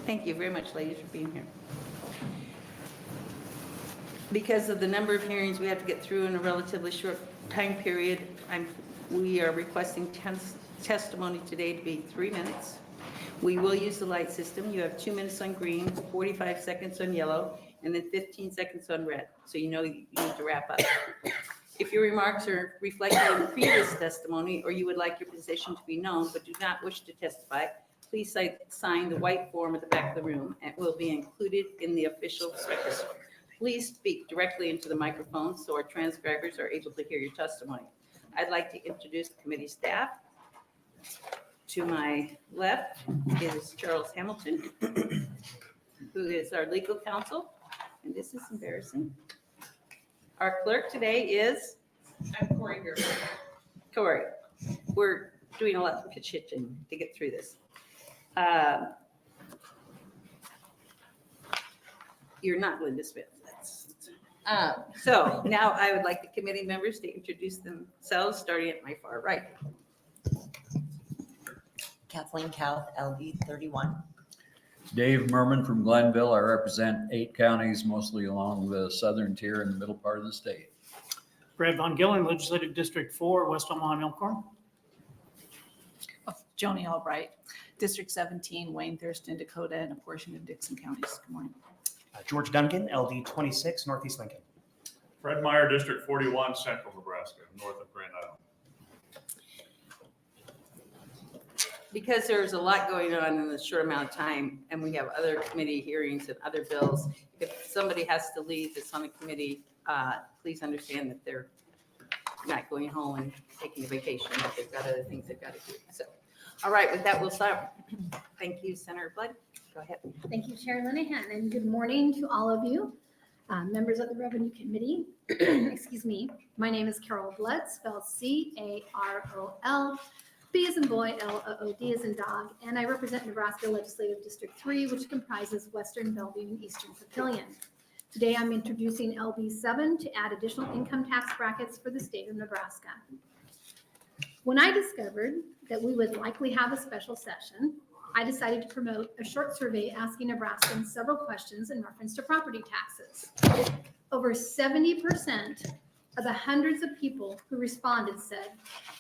Thank you very much, ladies, for being here. Because of the number of hearings we have to get through in a relatively short time period, we are requesting testimony today to be 3 minutes. We will use the light system. You have 2 minutes on green, 45 seconds on yellow, and then 15 seconds on red. So you know you need to wrap up. If your remarks are reflected in previous testimony or you would like your position to be known but do not wish to testify, please sign the white form at the back of the room and it will be included in the official record. Please speak directly into the microphone so our transcribers are able to hear your testimony. I'd like to introduce the committee staff. To my left is Charles Hamilton, who is our legal counsel, and this is embarrassing. Our clerk today is? I'm Corey here. Corey. We're doing a lot of chit-chatting to get through this. You're not Linda Smith. So now I would like the committee members to introduce themselves, starting at my far right. Kathleen Cowth, LD 31. Dave Merman from Glenville. I represent 8 counties, mostly along the southern tier in the middle part of the state. Brad Von Gillen, Legislative District 4, West Omaha and Elkhorn. Joni Albright, District 17, Wayne, Thurston, Dakota, and a portion of Dixon counties. Good morning. George Duncan, LD 26, Northeast Lincoln. Fred Meyer, District 41, Central Nebraska, north of Grand Island. Because there's a lot going on in a short amount of time, and we have other committee hearings and other bills, if somebody has to leave that's on a committee, please understand that they're not going home and taking a vacation, but they've got other things they've got to do. So, all right, with that, we'll start. Thank you, Senator Blood. Go ahead. Thank you, Chair Linehan, and good morning to all of you, members of the Revenue Committee. Excuse me. My name is Carol Blood, spelled C-A-R-O-L. B as in boy, L-O-O-D as in dog, and I represent Nebraska Legislative District 3, which comprises Western Bellevue and Eastern Papillion. Today, I'm introducing LB 7 to add additional income tax brackets for the state of Nebraska. When I discovered that we would likely have a special session, I decided to promote a short survey asking Nebraskans several questions in reference to property taxes. Over 70% of the hundreds of people who responded said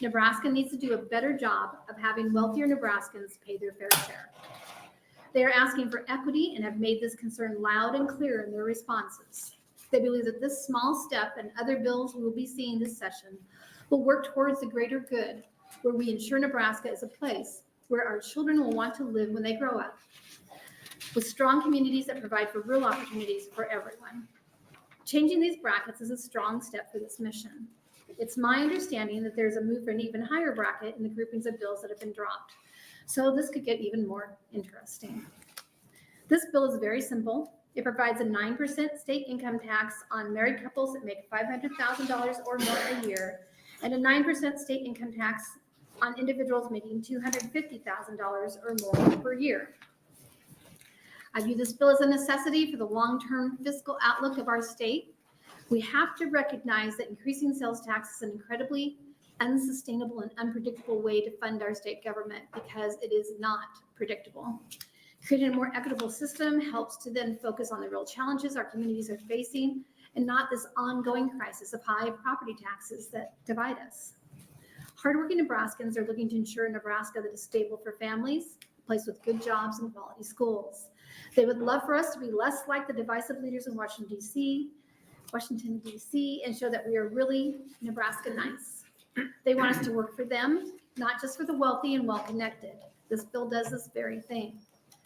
Nebraska needs to do a better job of having wealthier Nebraskans pay their fair share. They are asking for equity and have made this concern loud and clear in their responses. They believe that this small step and other bills we will be seeing this session will work towards the greater good, where we ensure Nebraska is a place where our children will want to live when they grow up, with strong communities that provide for real opportunities for everyone. Changing these brackets is a strong step for this mission. It's my understanding that there's a move for an even higher bracket in the groupings of bills that have been dropped. So this could get even more interesting. This bill is very simple. It provides a 9% state income tax on married couples that make $500,000 or more a year, and a 9% state income tax on individuals making $250,000 or more per year. I view this bill as a necessity for the long-term fiscal outlook of our state. We have to recognize that increasing sales tax is an incredibly unsustainable and unpredictable way to fund our state government because it is not predictable. Creating a more equitable system helps to then focus on the real challenges our communities are facing and not this ongoing crisis of high property taxes that divide us. Hardworking Nebraskans are looking to ensure a Nebraska that is stable for families, a place with good jobs and quality schools. They would love for us to be less like the divisive leaders in Washington, D.C., and show that we are really Nebraska nice. They want us to work for them, not just for the wealthy and well-connected. This bill does this very thing.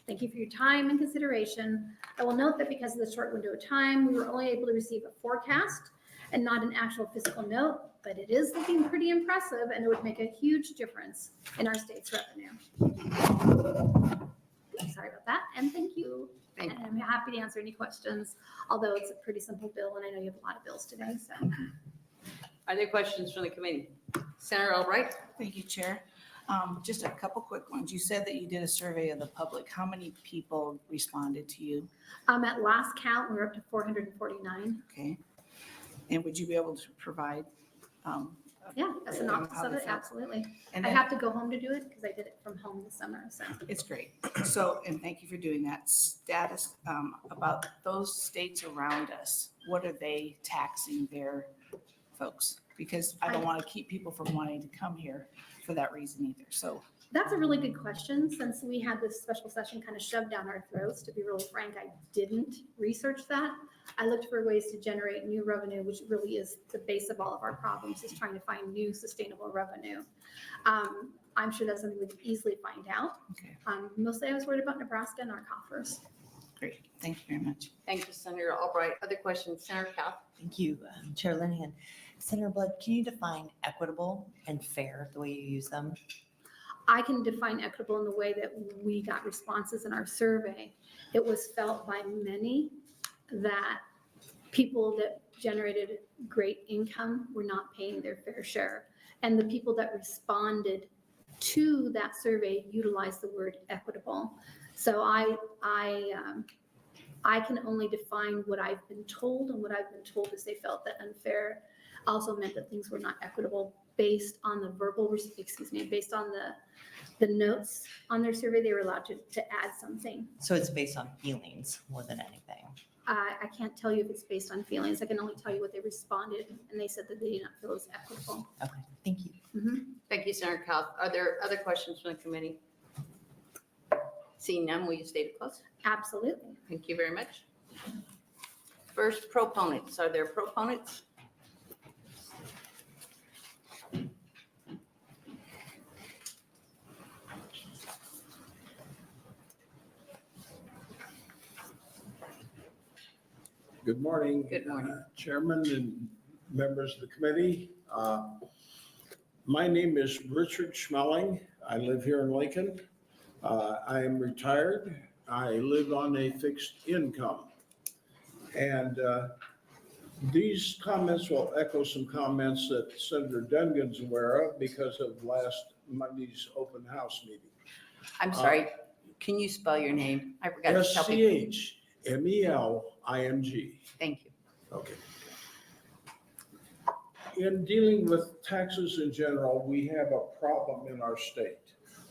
Thank you for your time and consideration. I will note that because of the short window of time, we were only able to receive a forecast and not an actual fiscal note, but it is looking pretty impressive and it would make a huge difference in our state's revenue. Sorry about that, and thank you. And I'm happy to answer any questions, although it's a pretty simple bill and I know you have a lot of bills today. So, Are there questions from the committee? Senator Albright? Thank you, Chair. Just a couple quick ones. You said that you did a survey of the public. How many people responded to you? at last count, we're up to 449. Okay. And would you be able to provide Yeah, a synopsis how of they it, felt. absolutely. And I then- have to go home to do it because I did it from home this summer, so. It's great. So, and thank you for doing that. Status about those states around us, what are they taxing their folks? Because I don't want to keep people from wanting to come here for that reason either. So, That's a really good question. Since we had this special session kind of shoved down our throats, to be really frank, I didn't research that. I looked for ways to generate new revenue, which really is the base of all of our problems, is trying to find new sustainable revenue. I'm sure that's something we can easily find out. okay, Mostly I was worried about Nebraska and our coffers. great. Thank you very much. Thank you, Senator Albright. Other questions? Senator Cal? Thank you, Chair Linehan. Senator Blood, can you define equitable and fair the way you use them? I can define equitable in the way that we got responses in our survey. It was felt by many that people that generated great income were not paying their fair share. And the people that responded to that survey utilized the word equitable. So I can only define what I've been told, and what I've been told is they felt that unfair also meant that things were not equitable based on the based on the notes on their survey. They were allowed to add something. So it's based on feelings more than anything. I can't tell you if it's based on feelings. I can only tell you what they responded, and they said that they did not feel it was equitable. Okay, thank you. Thank you, Senator Cal. Are there other questions from the committee? Seeing none, will you stay to close? Absolutely. Thank you very much. First, proponents. Are there proponents? Good morning. Good morning. Chairman and members of the committee. My name is Richard Schmeling. I live here in Lincoln. I am retired. I live on a fixed income. And these comments will echo some comments that Senator Duncan's aware of because of last Monday's open house meeting. I'm sorry, can you spell your name? I forgot to tell people. SCHMELING. Thank you. Okay. In dealing with taxes in general, we have a problem in our state.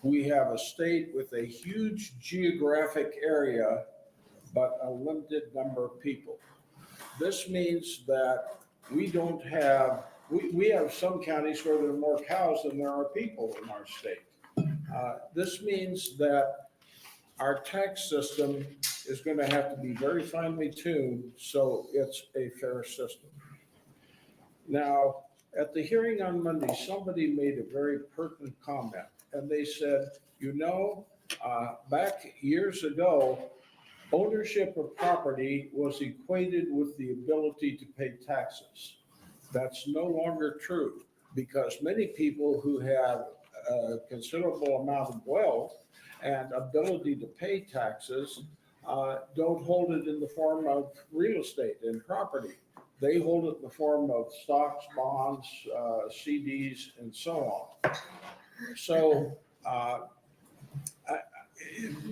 We have a state with a huge geographic area, but a limited number of people. This means that we don't have, we have some counties where there are more cows than there are people in our state. This means that our tax system is going to have to be very finely tuned so it's a fair system. Now, at the hearing on Monday, somebody made a very pertinent comment, and they said, back years ago, ownership of property was equated with the ability to pay taxes. That's no longer true because many people who have a considerable amount of wealth and ability to pay taxes don't hold it in the form of real estate and property. They hold it in the form of stocks, bonds, CDs, and so on. So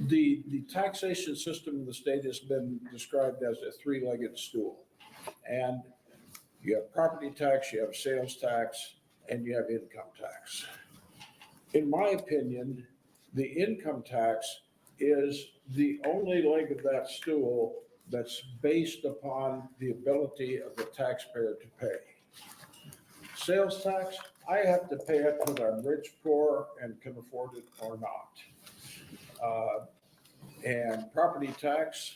the taxation system in the state has been described as a three-legged stool. And you have property tax, you have sales tax, and you have income tax. In my opinion, the income tax is the only leg of that stool that's based upon the ability of the taxpayer to pay. Sales tax, I have to pay it whether I'm rich, poor, and can afford it or not. And property tax,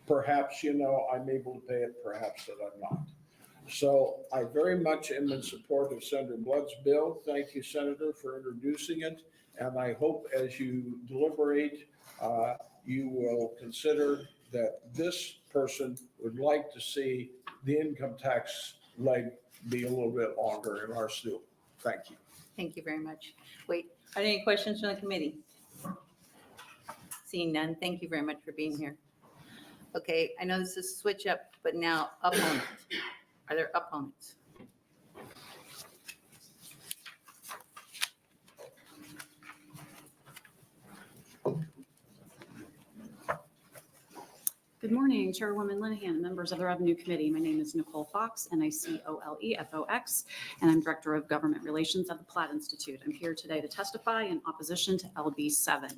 perhaps, I'm able to pay it, perhaps that I'm not. So I very much am in support of Senator Blood's bill. Thank you, Senator, for introducing it. And I hope as you deliberate, you will consider that this person would like to see the income tax leg be a little bit longer in our stool. Thank you. Thank you very much. Wait, are there any questions from the committee? Seeing none, thank you very much for being here. Okay, I know this is switch up, but now opponents. Are there opponents? Good morning, Chairwoman Linehan, members of the Revenue Committee. My name is Nicole Fox, NICOLEFOX, and I'm Director of Government Relations at the Platt Institute. I'm here today to testify in opposition to LB 7.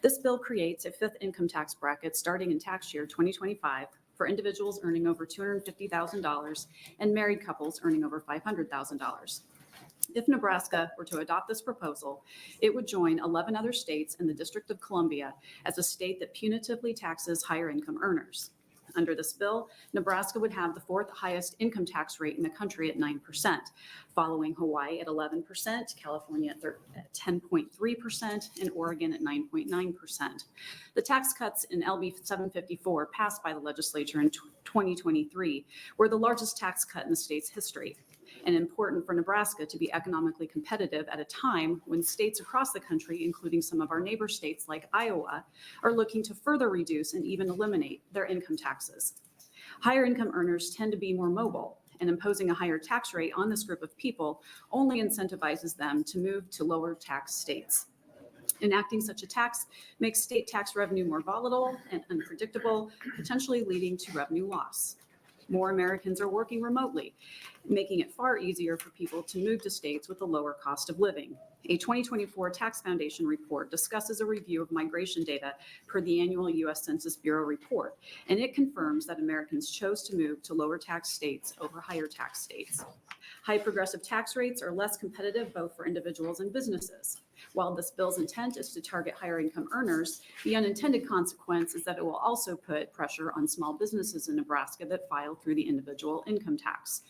This bill creates a fifth income tax bracket starting in tax year 2025 for individuals earning over $250,000 and married couples earning over $500,000. If Nebraska were to adopt this proposal, it would join 11 other states and the District of Columbia as a state that punitively taxes higher income earners. Under this bill, Nebraska would have the fourth highest income tax rate in the country at 9%, following Hawaii at 11%, California at 10.3%, and Oregon at 9.9%. The tax cuts in LB 754 passed by the legislature in 2023 were the largest tax cut in the state's history, and important for Nebraska to be economically competitive at a time when states across the country, including some of our neighbor states like Iowa, are looking to further reduce and even eliminate their income taxes. Higher income earners tend to be more mobile, and imposing a higher tax rate on this group of people only incentivizes them to move to lower tax states. Enacting such a tax makes state tax revenue more volatile and unpredictable, potentially leading to revenue loss. More Americans are working remotely, making it far easier for people to move to states with a lower cost of living. A 2024 Tax Foundation report discusses a review of migration data per the annual U.S. Census Bureau report, and it confirms that Americans chose to move to lower tax states over higher tax states. High progressive tax rates are less competitive both for individuals and businesses. While this bill's intent is to target higher income earners, the unintended consequence is that it will also put pressure on small businesses in Nebraska that file through the individual income tax.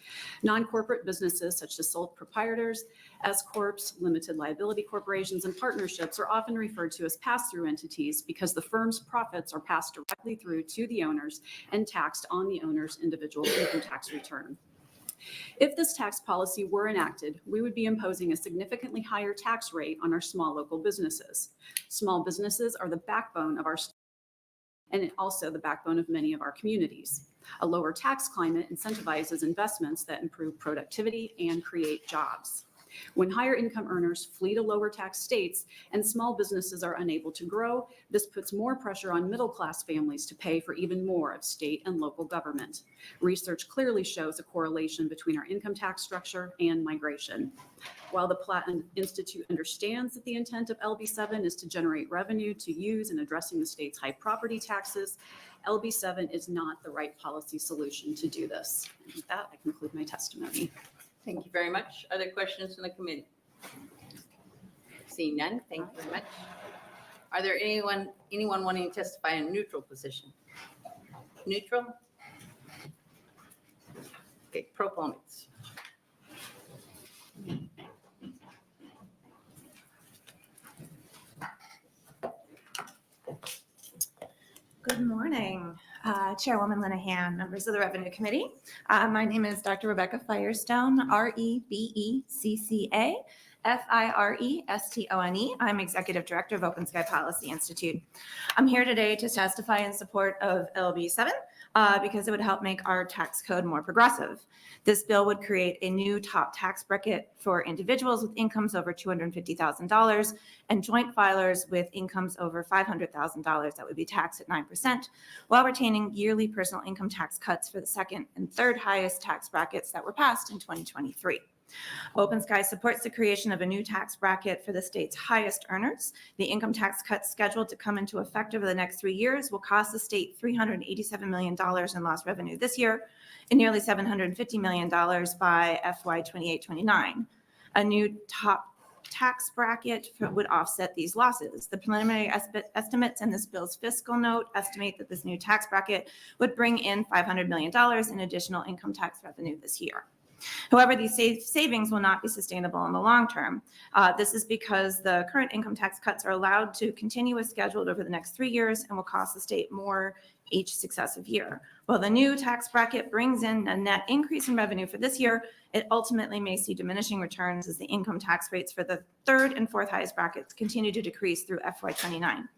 Non-corporate businesses such as sole proprietors, S-corps, limited liability corporations, and partnerships are often referred to as pass-through entities because the firm's profits are passed directly through to the owners and taxed on the owner's individual income tax return. If this tax policy were enacted, we would be imposing a significantly higher tax rate on our small local businesses. Small businesses are the backbone of our state and also the backbone of many of our communities. A lower tax climate incentivizes investments that improve productivity and create jobs. When higher income earners flee to lower tax states and small businesses are unable to grow, this puts more pressure on middle class families to pay for even more of state and local government. Research clearly shows a correlation between our income tax structure and migration. While the Platt Institute understands that the intent of LB 7 is to generate revenue to use in addressing the state's high property taxes, LB 7 is not the right policy solution to do this. And with that, I conclude my testimony. Thank you very much. Other questions from the committee? Seeing none, thank you very much. Are there anyone wanting to testify in a neutral position? Neutral? Okay, proponents. Good morning, Chairwoman Linehan, members of the Revenue Committee. My name is Dr. Rebecca Firestone, Rebecca Firestone. I'm Executive Director of Open Sky Policy Institute. I'm here today to testify in support of LB 7 because it would help make our tax code more progressive. This bill would create a new top tax bracket for individuals with incomes over $250,000 and joint filers with incomes over $500,000 that would be taxed at 9%, while retaining yearly personal income tax cuts for the second and third highest tax brackets that were passed in 2023. Open Sky supports the creation of a new tax bracket for the state's highest earners. The income tax cuts scheduled to come into effect over the next 3 years will cost the state $387 million in lost revenue this year and nearly $750 million by FY 28-29. A new top tax bracket would offset these losses. The preliminary estimates in this bill's fiscal note estimate that this new tax bracket would bring in $500 million in additional income tax revenue this year. However, these savings will not be sustainable in the long term. This is because the current income tax cuts are allowed to continue as scheduled over the next 3 years and will cost the state more each successive year. While the new tax bracket brings in a net increase in revenue for this year, it ultimately may see diminishing returns as the income tax rates for the third and fourth highest brackets continue to decrease through FY 29.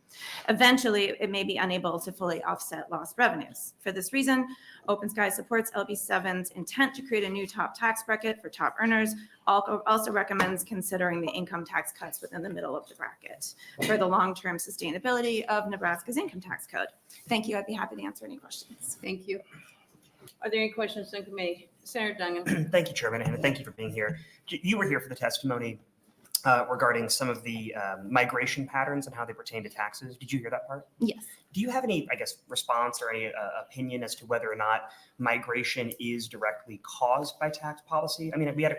Eventually, it may be unable to fully offset lost revenues. For this reason, Open Sky supports LB 7's intent to create a new top tax bracket for top earners also recommends considering the income tax cuts within the middle of the bracket for the long-term sustainability of Nebraska's income tax code. Thank you. I'd be happy to answer any questions. Thank you. Are there any questions on committee? Senator Duncan? Thank you, Chairman, and thank you for being here. You were here for the testimony regarding some of the migration patterns and how they pertain to taxes. Did you hear that part? Yes. Do you have any, I guess, response or any opinion as to whether or not migration is directly caused by tax policy? I mean, we had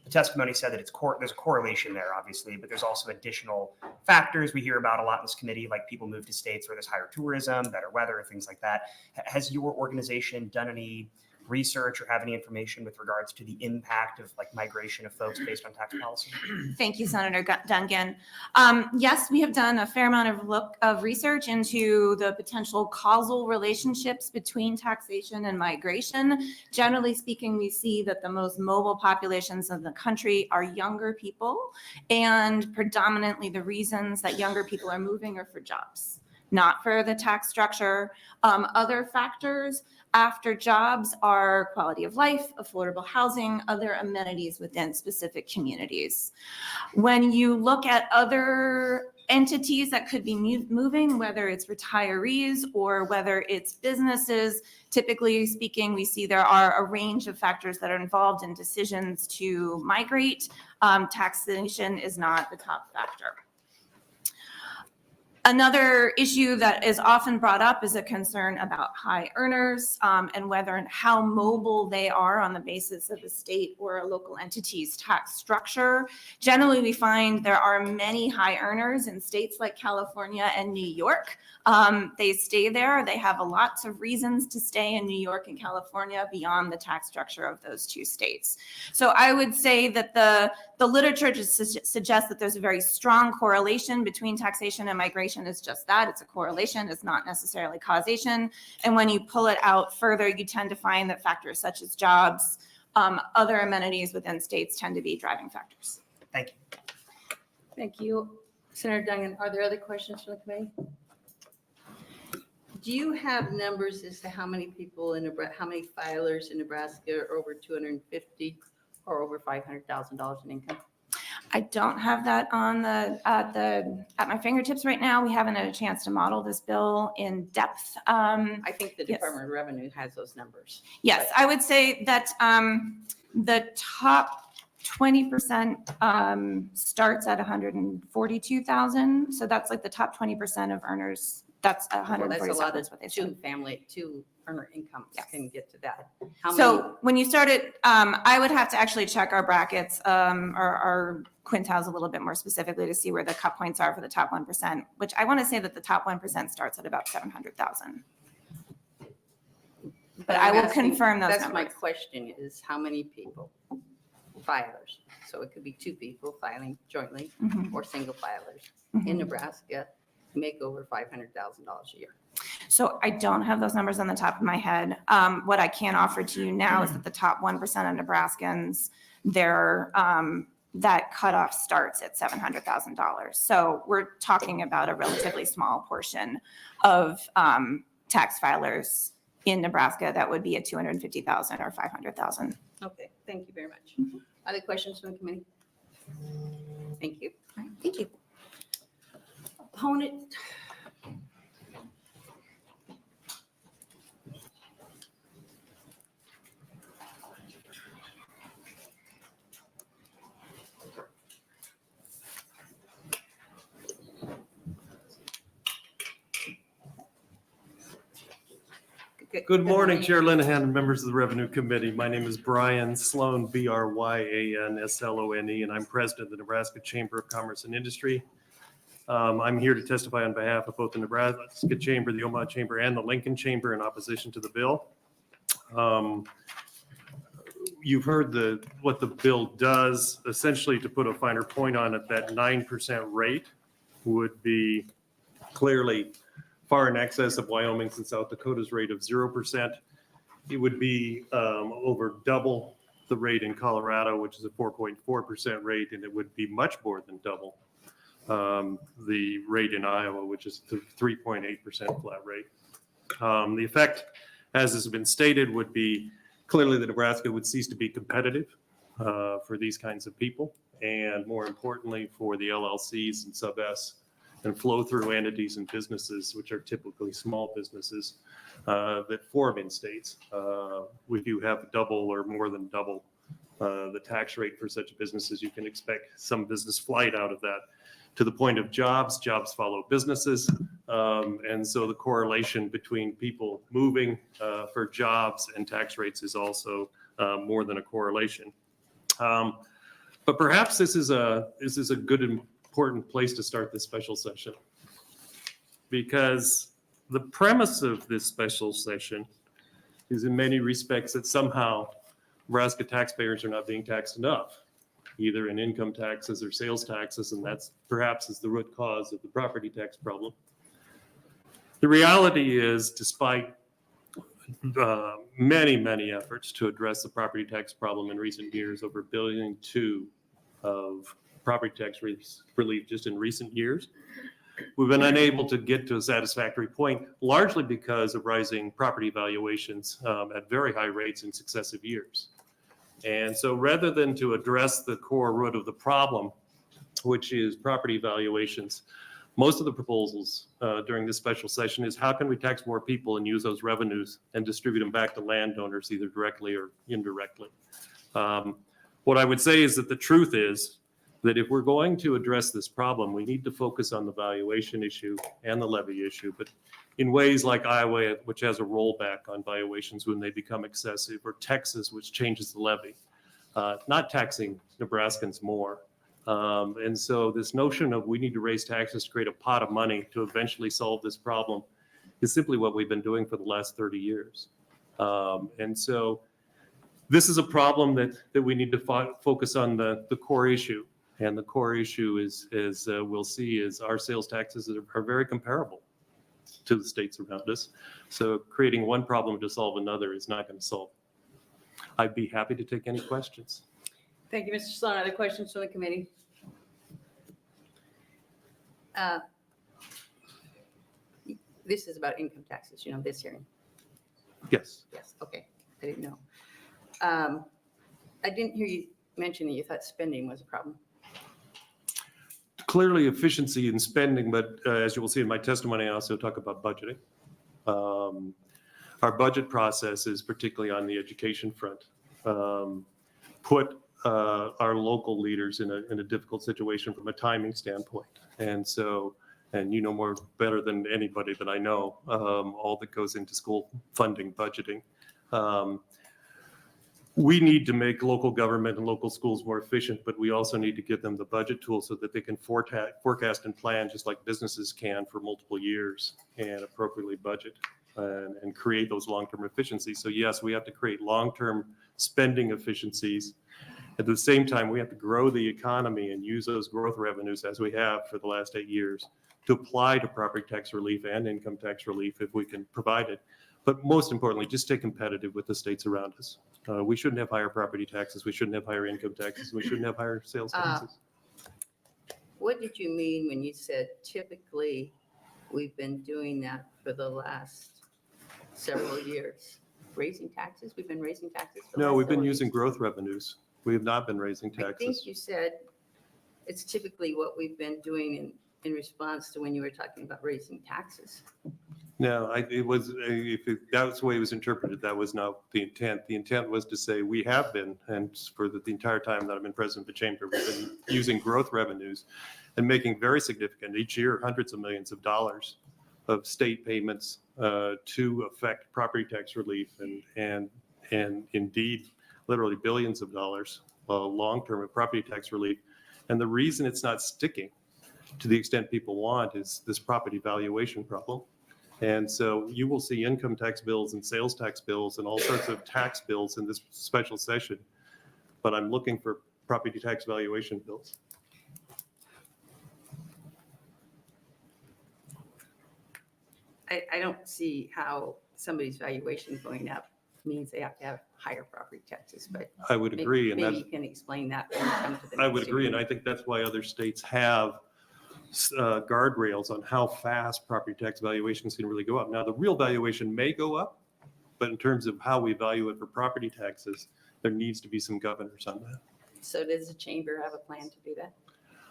the testimony said that there's a correlation there, obviously, but there's also additional factors we hear about a lot in this committee, like people move to states where there's higher tourism, better weather, things like that. Has your organization done any research or have any information with regards to the impact of like migration of folks based on tax policy? Thank you, Senator Duncan. Yes, we have done a fair amount of research into the potential causal relationships between taxation and migration. Generally speaking, we see that the most mobile populations of the country are younger people, and predominantly the reasons that younger people are moving are for jobs, not for the tax structure. Other factors after jobs are quality of life, affordable housing, other amenities within specific communities. When you look at other entities that could be moving, whether it's retirees or whether it's businesses, typically speaking, we see there are a range of factors that are involved in decisions to migrate. Taxation is not the top factor. Another issue that is often brought up is a concern about high earners and whether and how mobile they are on the basis of a state or a local entity's tax structure. Generally, we find there are many high earners in states like California and New York. They stay there. They have lots of reasons to stay in New York and California beyond the tax structure of those two states. So I would say that the literature just suggests that there's a very strong correlation between taxation and migration. Is just that. It's a correlation. It's not necessarily causation. And when you pull it out further, you tend to find that factors such as jobs, other amenities within states tend to be driving factors. Thank you. Thank you. Senator Duncan, are there other questions from the committee? Do you have numbers as to how many people in Nebraska, how many filers in Nebraska are over 250 or over $500,000 in income? I don't have that on at my fingertips right now. We haven't had a chance to model this bill in depth. I think the Yes. Department of Revenue has those numbers. Yes, I would say that the top 20% starts at 142,000. So that's like the top 20% of earners. That's Well, 147. that's a lot That's what they of said. two earner incomes Yes. can get to that. How many? So when you started, I would have to actually check our brackets, our quintiles a little bit more specifically to see where the cut points are for the top 1%, which I want to say that the top 1% starts at about 700,000. But I I'm will asking- confirm those That's numbers. my question is how many people, filers? So it could be two people filing jointly Mhm. or single filers Mhm. in Nebraska make over $500,000 a year. So I don't have those numbers on the top of my head. What I can offer to you now is that the top 1% of Nebraskans, their that cutoff starts at $700,000. So we're talking about a relatively small portion of tax filers in Nebraska that would be at 250,000 or 500,000. Okay, thank you very much. Other questions from the committee? Thank you. All right, thank you. Opponent. Good morning, Chair Linehan and members of the Revenue Committee. My name is Brian Sloan, BRYAN, and I'm president of the Nebraska Chamber of Commerce and Industry. I'm here to testify on behalf of both the Nebraska Chamber, the Omaha Chamber, and the Lincoln Chamber in opposition to the bill. You've heard what the bill does. Essentially, to put a finer point on it, that 9% rate would be clearly far in excess of Wyoming's and South Dakota's rate of 0%. It would be over double the rate in Colorado, which is a 4.4% rate, and it would be much more than double the rate in Iowa, which is the 3.8% flat rate. The effect, as has been stated, would be clearly that Nebraska would cease to be competitive for these kinds of people, and more importantly, for the LLCs and sub-S and flow-through entities and businesses, which are typically small businesses that form in states. We do have double or more than double the tax rate for such businesses. You can expect some business flight out of that. To the point of jobs follow businesses. And so the correlation between people moving for jobs and tax rates is also more than a correlation. But perhaps this is a good, important place to start this special session, because the premise of this special session is in many respects that somehow Nebraska taxpayers are not being taxed enough, either in income taxes or sales taxes, and that's perhaps is the root cause of the property tax problem. The reality is, despite many efforts to address the property tax problem in recent years, over $1.2 billion of property tax relief just in recent years, we've been unable to get to a satisfactory point, largely because of rising property valuations at very high rates in successive years. And so rather than to address the core root of the problem, which is property valuations, most of the proposals during this special session is how can we tax more people and use those revenues and distribute them back to landowners, either directly or indirectly. What I would say is that the truth is that if we're going to address this problem, we need to focus on the valuation issue and the levy issue, but in ways like Iowa, which has a rollback on valuations when they become excessive, or Texas, which changes the levy, not taxing Nebraskans more. And so this notion of we need to raise taxes to create a pot of money to eventually solve this problem is simply what we've been doing for the last 30 years. And so this is a problem that we need to focus on the core issue. And the core issue is we'll see, is our sales taxes are very comparable to the states around us. So creating one problem to solve another is not going to solve. I'd be happy to take any questions. Thank you, Mr. Sloan. Other questions from the committee? This is about income taxes, this hearing. Yes. Yes, okay. I didn't know. I didn't hear you mention that you thought spending was a problem. Clearly efficiency in spending, but as you will see in my testimony, I also talk about budgeting. Our budget process is particularly on the education front. Put our local leaders in a difficult situation from a timing standpoint. And so, and you know more better than anybody that I know, all that goes into school funding, budgeting. We need to make local government and local schools more efficient, but we also need to give them the budget tools so that they can forecast and plan just like businesses can for multiple years and appropriately budget and create those long-term efficiencies. So yes, we have to create long-term spending efficiencies. At the same time, we have to grow the economy and use those growth revenues as we have for the last 8 years to apply to property tax relief and income tax relief if we can provide it. But most importantly, just stay competitive with the states around us. We shouldn't have higher property taxes. We shouldn't have higher income taxes. We shouldn't have higher sales taxes. What did you mean when you said typically we've been doing that for the last several years? Raising taxes? We've been raising taxes? No, we've been using growth revenues. We have not been raising I think taxes. you said it's typically what we've been doing in response to when you were talking about raising taxes. No, it was, that was the way it was interpreted. That was not the intent. The intent was to say we have been, and for the entire time that I've been president of the chamber, we've been using growth revenues and making very significant, each year, hundreds of millions of dollars of state payments to affect property tax relief and indeed, literally billions of dollars long-term of property tax relief. And the reason it's not sticking to the extent people want is this property valuation problem. And so you will see income tax bills and sales tax bills and all sorts of tax bills in this special session. But I'm looking for property tax valuation bills. I don't see how somebody's valuation going up means they have to have higher property taxes, but I would agree. maybe you can explain that when you come to the I would next agree. And hearing. I think that's why other states have guardrails on how fast property tax valuations can really go up. Now, the real valuation may go up, but in terms of how we value it for property taxes, there needs to be some governors on that. So does the chamber have a plan to do that?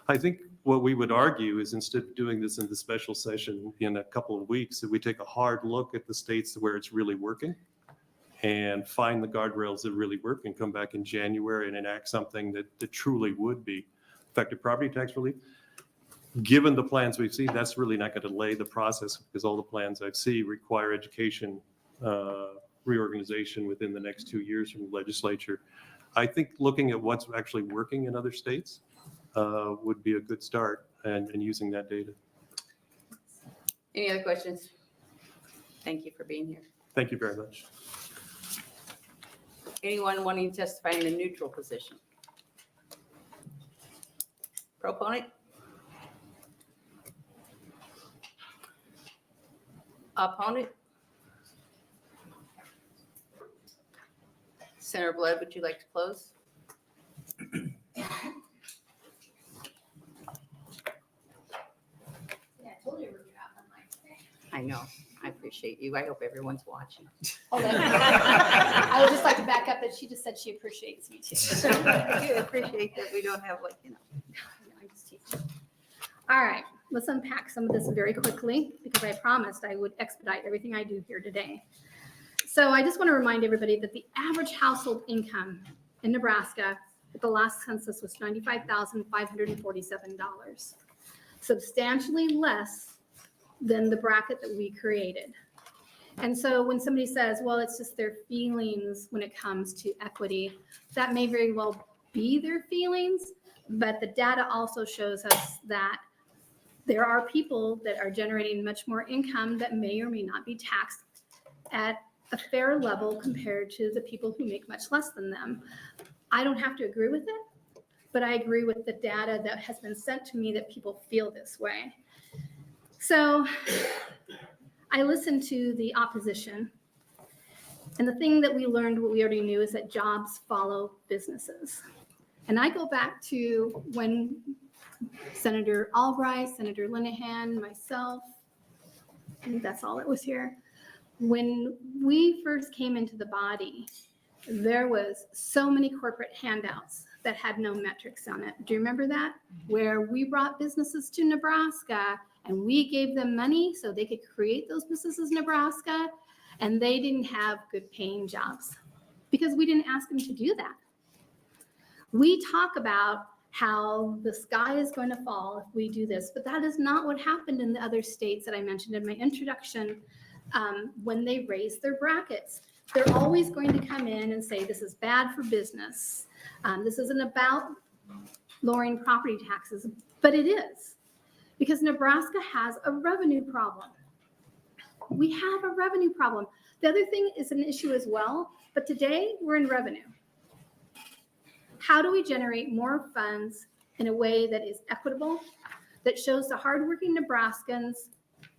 I think what we would argue is instead of doing this in the special session in a couple of weeks, that we take a hard look at the states where it's really working and find the guardrails that really work and come back in January and enact something that truly would be effective property tax relief. Given the plans we've seen, that's really not going to delay the process because all the plans I've seen require education reorganization within the next 2 years from the legislature. I think looking at what's actually working in other states would be a good start and using that data. Any other questions? Thank you for being here. Thank you very much. Anyone wanting to testify in a neutral position? Proponent? Opponent? Senator Blood, would you like to close? Yeah, I told you we were out on mine today. I know. I appreciate you. I hope everyone's watching. Hold on. I would just like to back up that she just said she appreciates me too. I appreciate that we don't have I'm just teaching. All right, let's unpack some of this very quickly because I promised I would expedite everything I do here today. So I just want to remind everybody that the average household income in Nebraska at the last census was $95,547, substantially less than the bracket that we created. And so when somebody says, well, it's just their feelings when it comes to equity, that may very well be their feelings, but the data also shows us that there are people that are generating much more income that may or may not be taxed at a fair level compared to the people who make much less than them. I don't have to agree with it, but I agree with the data that has been sent to me that people feel this way. So I listened to the opposition, and the thing that we learned, what we already knew, is that jobs follow businesses. And I go back to when Senator Albright, Senator Linehan, myself, I think that's all that was here. When we first came into the body, there was so many corporate handouts that had no metrics on it. Do you remember that? Where we brought businesses to Nebraska and we gave them money so they could create those businesses in Nebraska, and they didn't have good paying jobs because we didn't ask them to do that. We talk about how the sky is going to fall if we do this, but that is not what happened in the other states that I mentioned in my introduction when they raised their brackets. They're always going to come in and say, this is bad for business. This isn't about lowering property taxes, but it is, because Nebraska has a revenue problem. We have a revenue problem. The other thing is an issue as well, but today we're in revenue. How do we generate more funds in a way that is equitable, that shows the hardworking Nebraskans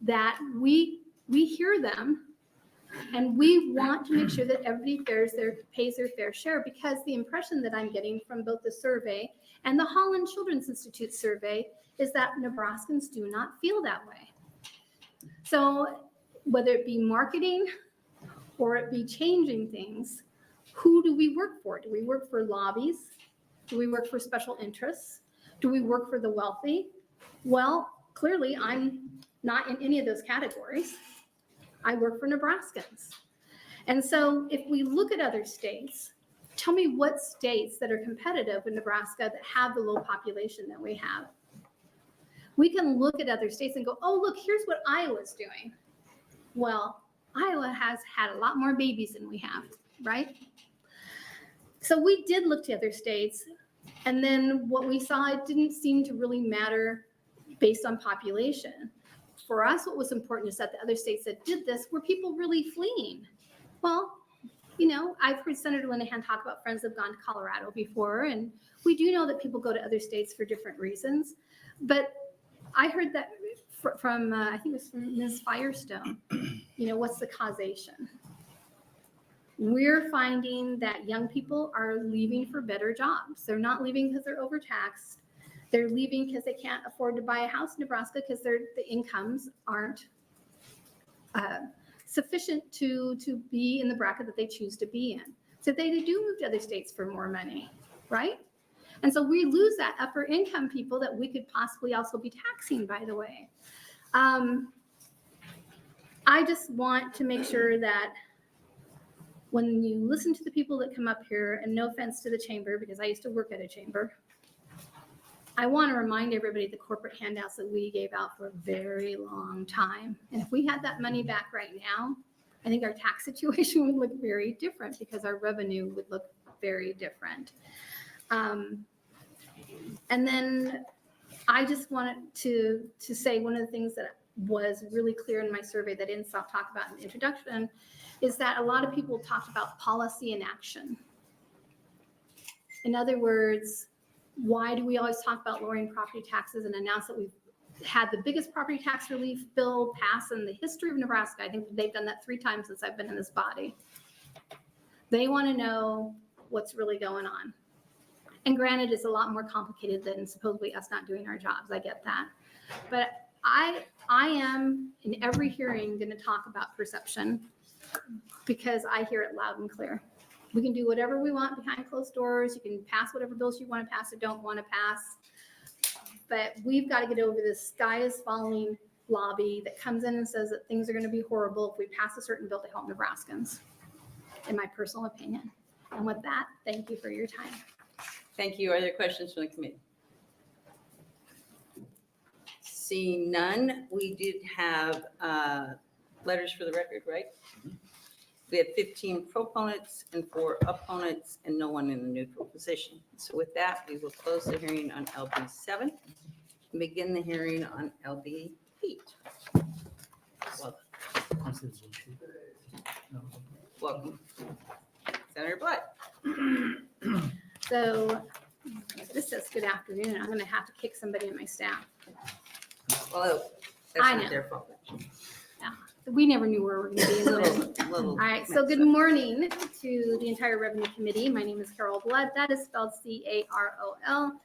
that we hear them, and we want to make sure that everybody pays their fair share, because the impression that I'm getting from both the survey and the Holland Children's Institute survey is that Nebraskans do not feel that way. So whether it be marketing or it be changing things, who do we work for? Do we work for lobbies? Do we work for special interests? Do we work for the wealthy? Well, clearly I'm not in any of those categories. I work for Nebraskans. And so if we look at other states, tell me what states that are competitive with Nebraska that have the low population that we have. We can look at other states and go, oh, look, here's what Iowa's doing. Well, Iowa has had a lot more babies than we have, right? So we did look to other states, and then what we saw, it didn't seem to really matter based on population. For us, what was important is that the other states that did this were people really fleeing. Well, you know, I've heard Senator Linehan talk about friends that have gone to Colorado before, and we do know that people go to other states for different reasons. But I heard that from I think it was from Ms. Firestone, you know, what's the causation? We're finding that young people are leaving for better jobs. They're not leaving because they're overtaxed. They're leaving because they can't afford to buy a house in Nebraska because the incomes aren't sufficient to be in the bracket that they choose to be in. So they do move to other states for more money, right? And so we lose that upper income people that we could possibly also be taxing, by the way. I just want to make sure that when you listen to the people that come up here, and no offense to the chamber, because I used to work at a chamber, I want to remind everybody the corporate handouts that we gave out for a very long time. And if we had that money back right now, I think our tax situation would look very different because our revenue would look very different. And then I just wanted to say one of the things that was really clear in my survey that I didn't talk about in the introduction is that a lot of people talked about policy and action. In other words, why do we always talk about lowering property taxes and announce that we've had the biggest property tax relief bill pass in the history of Nebraska? I think they've done that 3 times since I've been in this body. They want to know what's really going on. And granted, it's a lot more complicated than supposedly us not doing our jobs. I get that. But I am in every hearing going to talk about perception because I hear it loud and clear. We can do whatever we want behind closed doors. You can pass whatever bills you want to pass or don't want to pass. But we've got to get over this sky is falling lobby that comes in and says that things are going to be horrible if we pass a certain bill to help Nebraskans, in my personal opinion. And with that, thank you for your time. Thank you. Are there questions from the committee? Seeing none, we did have letters for the record, right? We had 15 proponents and 4 opponents and no one in a neutral position. So with that, we will close the hearing on LB 7 and begin the hearing on LB 8. Welcome. Senator Blood. So this says good afternoon. I'm going to have to kick somebody in my staff. Well, that's I not know. their fault. We never knew where we were going to be. All right, so good morning to the entire Revenue Committee. My name is Carol Blood. That is spelled C-A-R-O-L.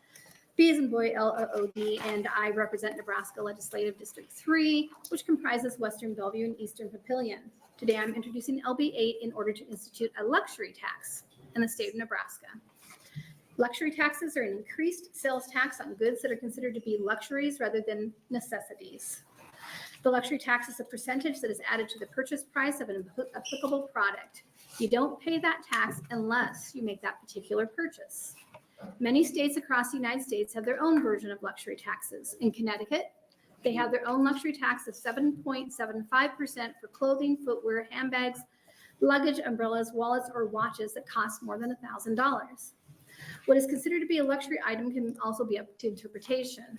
B as in boy, L-O-O-D, and I represent Nebraska Legislative District 3, which comprises Western Bellevue and Eastern Papillion. Today, I'm introducing LB 8 in order to institute a luxury tax in the state of Nebraska. Luxury taxes are an increased sales tax on goods that are considered to be luxuries rather than necessities. The luxury tax is a percentage that is added to the purchase price of an applicable product. You don't pay that tax unless you make that particular purchase. Many states across the United States have their own version of luxury taxes. In Connecticut, they have their own luxury tax of 7.75% for clothing, footwear, handbags, luggage, umbrellas, wallets, or watches that cost more than $1,000. What is considered to be a luxury item can also be up to interpretation.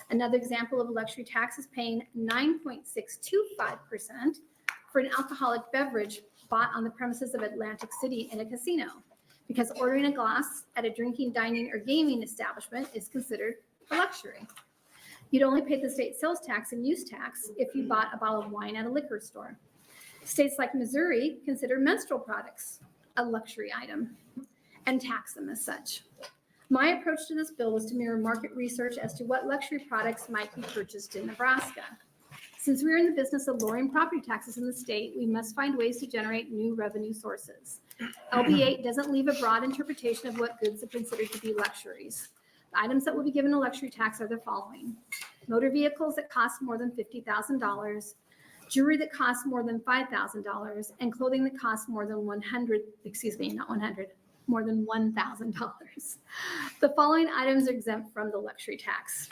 Another example of a luxury tax is paying 9.625% for an alcoholic beverage bought on the premises of Atlantic City in a casino, because ordering a glass at a drinking, dining, or gaming establishment is considered a luxury. You'd only pay the state sales tax and use tax if you bought a bottle of wine at a liquor store. States like Missouri consider menstrual products a luxury item and tax them as such. My approach to this bill was to mirror market research as to what luxury products might be purchased in Nebraska. Since we are in the business of lowering property taxes in the state, we must find ways to generate new revenue sources. LB 8 doesn't leave a broad interpretation of what goods are considered to be luxuries. The items that will be given a luxury tax are the following: motor vehicles that cost more than $50,000, jewelry that costs more than $5,000, and clothing that costs more than more than $1,000. The following items are exempt from the luxury tax: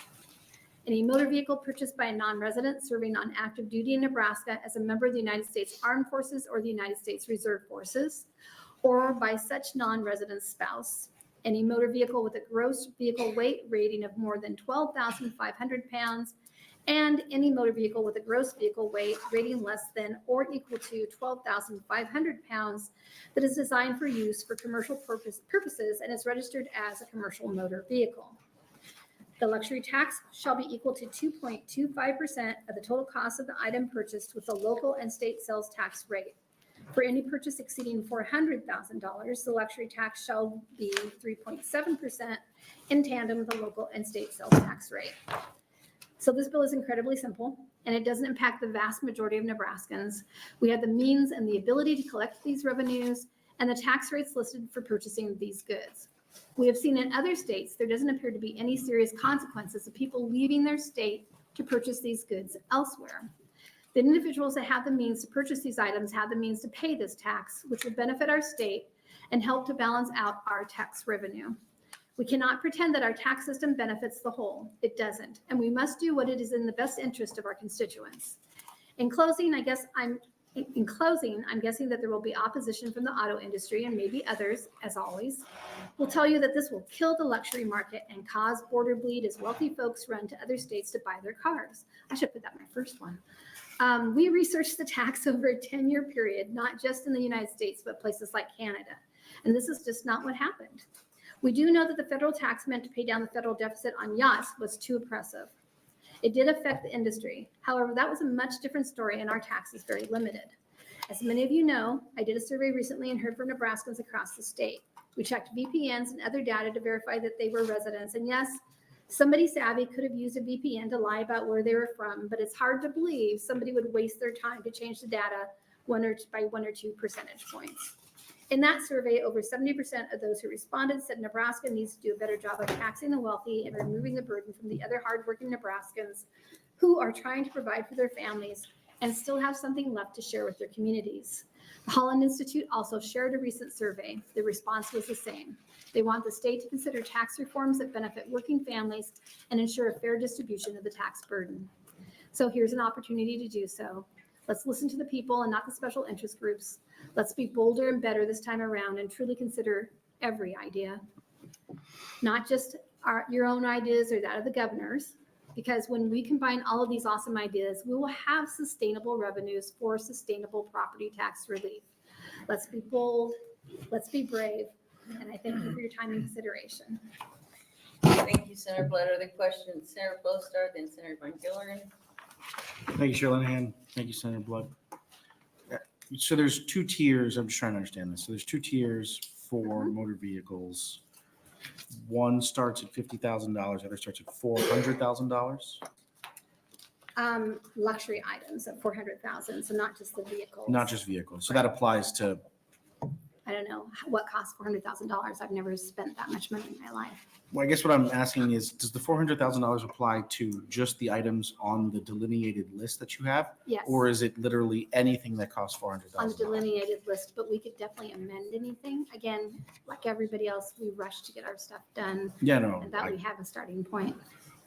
any motor vehicle purchased by a non-resident serving on active duty in Nebraska as a member of the United States Armed Forces or the United States Reserve Forces, or by such non-resident spouse; any motor vehicle with a gross vehicle weight rating of more than 12,500 pounds, and any motor vehicle with a gross vehicle weight rating less than or equal to 12,500 pounds that is designed for use for commercial purposes and is registered as a commercial motor vehicle. The luxury tax shall be equal to 2.25% of the total cost of the item purchased with the local and state sales tax rate. For any purchase exceeding $400,000, the luxury tax shall be 3.7% in tandem with the local and state sales tax rate. So this bill is incredibly simple, and it doesn't impact the vast majority of Nebraskans. We have the means and the ability to collect these revenues, and the tax rates listed for purchasing these goods. We have seen in other states, there doesn't appear to be any serious consequences of people leaving their state to purchase these goods elsewhere. The individuals that have the means to purchase these items have the means to pay this tax, which would benefit our state and help to balance out our tax revenue. We cannot pretend that our tax system benefits the whole. It doesn't, and we must do what it is in the best interest of our constituents. In closing, I'm guessing that there will be opposition from the auto industry and maybe others, as always, will tell you that this will kill the luxury market and cause border bleed as wealthy folks run to other states to buy their cars. I should put that in my first one. We researched the tax over a 10-year period, not just in the United States, but places like Canada. And this is just not what happened. We do know that the federal tax meant to pay down the federal deficit on yachts was too oppressive. It did affect the industry. However, that was a much different story, and our tax is very limited. As many of you know, I did a survey recently and heard from Nebraskans across the state. We checked VPNs and other data to verify that they were residents. And yes, somebody savvy could have used a VPN to lie about where they were from, but it's hard to believe somebody would waste their time to change the data by 1 or 2 percentage points. In that survey, over 70% of those who responded said Nebraska needs to do a better job of taxing the wealthy and removing the burden from the other hardworking Nebraskans who are trying to provide for their families and still have something left to share with their communities. The Holland Institute also shared a recent survey. The response was the same. They want the state to consider tax reforms that benefit working families and ensure a fair distribution of the tax burden. So here's an opportunity to do so. Let's listen to the people and not the special interest groups. Let's be bolder and better this time around and truly consider every idea, not just your own ideas or that of the governor's, because when we combine all of these awesome ideas, we will have sustainable revenues for sustainable property tax relief. Let's be bold, let's be brave, and I thank you for your time and consideration. Thank you, Senator Blood. Are there questions? Senator Blowstar, then Senator Von Gilleren. Thank you, Chair Linehan. Thank you, Senator Blood. So there's 2 tiers. I'm just trying to understand this. So there's 2 tiers for motor vehicles. One starts at $50,000, the other starts at $400,000. Luxury items at $400,000, so not just the vehicles. Not just vehicles. So that applies to, I don't know what costs $400,000. I've never spent that much money in my life. well, I guess what I'm asking is, does the $400,000 apply to just the items on the delineated list that you have? Yes. Or is it literally anything that costs $400,000? On the delineated list, but we could definitely amend anything. Again, like everybody else, we rush to get our stuff done. Yeah, no. And that we have a starting point.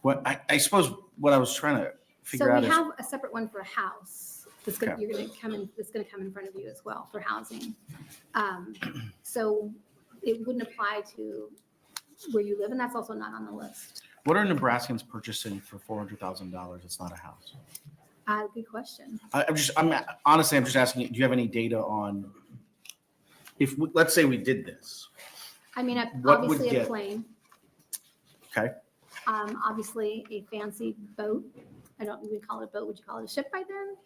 What I suppose what I was trying to figure So out we is, have a separate one for a house. That's gonna, Okay. you're gonna come in, that's gonna come in front of you as well for housing. So it wouldn't apply to where you live, and that's also not on the list. what are Nebraskans purchasing for $400,000? It's not a house. Good question. I'm just asking, do you have any data on if, let's say we did this? I mean, What would obviously a get- plane, Okay, obviously a fancy boat. I don't even call it a boat. Would you call it a ship by then?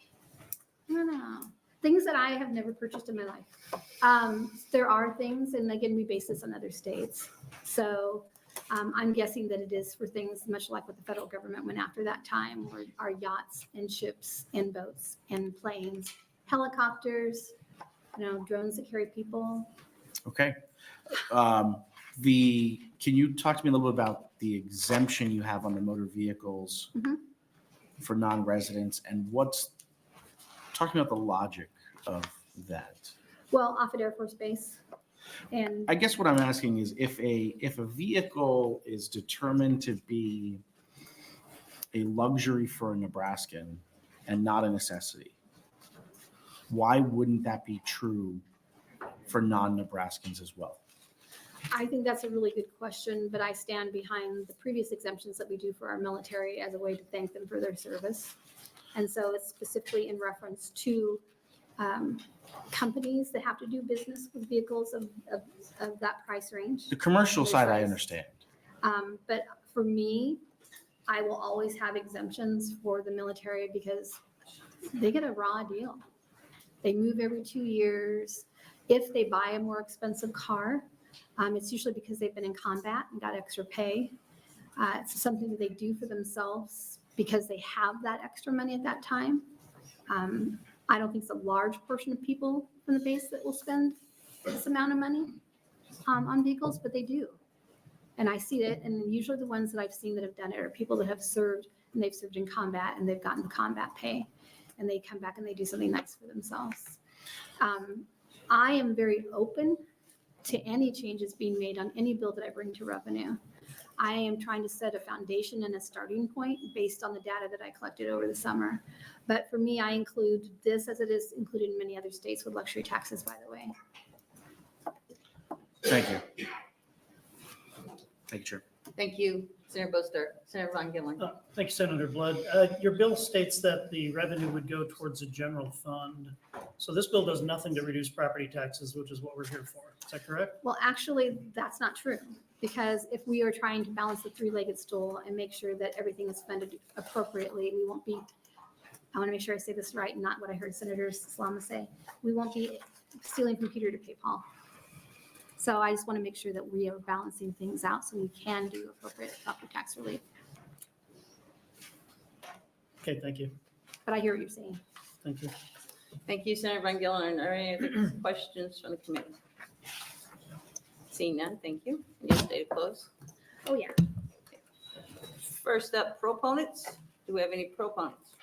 I don't know. Things that I have never purchased in my life. There are things, and again, we base this on other states. So I'm guessing that it is for things much like what the federal government went after that time, where our yachts and ships and boats and planes, helicopters, drones that carry people. okay. Can you talk to me a little bit about the exemption you have on the motor vehicles Mhm. for non-residents and talk to me about the logic of that? Well, off at Air Force Base. And I guess what I'm asking is if a vehicle is determined to be a luxury for a Nebraskan and not a necessity, why wouldn't that be true for non-Nebraskans as well? I think that's a really good question, but I stand behind the previous exemptions that we do for our military as a way to thank them for their service. And so it's specifically in reference to companies that have to do business with vehicles of that price range. The commercial Their side, I price. understand. But for me, I will always have exemptions for the military because they get a raw deal. They move every 2 years. If they buy a more expensive car, it's usually because they've been in combat and got extra pay. It's something that they do for themselves because they have that extra money at that time. I don't think it's a large portion of people from the base that will spend this amount of money on vehicles, but they do. And I see it, and usually the ones that I've seen that have done it are people that have served, and they've served in combat, and they've gotten the combat pay, and they come back and they do something nice for themselves. I am very open to any changes being made on any bill that I bring to revenue. I am trying to set a foundation and a starting point based on the data that I collected over the summer. But for me, I include this as it is included in many other states with luxury taxes, by the way. Thank you. Thank you, Chair. Thank you, Senator Boster. Senator Von Gillen. Thank you, Senator Blood. Your bill states that the revenue would go towards a general fund. So this bill does nothing to reduce property taxes, which is what we're here for. Is that correct? Well, actually, that's not true. Because if we are trying to balance the three-legged stool and make sure that everything is funded appropriately, we won't be, I want to make sure I say this right, not what I heard Senator Slama say. We won't be stealing from Peter to pay Paul. So I just want to make sure that we are balancing things out so we can do appropriate property tax relief. Okay, thank you. But I hear what you're saying. Thank you. Thank you, Senator Von Gillen. Are there any other questions from the committee? Seeing none, thank you. You'll stay to close. Oh, yeah. First up, proponents. Do we have any proponents?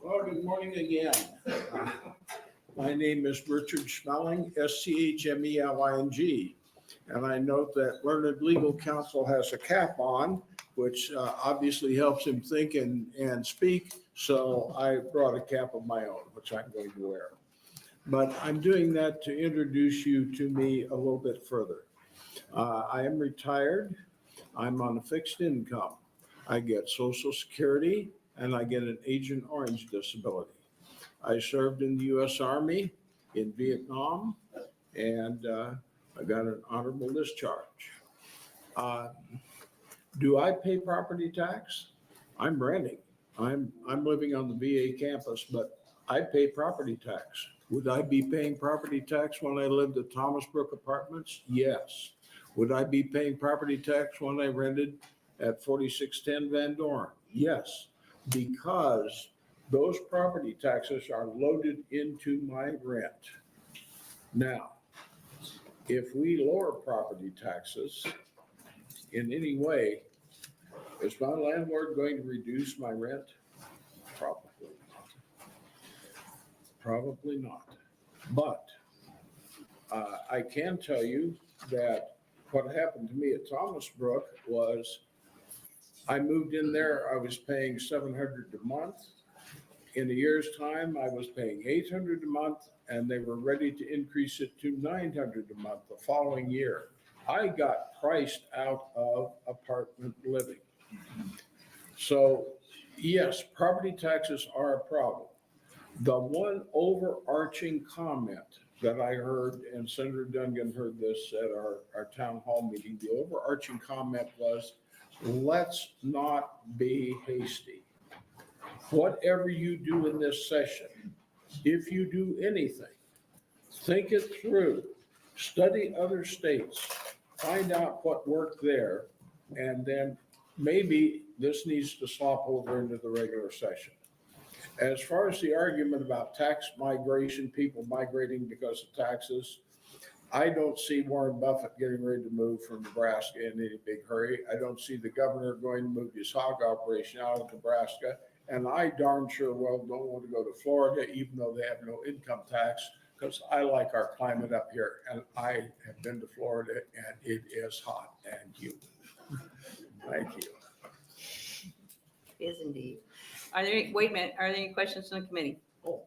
Well, good morning again. My name is Richard Schmeling, SCHMELING. And I note that Learned Legal Counsel has a cap on, which obviously helps him think and speak. So I brought a cap of my own, which I'm going to wear. But I'm doing that to introduce you to me a little bit further. I am retired. I'm on a fixed income. I get Social Security and I get an Agent Orange disability. I served in the U.S. Army in Vietnam and I got an honorable discharge. Do I pay property tax? I'm renting. I'm living on the VA campus, but I pay property tax. Would I be paying property tax when I lived at Thomas Brook Apartments? Yes. Would I be paying property tax when I rented at 4610 Van Dorn? Yes, because those property taxes are loaded into my rent. Now, if we lower property taxes in any way, is my landlord going to reduce my rent? Probably not. Probably not. But I can tell you that what happened to me at Thomas Brook was I moved in there, I was paying $700 a month. In a year's time, I was paying $800 a month, and they were ready to increase it to $900 a month the following year. I got priced out of apartment living. So yes, property taxes are a problem. The one overarching comment that I heard, and Senator Duncan heard this at our town hall meeting, the overarching comment was, let's not be hasty. Whatever you do in this session, if you do anything, think it through, study other states, find out what worked there, and then maybe this needs to slop over into the regular session. As far as the argument about tax migration, people migrating because of taxes, I don't see Warren Buffett getting ready to move from Nebraska in any big hurry. I don't see the governor going to move his hog operation out of Nebraska. And I darn sure well don't want to go to Florida, even though they have no income tax, because I like our climate up here. And I have been to Florida and it is hot and humid. Thank you. It is indeed. Wait a minute, are there any questions from the committee? Oh.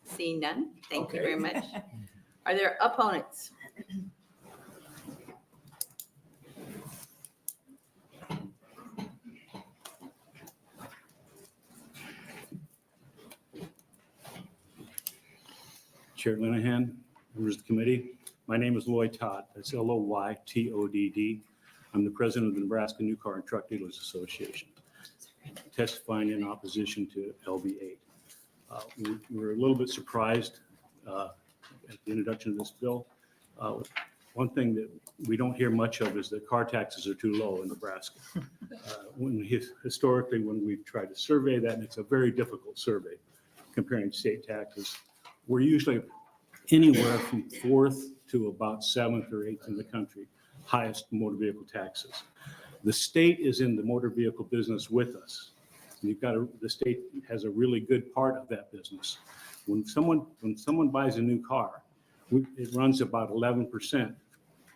Seeing none, thank you Okay. very much. Are there opponents? Chair Linehan, members of the committee. My name is Lloyd Todd. That's Loytodd. I'm the president of the Nebraska New Car and Truck Dealers Association, testifying in opposition to LB 8. We're a little bit surprised at the introduction of this bill. One thing that we don't hear much of is that car taxes are too low in Nebraska. Historically, when we've tried to survey that, and it's a very difficult survey comparing state taxes, we're usually anywhere from 4th to about 7th or 8th in the country, highest motor vehicle taxes. The state is in the motor vehicle business with us. The state has a really good part of that business. When someone buys a new car, it runs about 11%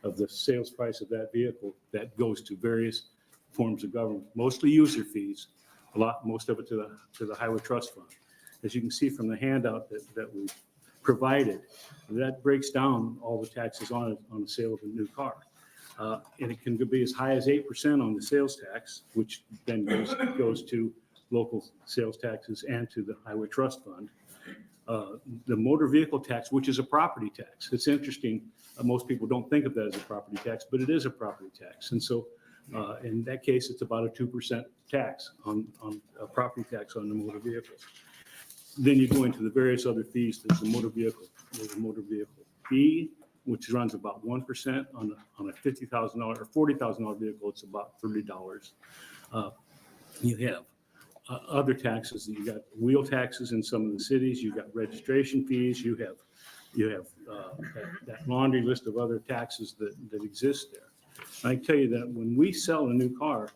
of the sales price of that vehicle that goes to various forms of government, mostly user fees, most of it to the Highway Trust Fund. As you can see from the handout that we provided, that breaks down all the taxes on the sale of a new car. And it can be as high as 8% on the sales tax, which then goes to local sales taxes and to the Highway Trust Fund. The motor vehicle tax, which is a property tax. It's interesting, most people don't think of that as a property tax, but it is a property tax. And so in that case, it's about a 2% tax on a property tax on the motor vehicles. Then you go into the various other fees. There's the motor vehicle fee, which runs about 1% on a $50,000 or $40,000 vehicle. It's about $30. You have other taxes. You got wheel taxes in some of the cities. You got registration fees. You have that laundry list of other taxes that exist there. And I tell you that when we sell a new car,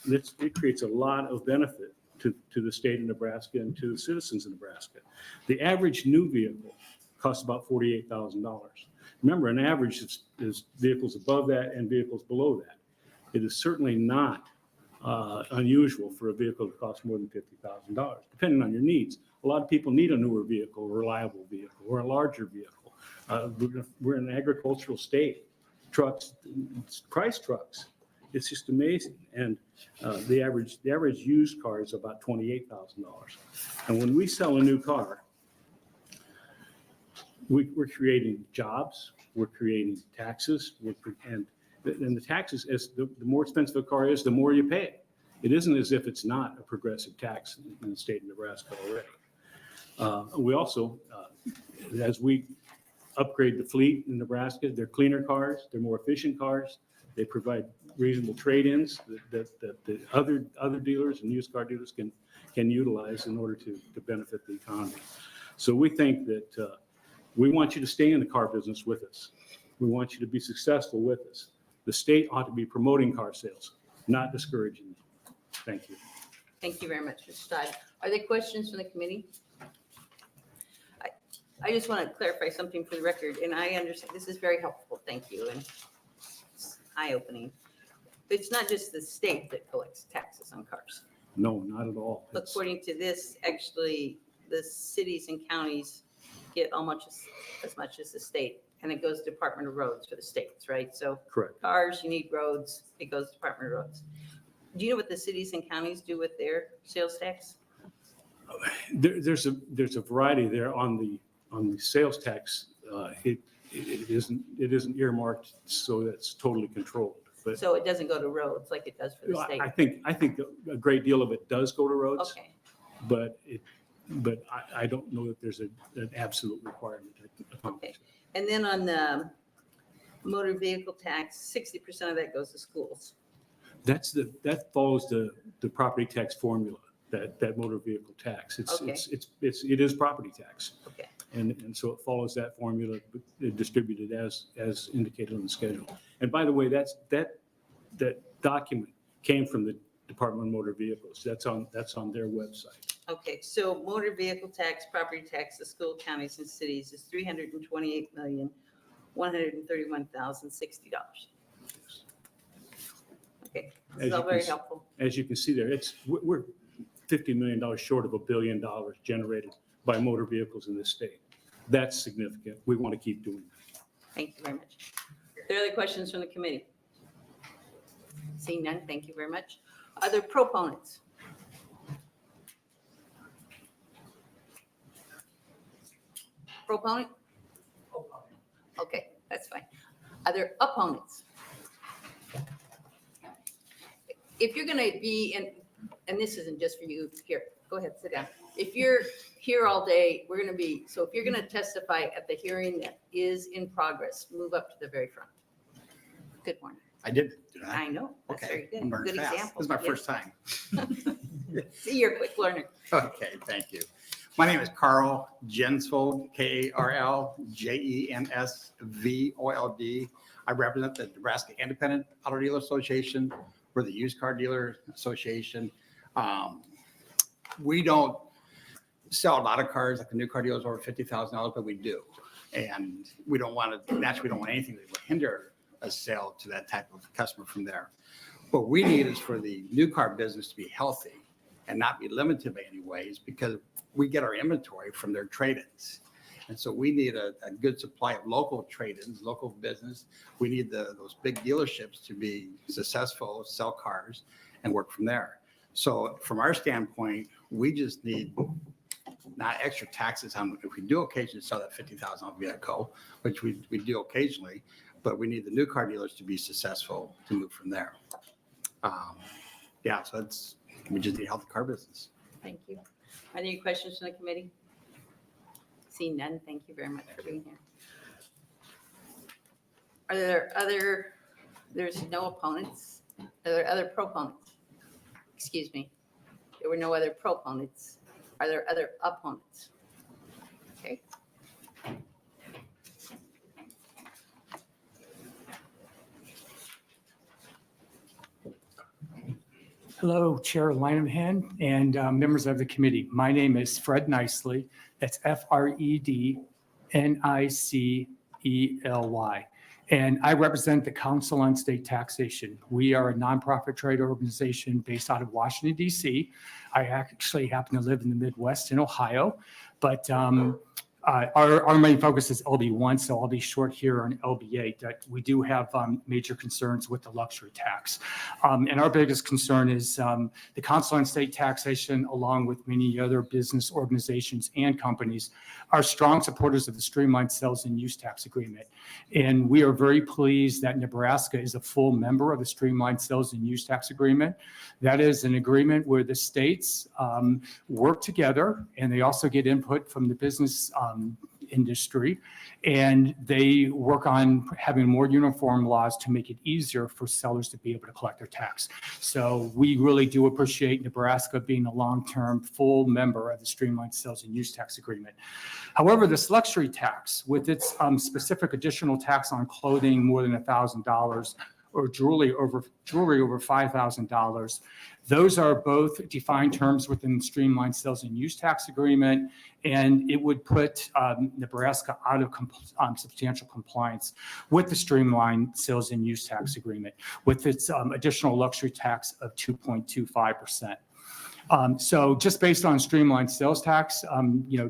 it creates a lot of benefit to the state of Nebraska and to the citizens of Nebraska. The average new vehicle costs about $48,000. Remember, an average is vehicles above that and vehicles below that. It is certainly not unusual for a vehicle to cost more than $50,000, depending on your needs. A lot of people need a newer vehicle, a reliable vehicle, or a larger vehicle. We're an agricultural state. Trucks, price trucks. It's just amazing. And the average used car is about $28,000. And when we sell a new car, we're creating jobs, we're creating taxes, and the taxes, as the more expensive a car is, the more you pay. It isn't as if it's not a progressive tax in the state of Nebraska already. We also, as we upgrade the fleet in Nebraska, they're cleaner cars, they're more efficient cars, they provide reasonable trade-ins that the other dealers and used car dealers can utilize in order to benefit the economy. So we think that we want you to stay in the car business with us. We want you to be successful with us. The state ought to be promoting car sales, not discouraging them. Thank you. Thank you very much, Mr. Todd. Are there questions from the committee? I just want to clarify something for the record, and I understand this is very helpful. Thank you, and it's eye-opening. It's not just the state that collects taxes on cars. No, not at all. According to this, actually, the cities and counties get almost as much as the state, and it goes to Department of Roads for the states, right? So Correct. cars, you need roads, it goes to Department of Roads. Do you know what the cities and counties do with their sales tax? There's a variety there on the sales tax. It isn't earmarked, so that's totally controlled. But So it doesn't go to roads like it does for the state? I think a great deal of it does go to roads. Okay, But I don't know that there's an absolute requirement. okay. And then on the motor vehicle tax, 60% of that goes to schools. That follows the property tax formula, that motor vehicle tax. Okay. It is property tax. Okay. And so it follows that formula, distributed as indicated on the schedule. And by the way, that document came from the Department of Motor Vehicles. That's on their website. Okay, so motor vehicle tax, property tax, the school, counties, and cities is $328,131,060. Okay, this is all very helpful. As you can see there, we're $50 million short of $1 billion generated by motor vehicles in this state. That's significant. We want to keep doing that. Thank you very much. Are there other questions from the committee? Seeing none, thank you very much. Other proponents? Proponent? Okay, that's fine. Other opponents? If you're going to be in, and this isn't just for you, here, go ahead, sit down. if you're here all day, we're going to be, so if you're going to testify at the hearing that is in progress, move up to the very front. Good morning. I did. I know. That's Okay. very good. I'm learning Good fast. example. This is my Yes. first time. See, you're a quick learner. Okay, thank you. My name is Carl Jensvold, Karljensvold. I represent the Nebraska Independent Auto Dealer Association. We're the Used Car Dealer Association. We don't sell a lot of cars like the new car dealers over $50,000, but we do. And we don't want to, naturally, we don't want anything that would hinder a sale to that type of customer from there. What we need is for the new car business to be healthy and not be limited by any ways, because we get our inventory from their trade-ins. And so we need a good supply of local trade-ins, local business. We need those big dealerships to be successful, sell cars, and work from there. So from our standpoint, we just need not extra taxes on, if we do occasionally sell that $50,000 vehicle, which we do occasionally, but we need the new car dealers to be successful to move from there. Yeah, so we just need a healthy car business. Thank you. Are there any questions from the committee? Seeing none, thank you very much for being here. Are there there's no opponents? Are there other proponents? Excuse me. There were no other proponents. Are there other opponents? Okay. Hello, Chair Linehan and members of the committee. My name is Fred Nicely. That's Frednicely. And I represent the Council on State Taxation. We are a nonprofit trade organization based out of Washington, D.C. I actually happen to live in the Midwest in Ohio, but our main focus is LB1, so I'll be short here on LB8. That we do have major concerns with the luxury tax. And our biggest concern is the Council on State Taxation, along with many other business organizations and companies, are strong supporters of the Streamlined Sales and Use Tax Agreement. And we are very pleased that Nebraska is a full member of the Streamlined Sales and Use Tax Agreement. That is an agreement where the states work together, and they also get input from the business industry, and they work on having more uniform laws to make it easier for sellers to be able to collect their tax. So we really do appreciate Nebraska being a long-term full member of the Streamlined Sales and Use Tax Agreement. However, this luxury tax, with its specific additional tax on clothing more than $1,000 or jewelry over $5,000, those are both defined terms within the Streamlined Sales and Use Tax Agreement, and it would put Nebraska out of substantial compliance with the Streamlined Sales and Use Tax Agreement with its additional luxury tax of 2.25%. So just based on streamlined sales tax,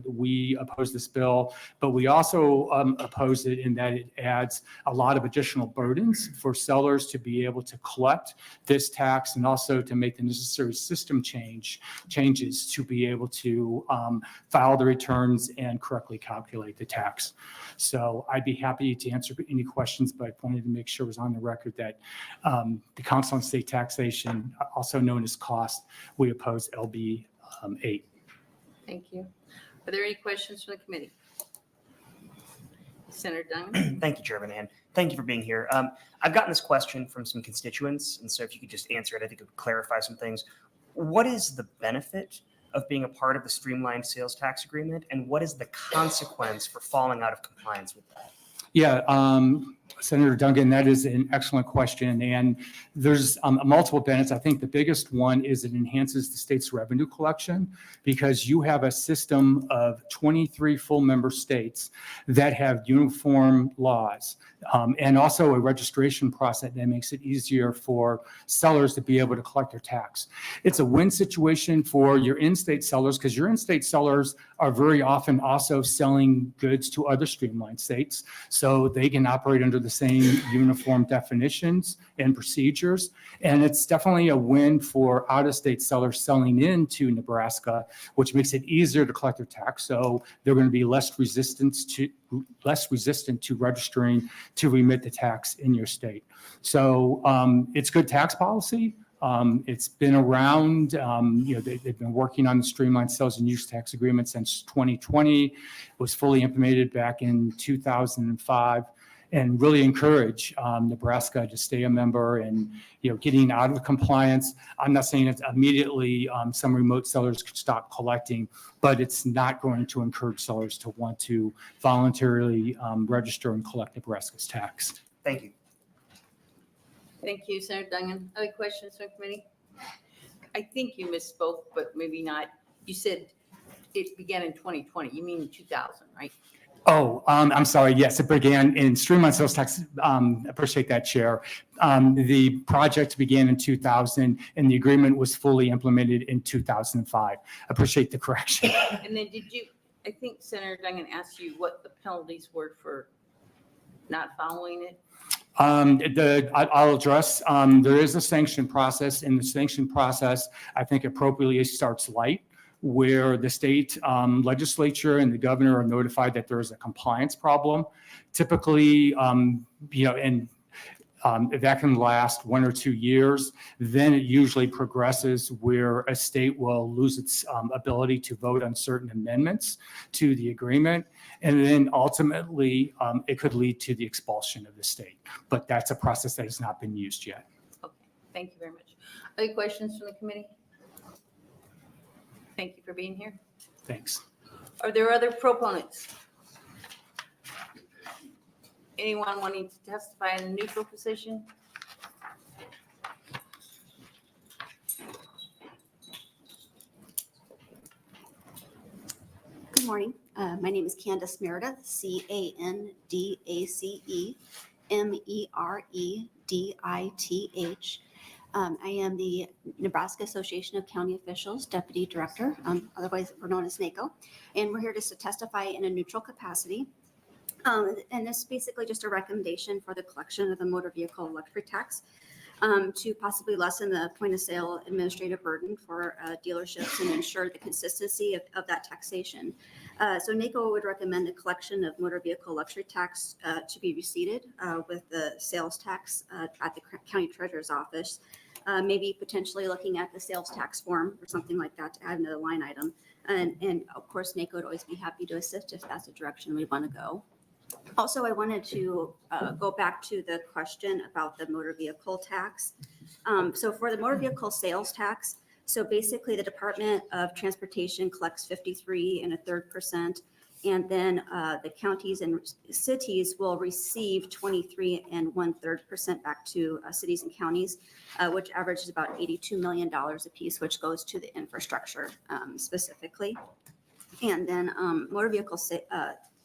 we oppose this bill, but we also oppose it in that it adds a lot of additional burdens for sellers to be able to collect this tax, and also to make the necessary system changes to be able to file the returns and correctly calculate the tax. So I'd be happy to answer any questions, but I wanted to make sure it was on the record that the Council on State Taxation, also known as COST, we oppose LB 8. Thank you. Are there any questions from the committee? Senator Dunn? Thank you, Chairman, and thank you for being here. I've gotten this question from some constituents, and so if you could just answer it, I think it would clarify some things. What is the benefit of being a part of the Streamlined Sales Tax Agreement, and what is the consequence for falling out of compliance with that? Yeah, Senator Duncan, that is an excellent question. And there's multiple benefits. I think the biggest one is it enhances the state's revenue collection, because you have a system of 23 full member states that have uniform laws, and also a registration process that makes it easier for sellers to be able to collect their tax. It's a win situation for your in-state sellers, because your in-state sellers are very often also selling goods to other streamlined states, so they can operate under the same uniform definitions and procedures. And it's definitely a win for out-of-state sellers selling into Nebraska, which makes it easier to collect their tax. So they're going to be less resistant to registering to remit the tax in your state. So it's good tax policy. It's been around, they've been working on the streamlined sales and use tax agreement since 2020. It was fully implemented back in 2005. And really encourage Nebraska to stay a member and, getting out of compliance. I'm not saying that immediately some remote sellers could stop collecting, but it's not going to encourage sellers to want to voluntarily register and collect Nebraska's tax. Thank you. Thank you, Senator Duncan. Other questions from committee? I think you misspoke, but maybe not. You said it began in 2020. You mean 2000, right? Oh, I'm sorry. Yes, it began in streamlined sales tax. Appreciate that, Chair. The project began in 2000 and the agreement was fully implemented in 2005. Appreciate the correction. And then I think Senator Duncan asked you what the penalties were for not following it? I'll address, there is a sanction process, and the sanction process, I think appropriately starts light, where the state legislature and the governor are notified that there is a compliance problem. Typically, that can last 1 or 2 years. Then it usually progresses where a state will lose its ability to vote on certain amendments to the agreement. And then ultimately, it could lead to the expulsion of the state. But that's a process that has not been used yet. Okay, thank you very much. Other questions from the committee? Thank you for being here. Thanks. Are there other proponents? Anyone wanting to testify in a neutral position? Good morning. My name is Candace Meredith, CandaceMeredith. I am the Nebraska Association of County Officials Deputy Director, otherwise we're known as NACO, and we're here just to testify in a neutral capacity. And this is basically just a recommendation for the collection of the motor vehicle electric tax to possibly lessen the point of sale administrative burden for dealerships and ensure the consistency of that taxation. So NACO would recommend the collection of motor vehicle luxury tax to be receipted with the sales tax at the county treasurer's office. Maybe potentially looking at the sales tax form or something like that to add another line item. And of course, NACO would always be happy to assist if that's the direction we want to go. Also, I wanted to go back to the question about the motor vehicle tax. So for the motor vehicle sales tax, so basically the Department of Transportation collects 53 1/3%, and then the counties and cities will receive 23 1/3% back to cities and counties, which averages about $82 million apiece, which goes to the infrastructure specifically. And then motor vehicle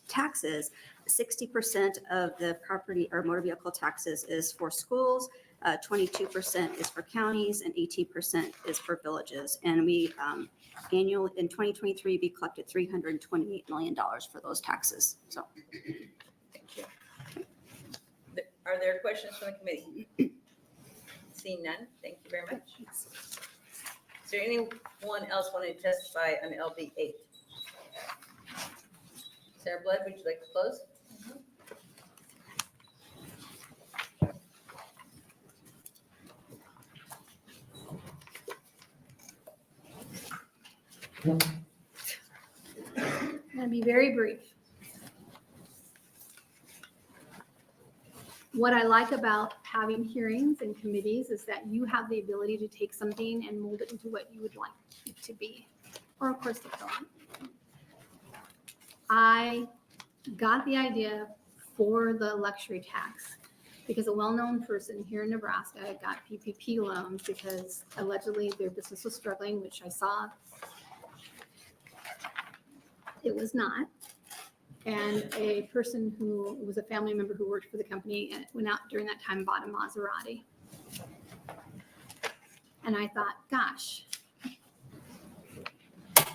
taxes, 60% of the property or motor vehicle taxes is for schools, 22% is for counties, and 18% is for villages. And we annually in 2023 we collected $328 million for those taxes. So, Thank you. Are there questions from the committee? Seeing none, thank you very much. Is there anyone else wanting to testify on LB 8? Sarah Blood, would you like to close? I'm going to be very brief. What I like about having hearings and committees is that you have the ability to take something and mold it into what you would like it to be, or of course, the film. I got the idea for the luxury tax because a well-known person here in Nebraska got PPP loans because allegedly their business was struggling, which I saw it was not. And a person who was a family member who worked for the company and went out during that time and bought a Maserati. And I thought, gosh,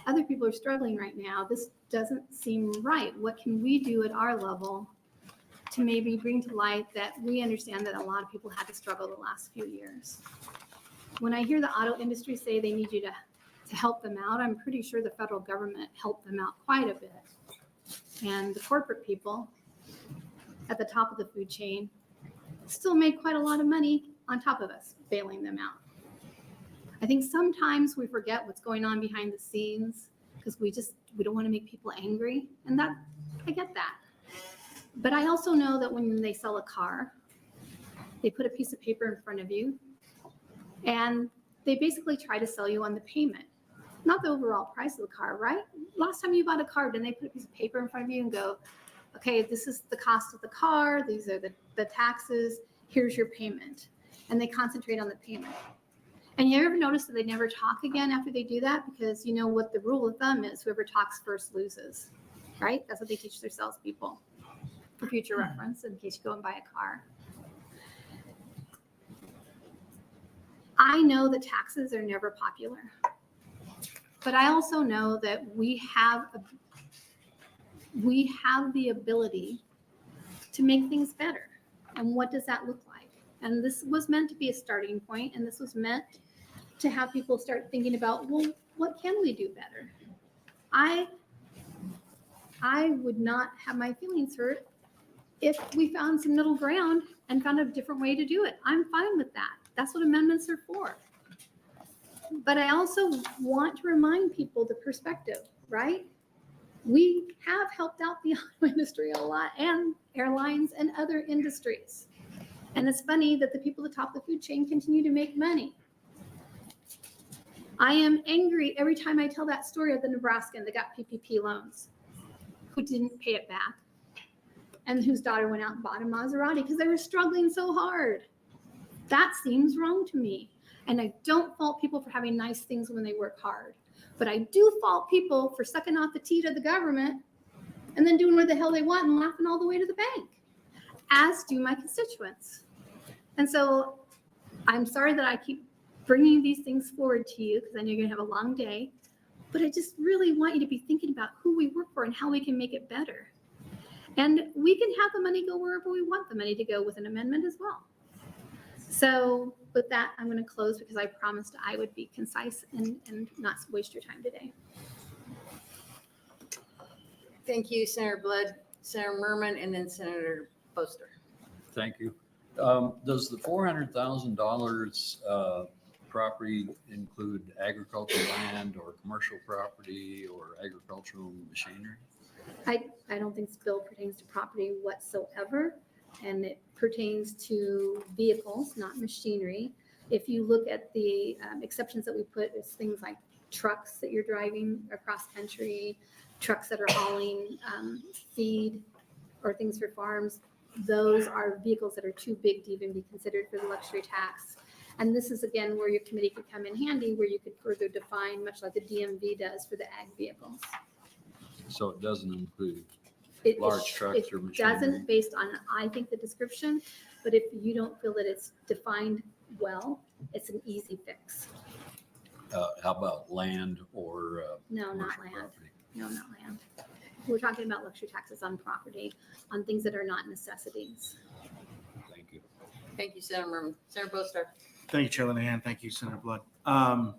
other people are struggling right now. This doesn't seem right. What can we do at our level to maybe bring to light that we understand that a lot of people had to struggle the last few years? When I hear the auto industry say they need you to help them out, I'm pretty sure the federal government helped them out quite a bit. And the corporate people at the top of the food chain still made quite a lot of money on top of us bailing them out. I think sometimes we forget what's going on behind the scenes because we don't want to make people angry. And that, I get that. But I also know that when they sell a car, they put a piece of paper in front of you and they basically try to sell you on the payment, not the overall price of the car, right? Last time you bought a car, didn't they put a piece of paper in front of you and go, okay, this is the cost of the car, these are the taxes, here's your payment. And they concentrate on the payment. And you ever notice that they never talk again after they do that? Because you know what the rule of thumb is, whoever talks first loses, right? That's what they teach their salespeople for future reference in case you go and buy a car. I know that taxes are never popular, but I also know that we have the ability to make things better. And what does that look like? And this was meant to be a starting point, and this was meant to have people start thinking about, well, what can we do better? I would not have my feelings hurt if we found some middle ground and found a different way to do it. I'm fine with that. That's what amendments are for. But I also want to remind people the perspective, right? We have helped out the auto industry a lot, and airlines and other industries. And it's funny that the people at the top of the food chain continue to make money. I am angry every time I tell that story of the Nebraskan that got PPP loans, who didn't pay it back, and whose daughter went out and bought a Maserati because they were struggling so hard. That seems wrong to me. And I don't fault people for having nice things when they work hard. But I do fault people for sucking off the tea to the government and then doing what the hell they want and laughing all the way to the bank, as do my constituents. And so I'm sorry that I keep bringing these things forward to you because I know you're going to have a long day. But I just really want you to be thinking about who we work for and how we can make it better. And we can have the money go wherever we want the money to go with an amendment as well. So with that, I'm going to close because I promised I would be concise and not waste your time today. Thank you, Senator Blood, Senator Merman, and then Senator Boster. Thank you. Does the $400,000 property include agricultural land or commercial property or agricultural machinery? I don't think this bill pertains to property whatsoever, and it pertains to vehicles, not machinery. If you look at the exceptions that we put, it's things like trucks that you're driving across country, trucks that are hauling feed or things for farms. Those are vehicles that are too big to even be considered for the luxury tax. And this is, again, where your committee could come in handy, where you could further define, much like the DMV does for the ag vehicles. So it doesn't include It large trucks or machinery? It doesn't, based on, I think, the description, but if you don't feel that it's defined well, it's an easy fix. How about land or No, not commercial land. property? No, not land. We're talking about luxury taxes on property, on things that are not necessities. Thank you. Thank you, Senator Merman. Senator Boster. Thank you, Chair Linehan. Thank you, Senator Blood. I'm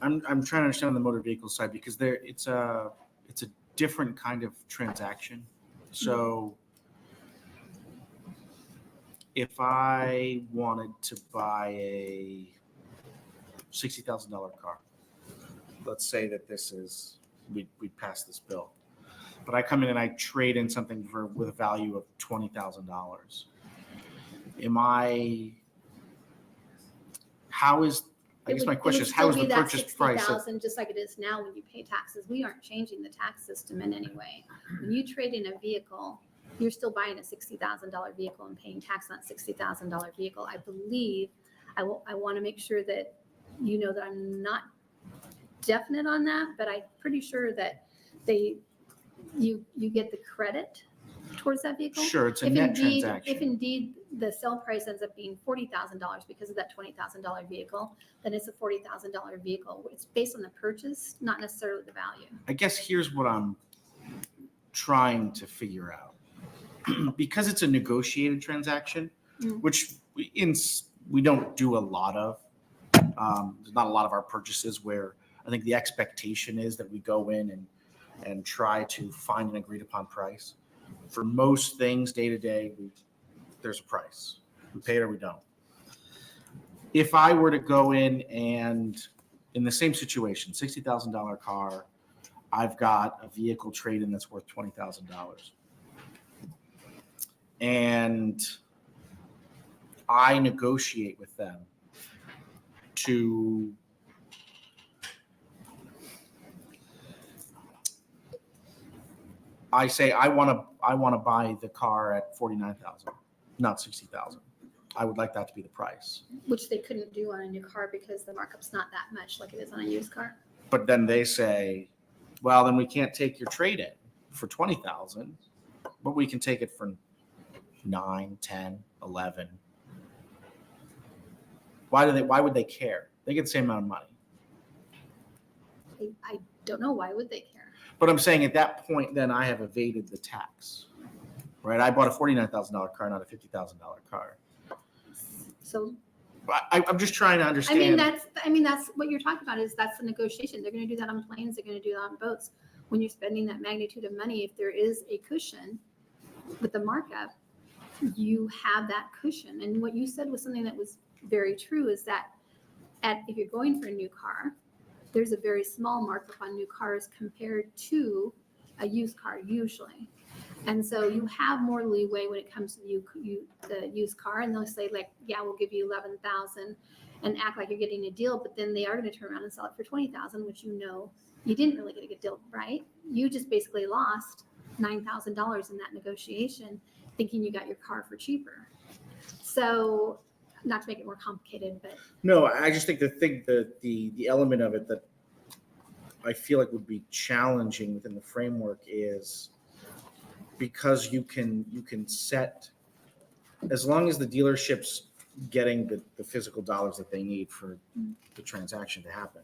trying to understand the motor vehicle side because it's a different kind of transaction. So if I wanted to buy a $60,000 car, let's say that we passed this bill, but I come in and I trade in something with a value of $20,000. I guess my question is, how is the purchase price? Just like it is now when you pay taxes. We aren't changing the tax system in any way. When you trade in a vehicle, you're still buying a $60,000 vehicle and paying tax on that $60,000 vehicle. I believe, I want to make sure that you know that I'm not definite on that, but I'm pretty sure that you get the credit towards that vehicle. Sure, it's a net transaction. If indeed the sale price ends up being $40,000 because of that $20,000 vehicle, then it's a $40,000 vehicle. It's based on the purchase, not necessarily the value. I guess here's what I'm trying to figure out. Because it's a negotiated transaction, which we don't do a lot of. There's not a lot of our purchases where I think the expectation is that we go in and try to find an agreed upon price. For most things day to day, there's a price. We pay it or we don't. if I were to go in the same situation, $60,000 car, I've got a vehicle trade-in that's worth $20,000. And I negotiate with them to I say I want to buy the car at 49,000, not 60,000. I would like that to be the price. Which they couldn't do on a new car because the markup's not that much like it is on a used car. But then they say, well, then we can't take your trade-in for 20,000, but we can take it for 9, 10, 11. Why would they care? They get the same amount of money. I don't know, why would they care? But I'm saying at that point, then I have evaded the tax, right? I bought a $49,000 car, not a $50,000 car. So, I'm just trying to understand. I mean, that's what you're talking about is that's the negotiation. They're going to do that on planes. They're going to do that on boats. When you're spending that magnitude of money, if there is a cushion with the markup, you have that cushion. And what you said was something that was very true is that if you're going for a new car, there's a very small markup on new cars compared to a used car usually. And so you have more leeway when it comes to the used car, and they'll say like, yeah, we'll give you 11,000 and act like you're getting a deal, but then they are going to turn around and sell it for 20,000, which you didn't really get a good deal, right? You just basically lost $9,000 in that negotiation thinking you got your car for cheaper. So not to make it more complicated, but. No, I just think the element of it that I feel like would be challenging within the framework is because you can set, as long as the dealership's getting the physical dollars that they need for the transaction to happen,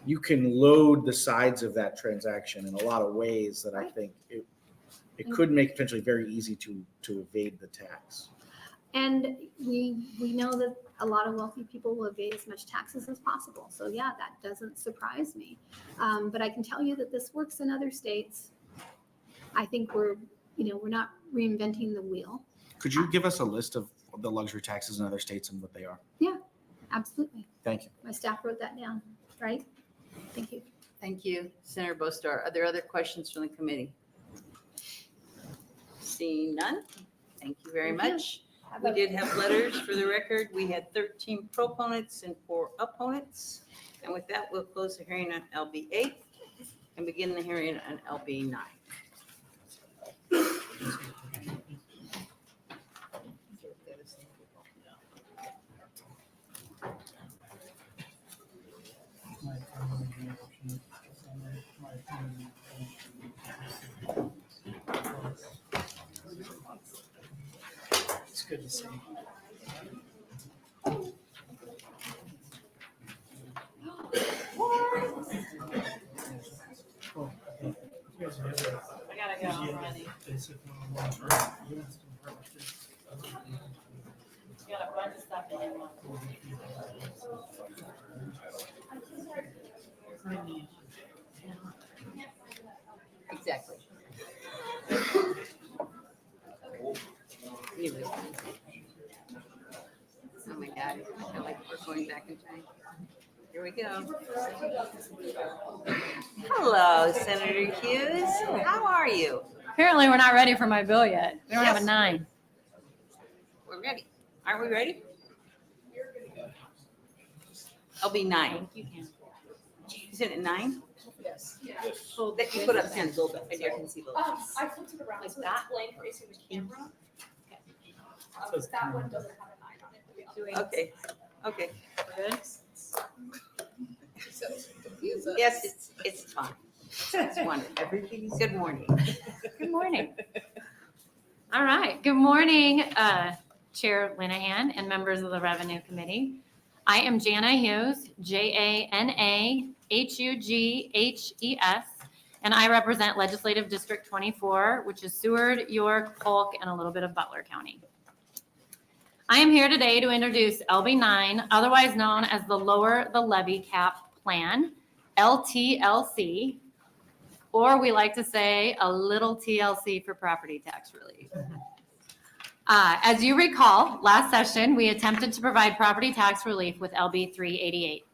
you can load the sides of that transaction in a lot of ways that I think it could make potentially very easy to evade the tax. And we know that a lot of wealthy people will evade as much taxes as possible. So yeah, that doesn't surprise me. But I can tell you that this works in other states. I think we're not reinventing the wheel. Could you give us a list of the luxury taxes in other states and what they are? Yeah, absolutely. Thank you. My staff wrote that down, right? Thank you. Thank you, Senator Bostar. Are there other questions from the committee? Seeing none, thank you very much. We did have letters for the record. We had 13 proponents and 4 opponents. And with that, we'll close the hearing on LB 8 and begin the hearing on LB 9. It's good to see. I gotta go already. Got a bunch of stuff in here. Exactly. You listen. Oh my God, I feel like we're going back in time. Here we go. Hello, Senator Hughes. How are you? Apparently, we're not ready for my bill yet. We don't have a Yes. 9. We're ready. Aren't we ready? LB 9. Isn't it 9? Yes. So that you put up 10 a little bit. I can see a little. I flipped it around so it's blank facing the camera. That one doesn't have a 9 on it. but the other one Okay, okay. Good. Yes, it's fine. It's wonderful. Everything's good morning. Good morning. All right. Good morning, Chair Linehan and members of the Revenue Committee. I am Jana Hughes, JanaHughes, and I represent Legislative District 24, which is Seward, York, Polk, and a little bit of Butler County. I am here today to introduce LB 9, otherwise known as the Lower the Levy Cap Plan, LTLC, or we like to say a little TLC for property tax relief. As you recall, last session, we attempted to provide property tax relief with LB 388.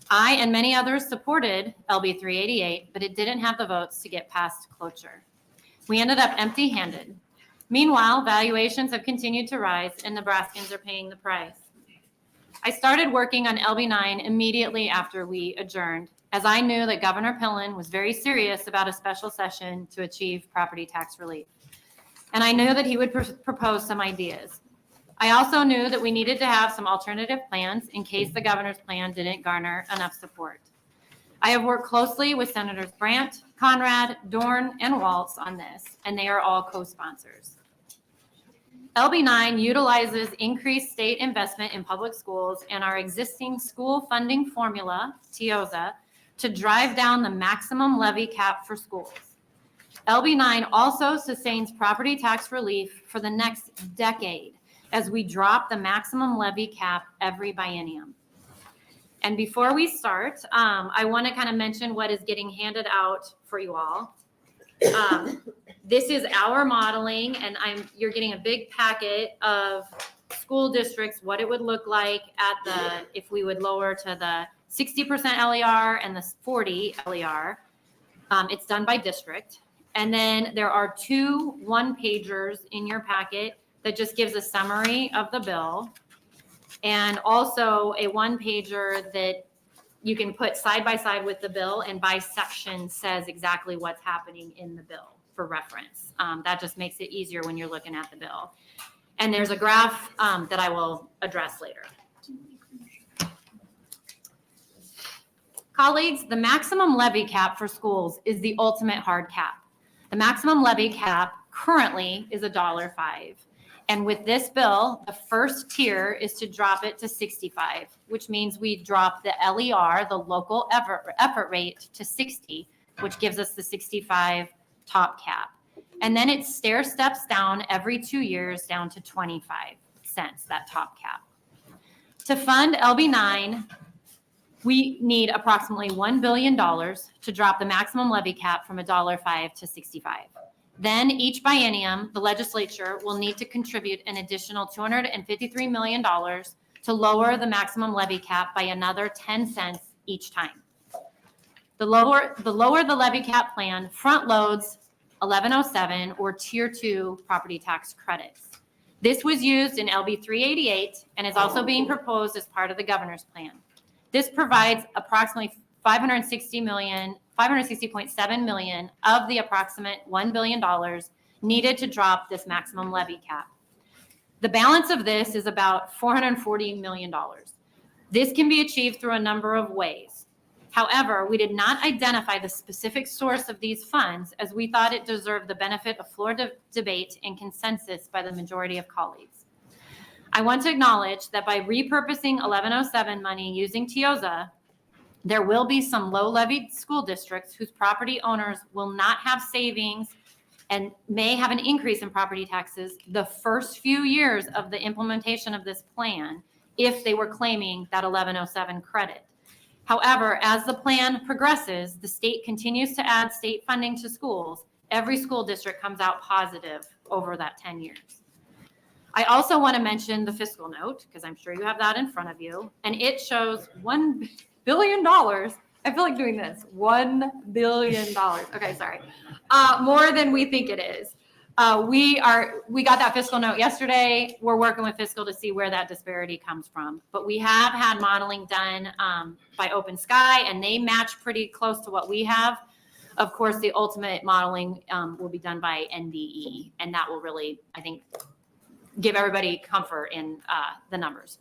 I and many others supported LB 388, but it didn't have the votes to get past cloture. We ended up empty-handed. Meanwhile, valuations have continued to rise and Nebraskans are paying the price. I started working on LB 9 immediately after we adjourned, as I knew that Governor Pillen was very serious about a special session to achieve property tax relief. And I knew that he would propose some ideas. I also knew that we needed to have some alternative plans in case the governor's plan didn't garner enough support. I have worked closely with Senators Brandt, Conrad, Dorn, and Waltz on this, and they are all co-sponsors. LB 9 utilizes increased state investment in public schools and our existing school funding formula, TIOZA, to drive down the maximum levy cap for schools. LB 9 also sustains property tax relief for the next decade as we drop the maximum levy cap every biennium. And before we start, I want to kind of mention what is getting handed out for you all. This is our modeling, and you're getting a big packet of school districts, what it would look like if we would lower to the 60% LER and the 40 LER. It's done by district. And then there are 2 one-pagers in your packet that just gives a summary of the bill, and also a one-pager that you can put side by side with the bill and by section says exactly what's happening in the bill for reference. That just makes it easier when you're looking at the bill. And there's a graph that I will address later. Colleagues, the maximum levy cap for schools is the ultimate hard cap. The maximum levy cap currently is $1.05. And with this bill, the first tier is to drop it to 65, which means we drop the LER, the local effort rate, to 60, which gives us the 65 top cap. And then it stair steps down every 2 years down to 25 cents, that top cap. To fund LB 9, we need approximately $1 billion to drop the maximum levy cap from $1.05 to 65. Then each biennium, the legislature will need to contribute an additional $253 million to lower the maximum levy cap by another 10 cents each time. The lower the levy cap plan front loads 1107 or tier 2 property tax credits. This was used in LB 388 and is also being proposed as part of the governor's plan. This provides approximately $560.7 million of the approximate $1 billion needed to drop this maximum levy cap. The balance of this is about $440 million. This can be achieved through a number of ways. However, we did not identify the specific source of these funds as we thought it deserved the benefit of floor debate and consensus by the majority of colleagues. I want to acknowledge that by repurposing 1107 money using TIOZA, there will be some low-levied school districts whose property owners will not have savings and may have an increase in property taxes the first few years of the implementation of this plan if they were claiming that 1107 credit. However, as the plan progresses, the state continues to add state funding to schools. Every school district comes out positive over that 10 years. I also want to mention the fiscal note, because I'm sure you have that in front of you, and it shows $1 billion. I feel like doing this. $1 billion. Okay, sorry. More than we think it is. We got that fiscal note yesterday. We're working with fiscal to see where that disparity comes from. But we have had modeling done by Open Sky, and they match pretty close to what we have. Of course, the ultimate modeling will be done by NDE, and that will really, I think, give everybody comfort in the numbers.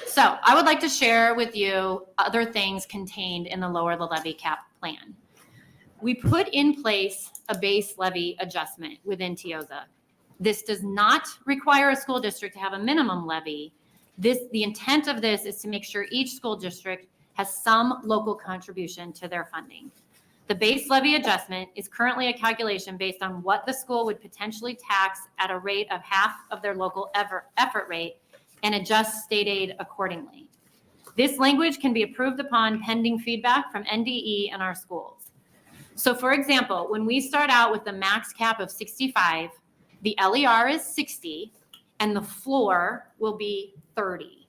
So I would like to share with you other things contained in the lower the levy cap plan. We put in place a base levy adjustment within TIOZA. This does not require a school district to have a minimum levy. The intent of this is to make sure each school district has some local contribution to their funding. The base levy adjustment is currently a calculation based on what the school would potentially tax at a rate of half of their local effort rate and adjust state aid accordingly. This language can be approved upon pending feedback from NDE and our schools. So for example, when we start out with the max cap of 65, The LER is 60 and the floor will be 30.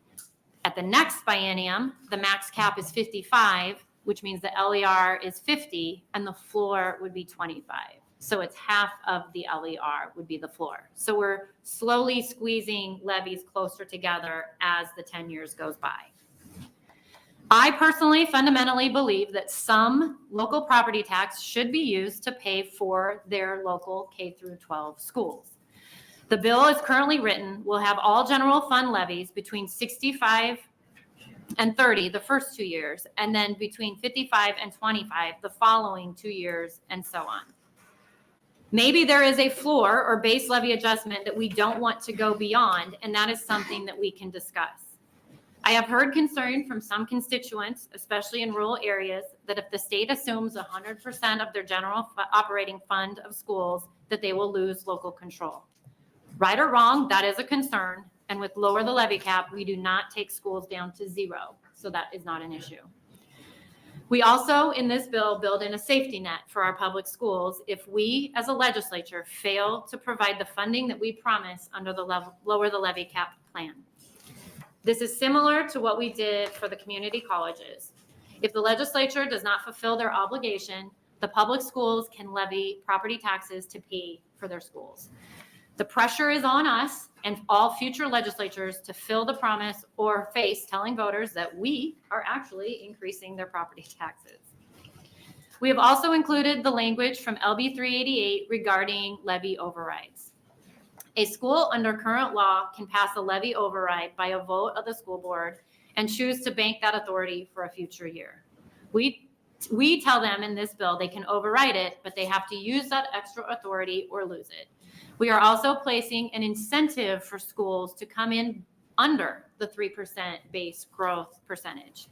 At the next biennium, the max cap is 55, which means the LER is 50 and the floor would be 25. So it's half of the LER would be the floor. So we're slowly squeezing levies closer together as the 10 years goes by. I personally fundamentally believe that some local property tax should be used to pay for their local K through 12 schools. The bill as currently written will have all general fund levies between 65 and 30 the first 2 years, and then between 55 and 25 the following 2 years, and so on. Maybe there is a floor or base levy adjustment that we don't want to go beyond, and that is something that we can discuss. I have heard concern from some constituents, especially in rural areas, that if the state assumes 100% of their general operating fund of schools, that they will lose local control. Right or wrong, that is a concern. And with lower the levy cap, we do not take schools down to 0. So that is not an issue. We also, in this bill, build in a safety net for our public schools if we, as a legislature, fail to provide the funding that we promise under the lower the levy cap plan. This is similar to what we did for the community colleges. If the legislature does not fulfill their obligation, the public schools can levy property taxes to pay for their schools. The pressure is on us and all future legislatures to fill the promise or face telling voters that we are actually increasing their property taxes. We have also included the language from LB 388 regarding levy overrides. A school under current law can pass a levy override by a vote of the school board and choose to bank that authority for a future year. We tell them in this bill they can override it, but they have to use that extra authority or lose it. We are also placing an incentive for schools to come in under the 3% base growth percentage.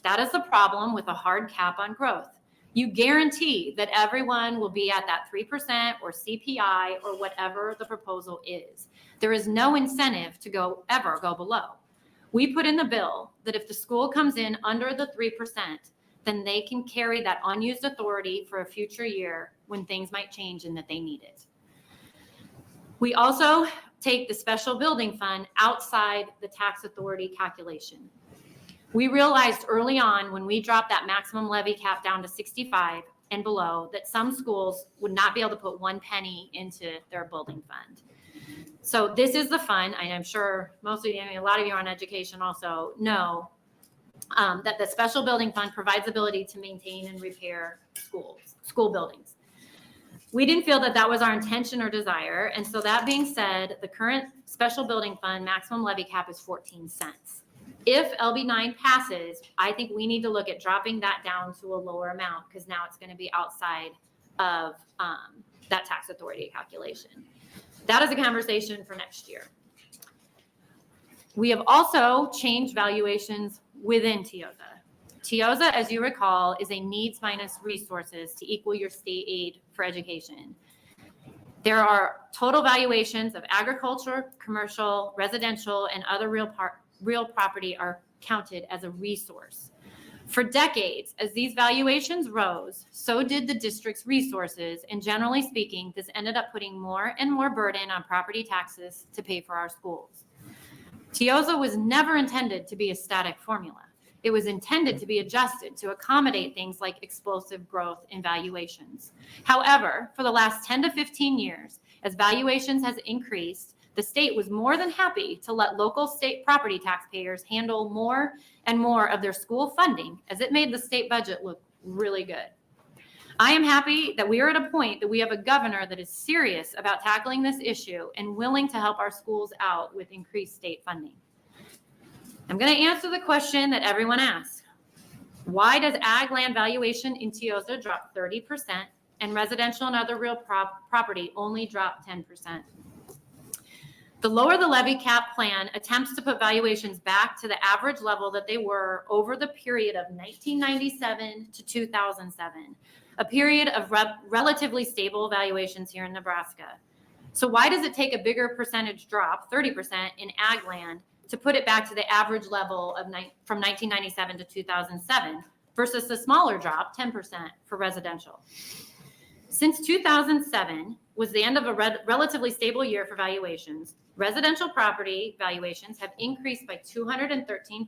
That is the problem with a hard cap on growth. You guarantee that everyone will be at that 3% or CPI or whatever the proposal is. There is no incentive to ever go below. We put in the bill that if the school comes in under the 3%, then they can carry that unused authority for a future year when things might change and that they need it. We also take the special building fund outside the tax authority calculation. We realized early on when we dropped that maximum levy cap down to 65 and below that some schools would not be able to put 1 penny into their building fund. So this is the fund. I'm sure most of you, a lot of you on education also know that the special building fund provides the ability to maintain and repair school buildings. We didn't feel that that was our intention or desire. And so that being said, the current special building fund maximum levy cap is 14 cents. If LB9 passes, I think we need to look at dropping that down to a lower amount because now it's going to be outside of that tax authority calculation. That is a conversation for next year. We have also changed valuations within TIOZA. TIOZA, as you recall, is a needs minus resources to equal your state aid for education. There are total valuations of agriculture, commercial, residential, and other real property are counted as a resource. For decades, as these valuations rose, so did the district's resources, and generally speaking, this ended up putting more and more burden on property taxes to pay for our schools. TIOZA was never intended to be a static formula. It was intended to be adjusted to accommodate things like explosive growth in valuations. However, for the last 10 to 15 years, as valuations has increased, the state was more than happy to let local state property taxpayers handle more and more of their school funding as it made the state budget look really good. I am happy that we are at a point that we have a governor that is serious about tackling this issue and willing to help our schools out with increased state funding. I'm going to answer the question that everyone asks. Why does ag land valuation in TIOZA drop 30% and residential and other real property only drop 10%? The lower the levy cap plan attempts to put valuations back to the average level that they were over the period of 1997 to 2007, a period of relatively stable valuations here in Nebraska. So why does it take a bigger percentage drop, 30% in ag land, to put it back to the average level of from 1997 to 2007 versus the smaller drop, 10% for residential? Since 2007, was the end of a relatively stable year for valuations. Residential property valuations have increased by 213%,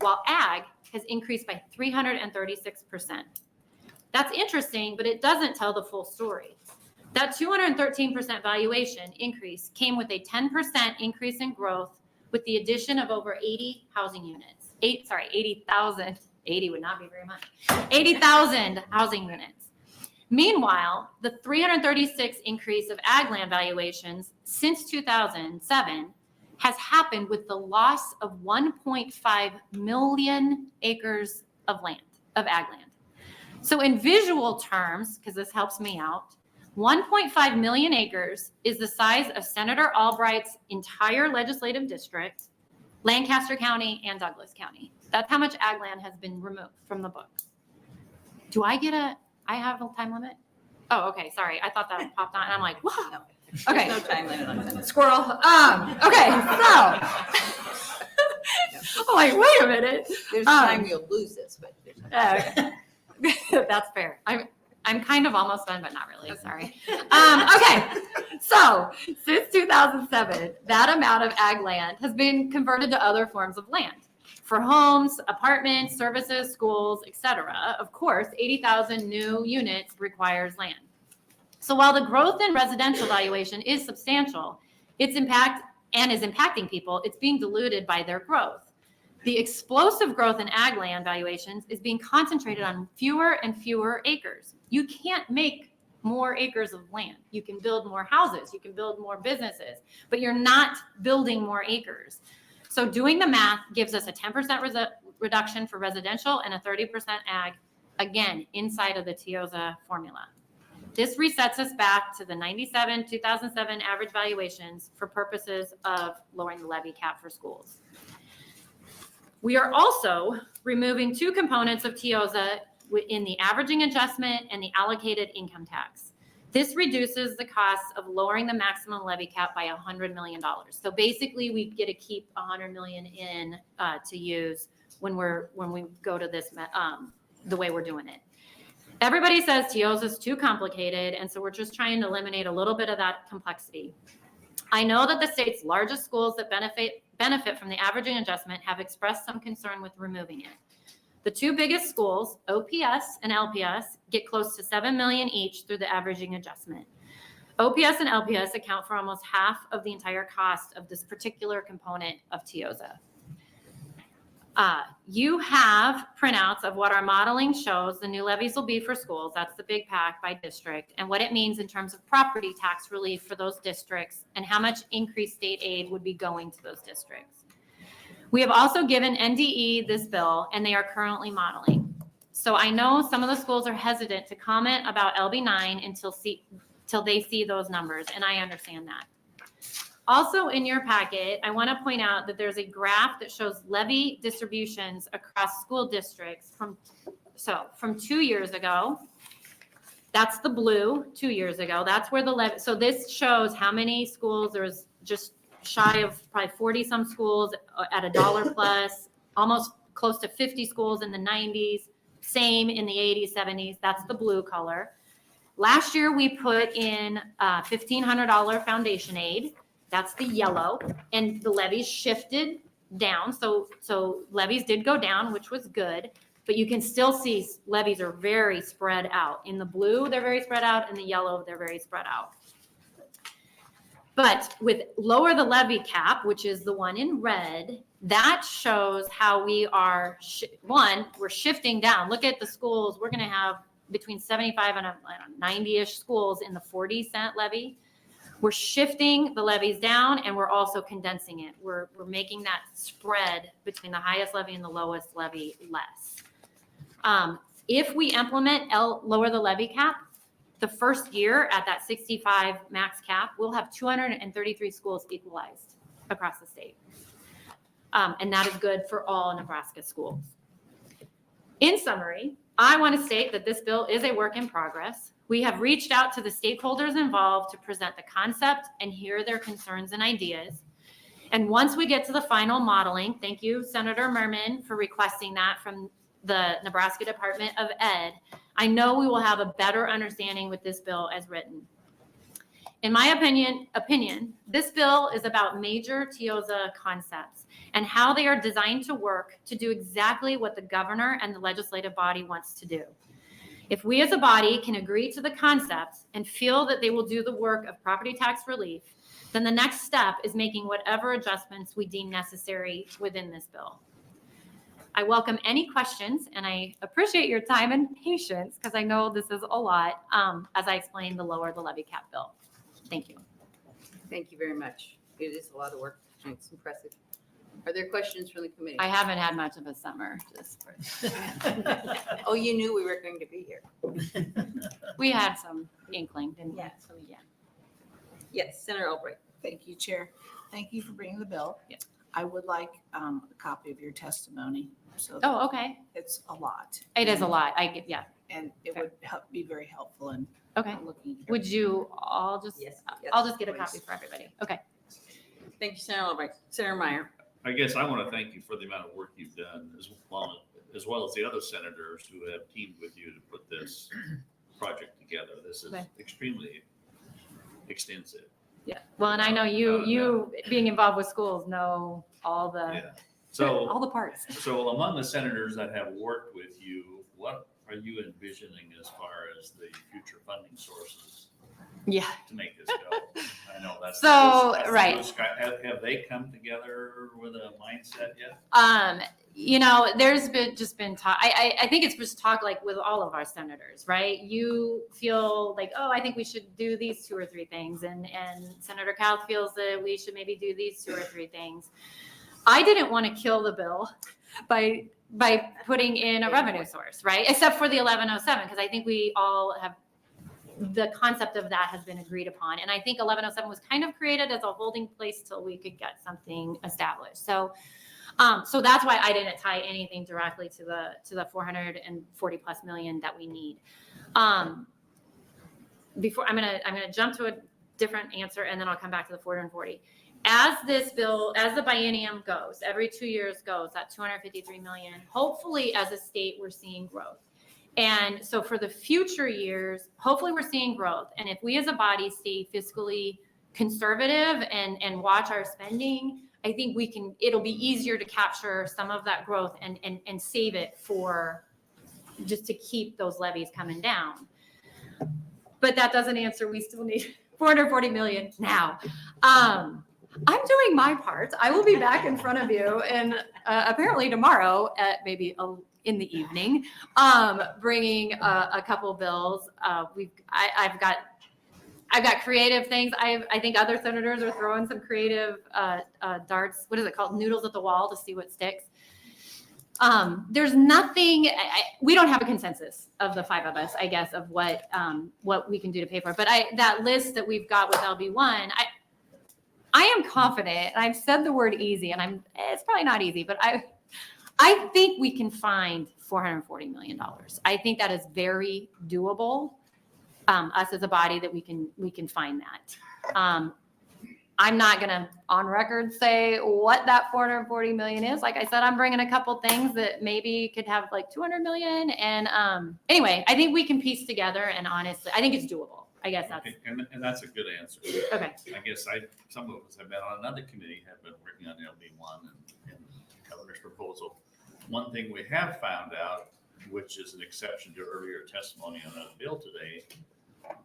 while ag has increased by 336%. That's interesting, but it doesn't tell the full story. That 213% valuation increase came with a 10% increase in growth with the addition of over 80 housing units. 80,000. 80 would not be very much. 80,000 housing units. Meanwhile, the 336 increase of ag land valuations since 2007 has happened with the loss of 1.5 million acres of land, of ag land. So in visual terms, because this helps me out, 1.5 million acres is the size of Senator Albright's entire legislative district, Lancaster County and Douglas County. That's how much ag land has been removed from the book. Do I have a time limit? Oh, okay, sorry. I thought that popped on and I'm like, wow. Okay. There's no time limit on that. Squirrel. Okay, so I'm like, wait a minute. There's time you'll lose this, but. That's fair. I'm kind of almost done, but not really. Sorry. Okay. So since 2007, that amount of ag land has been converted to other forms of land for homes, apartments, services, schools, etc. Of course, 80,000 new units requires land. So while the growth in residential valuation is substantial, its impact and is impacting people, it's being diluted by their growth. The explosive growth in ag land valuations is being concentrated on fewer and fewer acres. You can't make more acres of land. You can build more houses, you can build more businesses, but you're not building more acres. So doing the math gives us a 10% reduction for residential and a 30% ag, again, inside of the TIOZA formula. This resets us back to the 2007 average valuations for purposes of lowering the levy cap for schools. We are also removing two components of TIOZA in the averaging adjustment and the allocated income tax. This reduces the cost of lowering the maximum levy cap by $100 million. So basically we get to keep $100 million in to use when we go to this, the way we're doing it. Everybody says TIOZA is too complicated, and so we're just trying to eliminate a little bit of that complexity. I know that the state's largest schools that benefit from the averaging adjustment have expressed some concern with removing it. The two biggest schools, OPS and LPS, get close to $7 million each through the averaging adjustment. OPS and LPS account for almost half of the entire cost of this particular component of TIOZA. You have printouts of what our modeling shows the new levies will be for schools. That's the big pack by district, and what it means in terms of property tax relief for those districts and how much increased state aid would be going to those districts. We have also given NDE this bill, and they are currently modeling. So I know some of the schools are hesitant to comment about LB9 until they see those numbers, and I understand that. Also in your packet, I want to point out that there's a graph that shows levy distributions across school districts from 2 years ago. That's the blue 2 years ago. That's where the levy, so this shows how many schools. There was just shy of probably 40 some schools at $1 plus, almost close to 50 schools in the 90s, same in the 80s, 70s. That's the blue color. Last year we put in $1,500 foundation aid. That's the yellow, and the levies shifted down. So levies did go down, which was good, but you can still see levies are very spread out. In the blue, they're very spread out. In the yellow, they're very spread out. But with lower the levy cap, which is the one in red, that shows how we are, we're shifting down. Look at the schools. We're going to have between 75 and 90-ish schools in the 40-cent levy. We're shifting the levies down, and we're also condensing it. We're making that spread between the highest levy and the lowest levy less. If we implement lower the levy cap, the first year at that 65 max cap, we'll have 233 schools equalized across the state. And that is good for all Nebraska schools. In summary, I want to state that this bill is a work in progress. We have reached out to the stakeholders involved to present the concept and hear their concerns and ideas. And once we get to the final modeling, thank you, Senator Merman, for requesting that from the Nebraska Department of Ed. I know we will have a better understanding with this bill as written. in my opinion, this bill is about major TIOZA concepts and how they are designed to work to do exactly what the governor and the legislative body wants to do. If we as a body can agree to the concepts and feel that they will do the work of property tax relief, then the next step is making whatever adjustments we deem necessary within this bill. I welcome any questions, and I appreciate your time and patience because I know this is a lot as I explain the lower the levy cap bill. Thank you. Thank you very much. It is a lot of work. It's impressive. Are there questions from the committee? I haven't had much of a summer. Oh, you knew we were going to be here. We had some inkling, didn't we? Yeah. Yes, Senator Albright. Thank you, Chair. Thank you for bringing the bill. Yeah. I would like a copy of your testimony. So Oh, okay. it's a lot. It is a lot. Yeah. And it would be very helpful in Okay. looking. at Would you all just, Yes, I'll just get a please. copy for everybody. Okay. Thank you, Senator Albright. Senator Meyer. I guess I want to thank you for the amount of work you've done as well as the other senators who have teamed with you to put this project together. This is Okay. extremely extensive. Yeah. Well, and I know you being involved with schools know all the, Yeah. So, all the parts. so among the senators that have worked with you, what are you envisioning as far as the future funding sources Yeah. to make this go? I know that's. So, that's the right. blue sky. Have they come together with a mindset yet? There's been talk. I think it's just talk like with all of our senators, right? You feel like, oh, I think we should do these 2 or 3 things. And Senator Cal feels that we should maybe do these 2 or 3 things. I didn't want to kill the bill by putting in a revenue source, right? Except for the 1107, because I think we all have, the concept of that has been agreed upon. And I think 1107 was kind of created as a holding place till we could get something established. So that's why I didn't tie anything directly to the 440 plus million that we need. Before I'm gonna jump to a different answer and then I'll come back to the 440. As this bill, as the biennium goes, every 2 years goes, that 253 million, hopefully as a state, we're seeing growth. And so for the future years, hopefully we're seeing growth. And if we as a body stay fiscally conservative and watch our spending, I think it'll be easier to capture some of that growth and save it for just to keep those levies coming down. But that doesn't answer, we still need 440 million now. I'm doing my part. I will be back in front of you and apparently tomorrow at maybe in the evening, bringing a couple bills. I've got creative things. I think other senators are throwing some creative darts. What is it called? Noodles at the wall to see what sticks. There's nothing. We don't have a consensus of the 5 of us, I guess, of what we can do to pay for it. But that list that we've got with LB1, I am confident. And I've said the word easy, and it's probably not easy, but I think we can find $440 million. I think that is very doable. Us as a body that we can find that. I'm not gonna on record say what that 440 million is. Like I said, I'm bringing a couple things that maybe could have like 200 million. And anyway, I think we can piece together. And honestly, I think it's doable. I guess that's. Okay, and that's a good answer. Okay. I guess some of us have been on another committee, have been working on LB1 and the governor's proposal. One thing we have found out, which is an exception to earlier testimony on the bill today,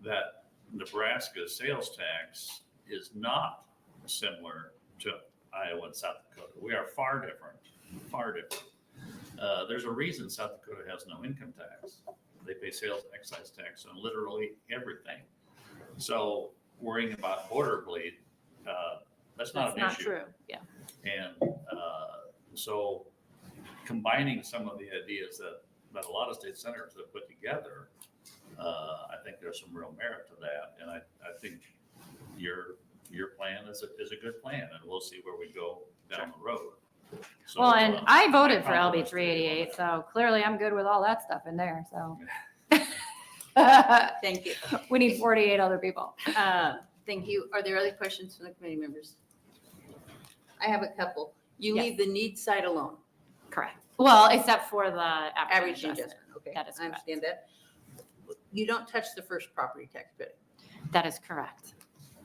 that Nebraska's sales tax is not similar to Iowa and South Dakota. We are far different, far different. There's a reason South Dakota has no income tax. They pay sales excise tax on literally everything. So worrying about border bleed, that's not an issue. That's not true, yeah. And so combining some of the ideas that a lot of state senators have put together, I think there's some real merit to that. And I think your plan is a good plan, and we'll see where we go down the road. So, Well, and I voted for my LB compliments to 388, so clearly I'm good with all that stuff in there, so. Thank you. We need 48 other people. Thank you. Are there other questions from the committee members? I have a couple. You Yes. leave the need side alone. Correct. Well, except for the Average adjustment. Okay, That is I understand that. You don't touch the first property tax bill. That is correct.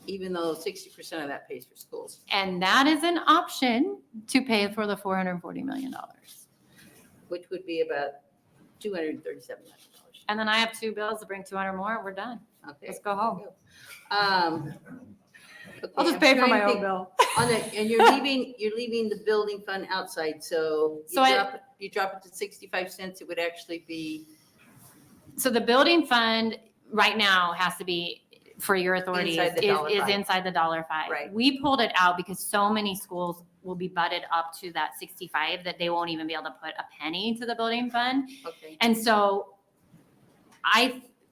even though 60% of that pays for schools. And that is an option to pay for the $440 million. Which would be about $237 million. And then I have 2 bills to bring 200 more. We're done. Okay. Let's go home. Okay, I'll just I'm pay for trying my to own think. bill. On the, and you're leaving the building fund outside, so you drop it to 65 cents, it would actually be. So the building fund right now has to be, for your authority, Inside the is $1.05. inside the $1.05. Right. We pulled it out because so many schools will be butted up to that 65 that they won't even be able to put a penny to the building fund. Okay. And so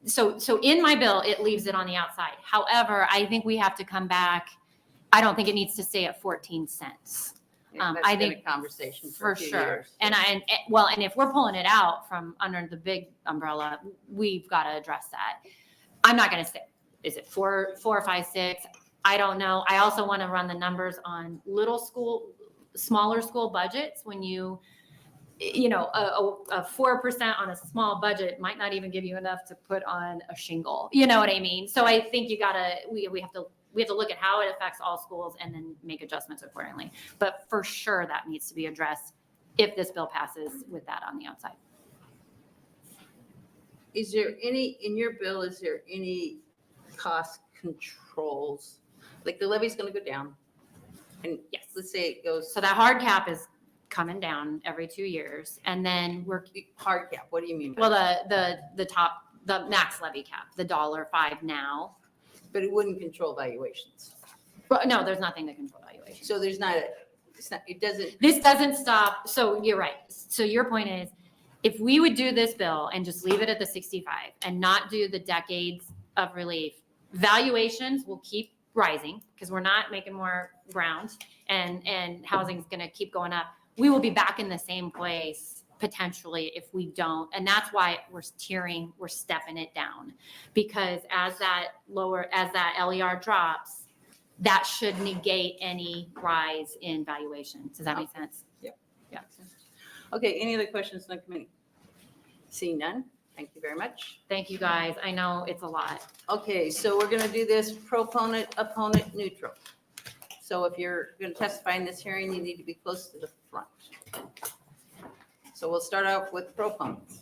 so in my bill, it leaves it on the outside. However, I think we have to come back. I don't think it needs to stay at 14 cents. That's I been a think conversation for a few sure. years. And if we're pulling it out from under the big umbrella, we've got to address that. I'm not going to say, is it 4, 5, 6? I don't know. I also want to run the numbers on smaller school budgets. When a 4% on a small budget might not even give you enough to put on a shingle. You know what I mean? So I think we have to look at how it affects all schools and then make adjustments accordingly. But for sure, that needs to be addressed if this bill passes with that on the outside. Is there any cost controls? Like the levy's gonna go down. And yes, let's say it goes. So that hard cap is coming down every 2 years. And then hard cap, what do you mean? Well, the max levy cap, the $1.05 now. But it wouldn't control valuations. But no, there's nothing to control valuations. So it doesn't. This doesn't stop. So you're right. So your point is, if we would do this bill and just leave it at the 65 and not do the decades of relief, valuations will keep rising because we're not making more ground and housing is going to keep going up. We will be back in the same place potentially if we don't. And that's why we're stepping it down, because as that LER drops, that should negate any rise in valuation. Does that make sense? Yep. Yeah. Okay, any other questions on the committee? Seeing none, thank you very much. Thank you, guys. I know it's a lot. Okay, so we're gonna do this proponent, opponent, neutral. So if you're gonna testify in this hearing, you need to be close to the front. So we'll start off with proponents.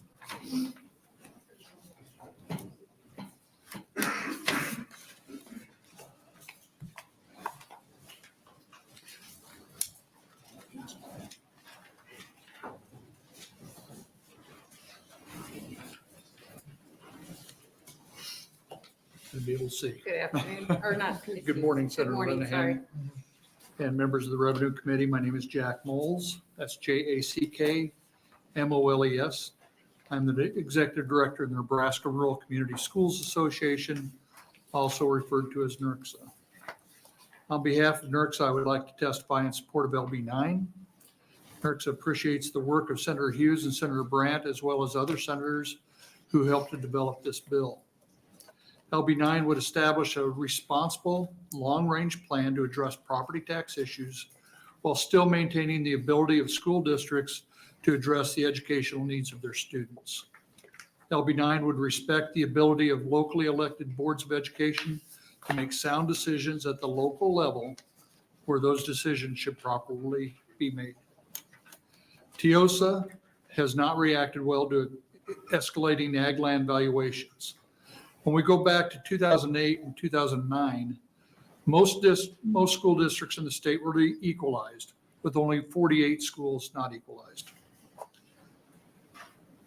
To be able to see. Good afternoon, or not. Good morning, Senator Good morning, sorry. Linehan. And members of the Revenue Committee, my name is Jack Moles. That's JACK MOLES. I'm the Executive Director of the Nebraska Rural Community Schools Association, also referred to as NERCSA. On behalf of NERCSA, I would like to testify in support of LB 9. NERCSA appreciates the work of Senator Hughes and Senator Brandt, as well as other senators who helped to develop this bill. LB 9 would establish a responsible, long-range plan to address property tax issues while still maintaining the ability of school districts to address the educational needs of their students. LB 9 would respect the ability of locally elected boards of education to make sound decisions at the local level where those decisions should properly be made. TIOSA has not reacted well to escalating ag land valuations. When we go back to 2008 and 2009, most school districts in the state were equalized, with only 48 schools not equalized.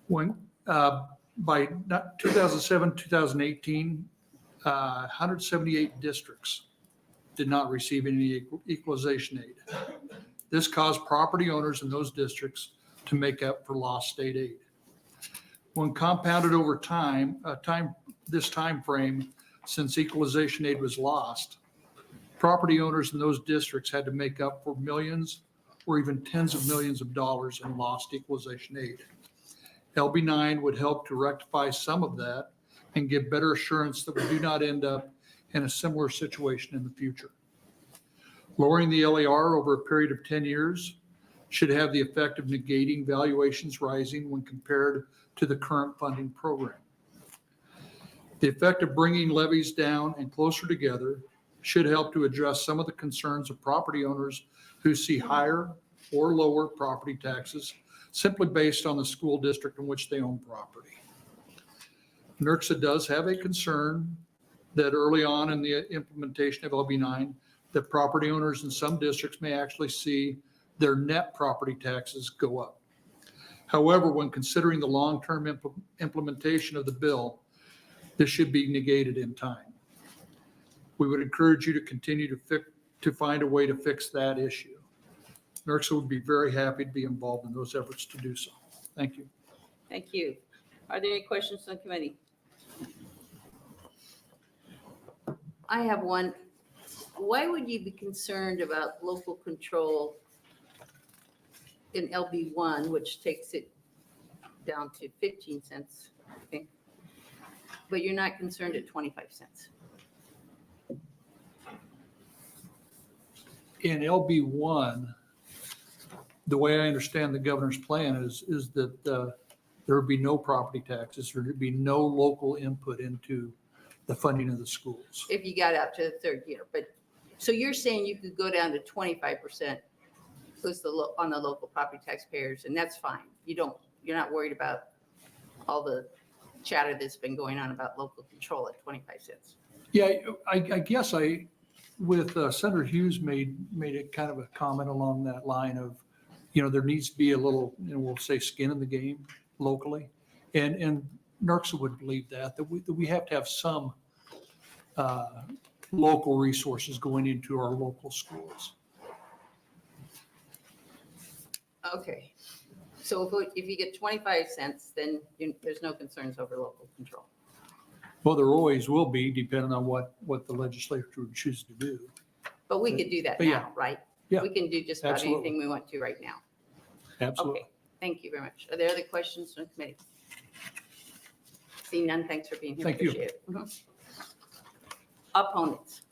When by 2007, 2018, 178 districts did not receive any equalization aid. This caused property owners in those districts to make up for lost state aid. When compounded over time, this time frame since equalization aid was lost, property owners in those districts had to make up for millions or even tens of millions of dollars in lost equalization aid. LB 9 would help to rectify some of that and give better assurance that we do not end up in a similar situation in the future. Lowering the LER over a period of 10 years should have the effect of negating valuations rising when compared to the current funding program. The effect of bringing levies down and closer together should help to address some of the concerns of property owners who see higher or lower property taxes simply based on the school district in which they own property. NERCSA does have a concern that early on in the implementation of LB9, that property owners in some districts may actually see their net property taxes go up. However, when considering the long-term implementation of the bill, this should be negated in time. We would encourage you to continue to find a way to fix that issue. NERCSA would be very happy to be involved in those efforts to do so. Thank you. Thank you. Are there any questions on committee? I have one. Why would you be concerned about local control in LB1, which takes it down to 15 cents, I think, but you're not concerned at 25 cents? In LB1, the way I understand the governor's plan is that there would be no property taxes, there would be no local input into the funding of the schools. If you got out to the third year, but, so you're saying you could go down to 25% on the local property taxpayers, and that's fine. You're not worried about all the chatter that's been going on about local control at 25 cents. Yeah, I guess with Senator Hughes made a kind of a comment along that line of, there needs to be a little, we'll say skin in the game locally. And NERCSA would believe that we have to have some local resources going into our local schools. Okay, so if you get 25 cents, then there's no concerns over local control. Well, there always will be, depending on what the legislature would choose to do. But we could do that But yeah. now, right? Yeah, We can do just about absolutely. anything we want to right now. Absolutely. Okay, thank you very much. Are there other questions from the committee? Seeing none, thanks for being here. Thank you. Appreciate it. Mhm. Opponents?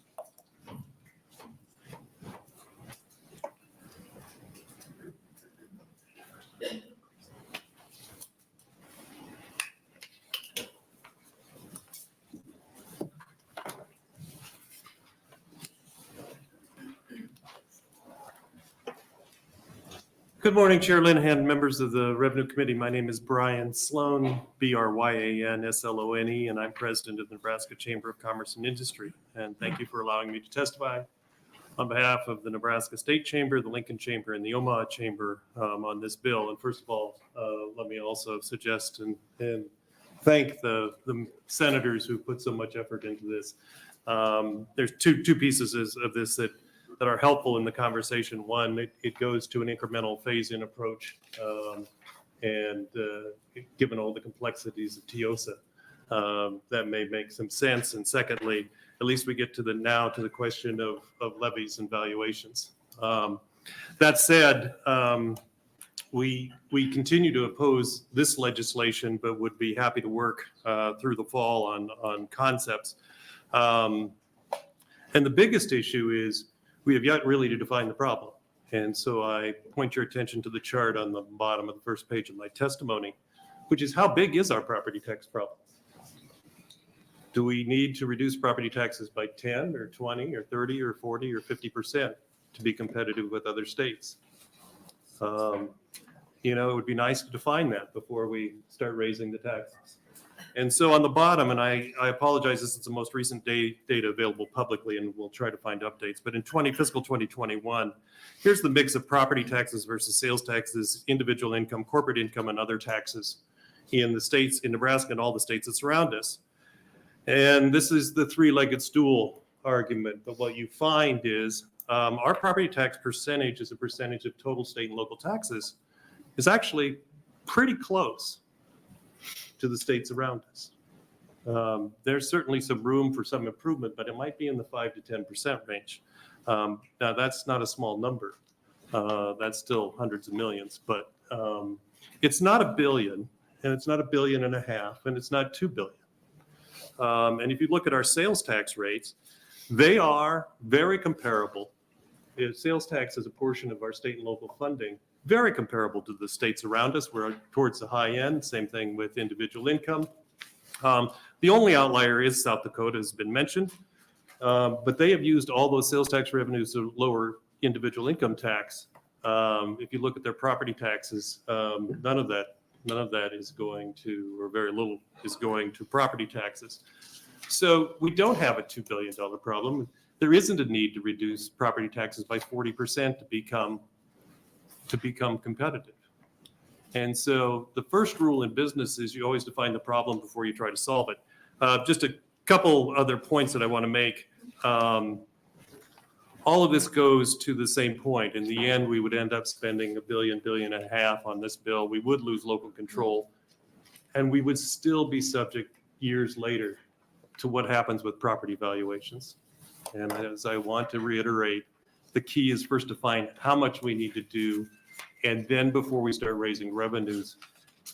Good morning, Chair Linehan, members of the Revenue Committee. My name is Brian Sloan, B-R-Y-A-N-S-L-O-N-E, and I'm president of the Nebraska Chamber of Commerce and Industry. And thank you for allowing me to testify on behalf of the Nebraska State Chamber, the Lincoln Chamber, and the Omaha Chamber on this bill. And first of all, let me also suggest and thank the senators who put so much effort into this. There's two pieces of this that are helpful in the conversation. One, it goes to an incremental phase-in approach, and given all the complexities of TIOSA, that may make some sense. And secondly, at least we get to the question of levies and valuations. That said, we continue to oppose this legislation, but would be happy to work through the fall on concepts. And the biggest issue is we have yet really to define the problem. And so I point your attention to the chart on the bottom of the first page of my testimony, which is how big is our property tax problem? Do we need to reduce property taxes by 10 or 20 or 30 or 40 or 50% to be competitive with other states? It would be nice to define that before we start raising the taxes. And so on the bottom, and I apologize, this is the most recent data available publicly, and we'll try to find updates. But in fiscal 2021, here's the mix of property taxes versus sales taxes, individual income, corporate income, and other taxes in the states, in Nebraska and all the states that surround us. And this is the three-legged stool argument. But what you find is our property tax percentage as a percentage of total state and local taxes is actually pretty close to the states around us. There's certainly some room for some improvement, but it might be in the 5 to 10% range. Now, that's not a small number. That's still hundreds of millions, but it's not $1 billion, and it's not $1.5 billion, and it's not $2 billion. And if you look at our sales tax rates, they are very comparable. Sales tax is a portion of our state and local funding, very comparable to the states around us. We're towards the high end. Same thing with individual income. The only outlier is South Dakota, has been mentioned. But they have used all those sales tax revenues to lower individual income tax. If you look at their property taxes, none of that is going to, or very little is going to property taxes. So we don't have a $2 billion problem. There isn't a need to reduce property taxes by 40% to become competitive. And so the first rule in business is you always define the problem before you try to solve it. Just a couple other points that I want to make. All of this goes to the same point. In the end, we would end up spending $1 billion, $1.5 billion on this bill. We would lose local control, and we would still be subject years later to what happens with property valuations. And as I want to reiterate, the key is first to find how much we need to do, and then before we start raising revenues,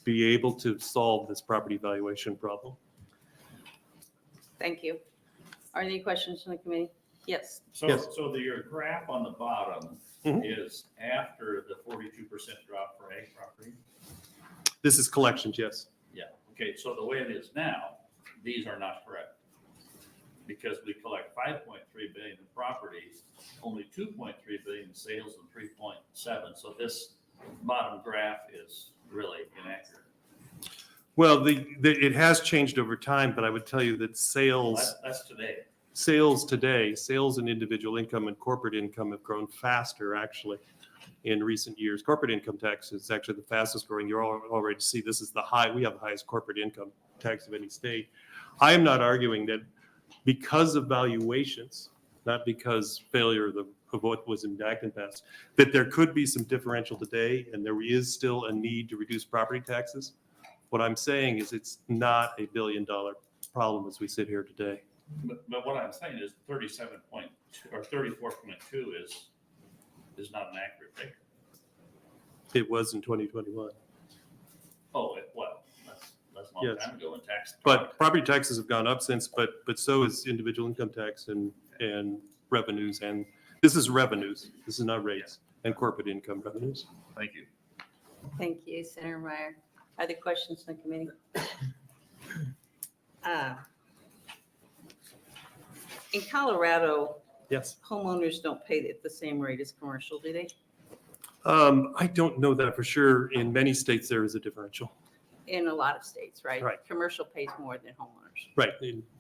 be able to solve this property valuation problem. Thank you. Are there any questions from the committee? Yes. So, Yes. so your graph on the bottom is after the 42% drop for ag property? This is collections, yes. Yeah, okay, so the way it is now, these are not correct. Because we collect 5.3 billion in properties, only 2.3 billion in sales and 3.7. So this bottom graph is really inaccurate. Well, it has changed over time, but I would tell you that That's today. Sales and individual income and corporate income have grown faster actually in recent years. Corporate income tax is actually the fastest growing. You're already see this is we have the highest corporate income tax of any state. I am not arguing that because of valuations, not because failure of what was enacted in the past, that there could be some differential today and there is still a need to reduce property taxes. What I'm saying is it's not a $1 billion problem as we sit here today. But what I'm saying is 37.2 or 34.2 is not an accurate figure. It was in 2021. Oh, well, that's a long Yes. time ago in tax. But property taxes have gone up since, but so is individual income tax and revenues. And this is revenues. This is not rates and corporate income revenues. Thank you. Thank you, Senator Meyer. Other questions from the committee? In Colorado, Yes. homeowners don't pay at the same rate as commercial, do they? I don't know that for sure. In many states, there is a differential. In a lot of states, right? Right. Commercial pays more than homeowners. Right.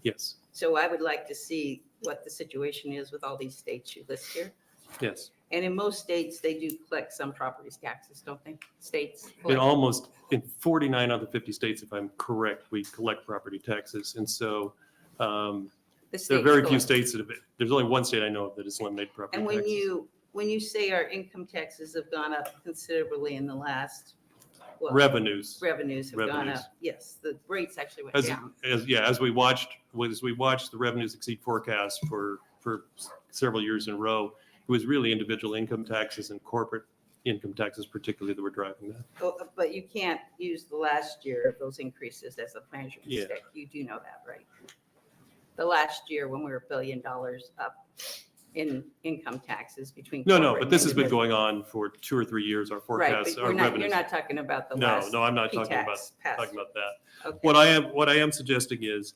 Yes. So I would like to see what the situation is with all these states you list here. Yes. And in most states, they do collect some property taxes, don't they? States. In 49 out of the 50 states, if I'm correct, we collect property taxes. And so there are very few states that have, there's only one state I know of that has eliminated property And taxes. when you say our income taxes have gone up considerably in the last, well, Revenues. Revenues have gone Revenues. up. Yes, the rates actually went As, down. as we watched the revenues exceed forecasts for several years in a row, it was really individual income taxes and corporate income taxes particularly that were driving that. Oh, but you can't use the last year of those increases as a measure Yeah. mistake. You do know that, right? The last year when we were $1 billion up in income taxes between. No, corporate but and this has been individual. going on for 2 or 3 years. Our Right, forecasts, but our you're revenues. not talking about the No, last. no, I'm not talking about P-tax pass. that. Okay. What I am suggesting is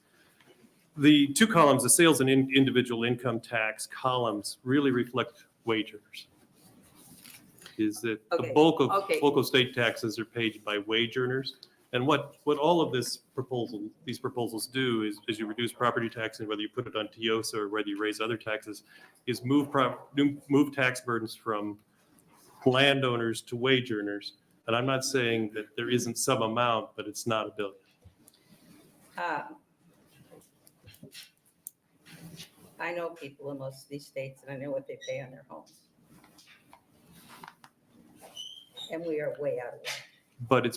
the two columns, the sales and individual income tax columns really reflect wage earners. Is that the Okay, bulk of okay. local state taxes are paid by wage earners. And what all of these proposals do is you reduce property tax, and whether you put it on TIOSA or whether you raise other taxes, is move tax burdens from landowners to wage earners. And I'm not saying that there isn't some amount, but it's not $1 billion. I know people in most of these states and I know what they pay on their homes. And we are way out of whack.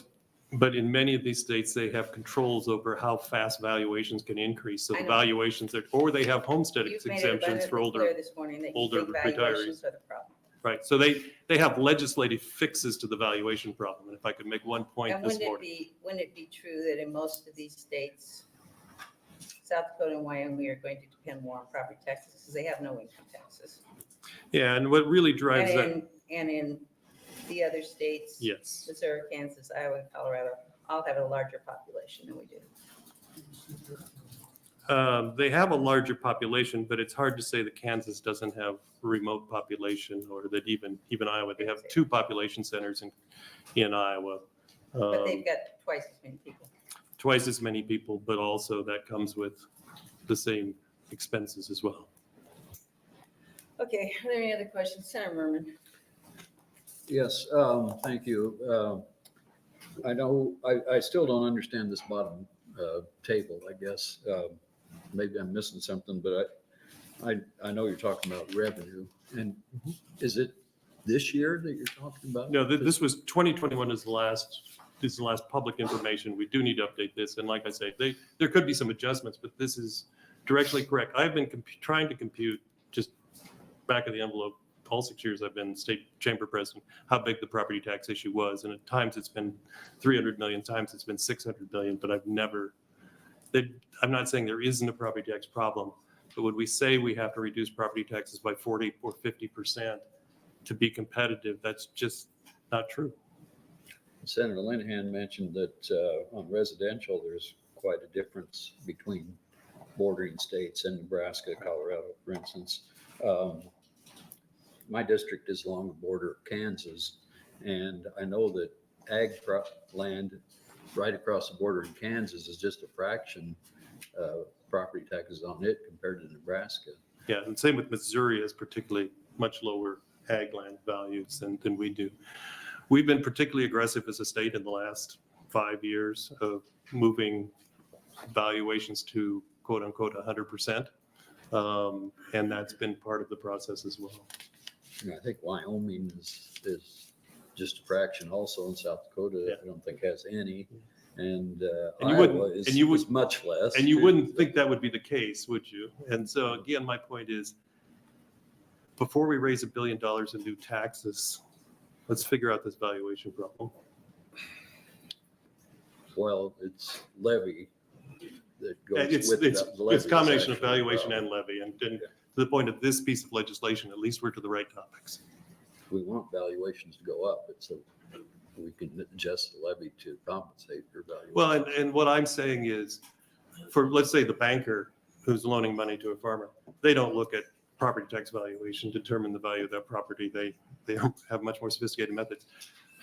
But in many of these states, they have controls over how fast valuations can increase. So I the know. valuations or they have homestead You've made it exemptions for abundantly older. clear this morning that you older think retirees. valuations are the problem. Right, so they have legislative fixes to the valuation problem. And if I could make one point And this morning. wouldn't it be true that in most of these states, South Dakota and Wyoming are going to depend more on property taxes because they have no income taxes? Yeah, and what really drives that, And in the other states, yes. Missouri, Kansas, Iowa, and Colorado, all have a larger population than we do. They have a larger population, but it's hard to say that Kansas doesn't have a remote population, or that even Iowa, they have 2 population centers in Iowa. But they've got twice as many people. Twice as many people, but also that comes with the same expenses as well. Okay, are there any other questions? Senator Merman? Yes, thank you. I know, I still don't understand this bottom table, I guess. Maybe I'm missing something, but I know you're talking about revenue. And is it this year that you're talking about? No, this was 2021 is the last public information. We do need to update this. And like I say, there could be some adjustments, but this is directly correct. I've been trying to compute, just back of the envelope, all 6 years I've been state chamber president, how big the property tax issue was. And at times it's been 300 million, times it's been 600 million, but I'm not saying there isn't a property tax problem, but would we say we have to reduce property taxes by 40 or 50% to be competitive? That's just not true. Senator Linehan mentioned that on residential, there's quite a difference between bordering states and Nebraska, Colorado, for instance. My district is along the border of Kansas, and I know that ag land right across the border in Kansas is just a fraction of property taxes on it compared to Nebraska. Yeah, and same with Missouri, has particularly much lower ag land values than we do. We've been particularly aggressive as a state in the last 5 years of moving valuations to quote unquote 100%. And that's been part of the process as well. I think Wyoming is just a fraction also, in South Dakota. Yeah. I don't think has any. And Iowa is much less. And you wouldn't think that would be the case, would you? And so again, my point is, before we raise $1 billion in new taxes, let's figure out this valuation problem. Well, it's levy that goes It's with the levy. a combination of valuation and levy. And to the point of this piece of legislation, at least we're to the right topics. We want valuations to go up, so we can adjust the levy to compensate for valuation. Well, and what I'm saying is, for, let's say, the banker who's loaning money to a farmer, they don't look at property tax valuation, determine the value of that property. They have much more sophisticated methods.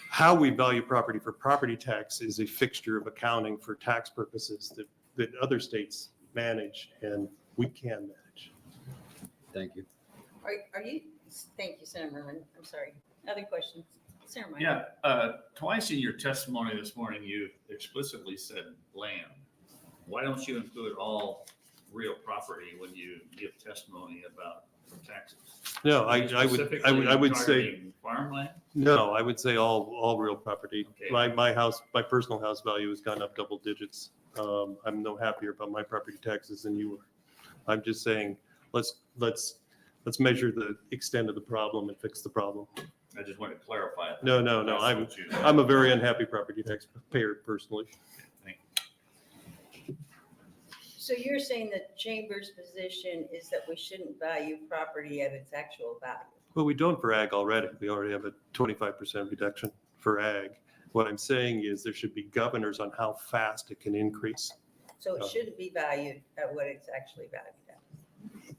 How we value property for property tax is a fixture of accounting for tax purposes that other states manage and we can manage. Thank you. Are you, thank you, Senator Merman. I'm sorry. Other questions? Senator Meyer. Yeah, twice in your testimony this morning, you explicitly said land. Why don't you include all real property when you give testimony about taxes? No, I would say Targeting farmland? no. I would say all real property. Okay. My personal house value has gone up double digits. I'm no happier about my property taxes than you are. I'm just saying let's measure the extent of the problem and fix the problem. I just want to clarify. No. I'm a very unhappy property taxpayer personally. So you're saying that Chamber's position is that we shouldn't value property at its actual value? Well, we don't for ag already. We already have a 25% reduction for ag. What I'm saying is there should be governors on how fast it can increase. So it shouldn't be valued at what it's actually valued at?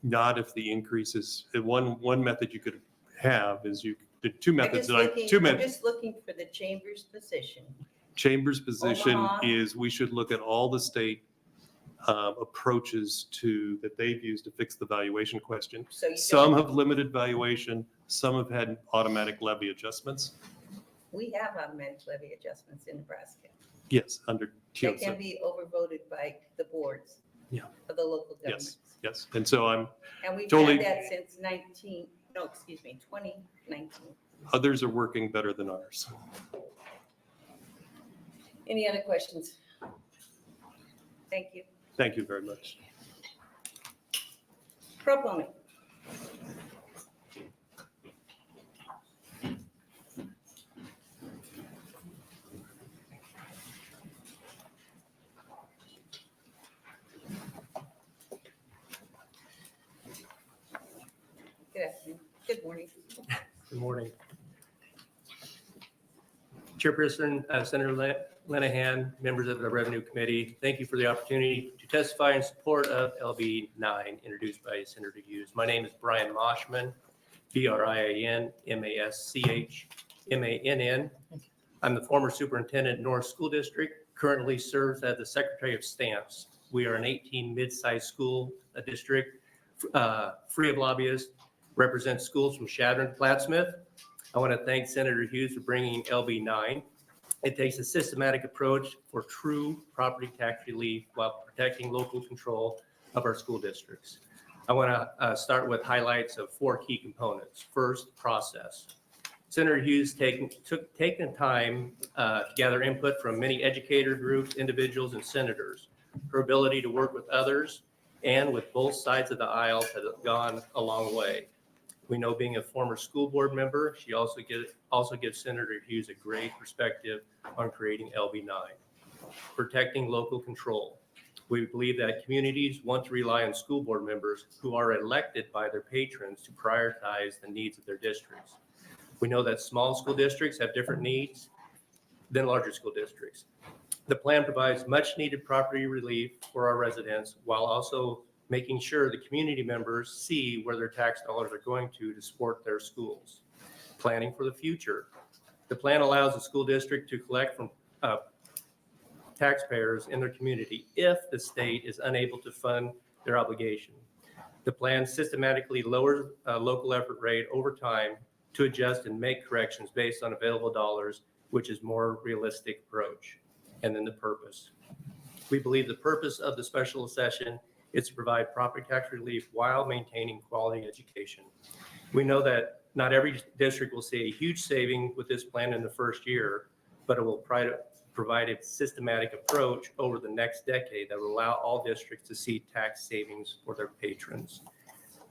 Not if the increase is, one method you could have is the two methods I'm just looking for the Chamber's position. Chamber's position Omaha. is we should look at all the state approaches that they've used to fix the valuation question. So you Some don't- have limited valuation, some have had automatic levy adjustments. We have automatic levy adjustments in Nebraska. Yes, under They TILSA. can be overvoted by the boards Yeah. of the local governments. Yes. And so And we've totally, had that since 2019. others are working better than ours. Any other questions? Thank you. Thank you very much. Proponent. Good afternoon. Good morning. Good morning. Chairperson, Senator Lenahan, members of the Revenue Committee, thank you for the opportunity to testify in support of LB 9 introduced by Senator Hughes. My name is Brian Moshman, Brian Mashmann. I'm the former superintendent in North School District, currently serves as the Secretary of Stamps. We are an 18 mid-sized school district, free of lobbyists, represents schools from Chadron to Plattsmouth. I want to thank Senator Hughes for bringing LB 9. It takes a systematic approach for true property tax relief while protecting local control of our school districts. I want to start with highlights of 4 key components. First, process. Senator Hughes taken time to gather input from many educator groups, individuals, and senators. Her ability to work with others and with both sides of the aisle has gone a long way. We know, being a former school board member, she also gives Senator Hughes a great perspective on creating LB 9. Protecting local control. We believe that communities want to rely on school board members who are elected by their patrons to prioritize the needs of their districts. We know that small school districts have different needs than larger school districts. The plan provides much needed property relief for our residents while also making sure the community members see where their tax dollars are going to support their schools. Planning for the future. The plan allows the school district to collect from taxpayers in their community if the state is unable to fund their obligation. The plan systematically lowers local effort rate over time to adjust and make corrections based on available dollars, which is more realistic approach. And then the purpose. We believe the purpose of the special session is to provide property tax relief while maintaining quality education. We know that not every district will see a huge saving with this plan in the first year, but it will provide a systematic approach over the next decade that will allow all districts to see tax savings for their patrons.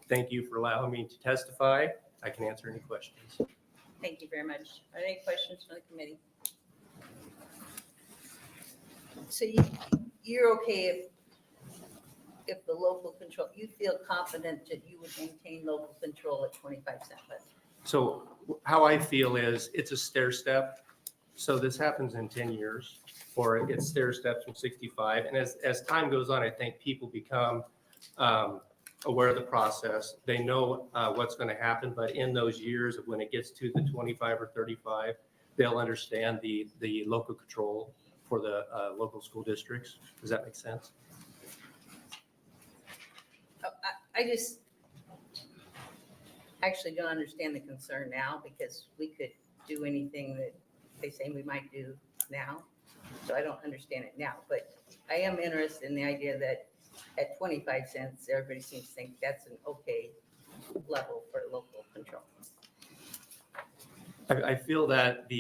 Thank you for allowing me to testify. I can answer any questions. Thank you very much. Are there any questions from the committee? So you're okay if the local control, you feel confident that you would maintain local control at 25 cents? So how I feel is it's a stair step. So this happens in 10 years, or it gets stair steps from 65. And as time goes on, I think people become aware of the process. They know what's going to happen, but in those years of when it gets to the 25 or 35, they'll understand the local control for the local school districts. Does that make sense? I just actually don't understand the concern now, because we could do anything that they say we might do now. So I don't understand it now, but I am interested in the idea that at 25 cents, everybody seems to think that's an okay level for local control. I feel that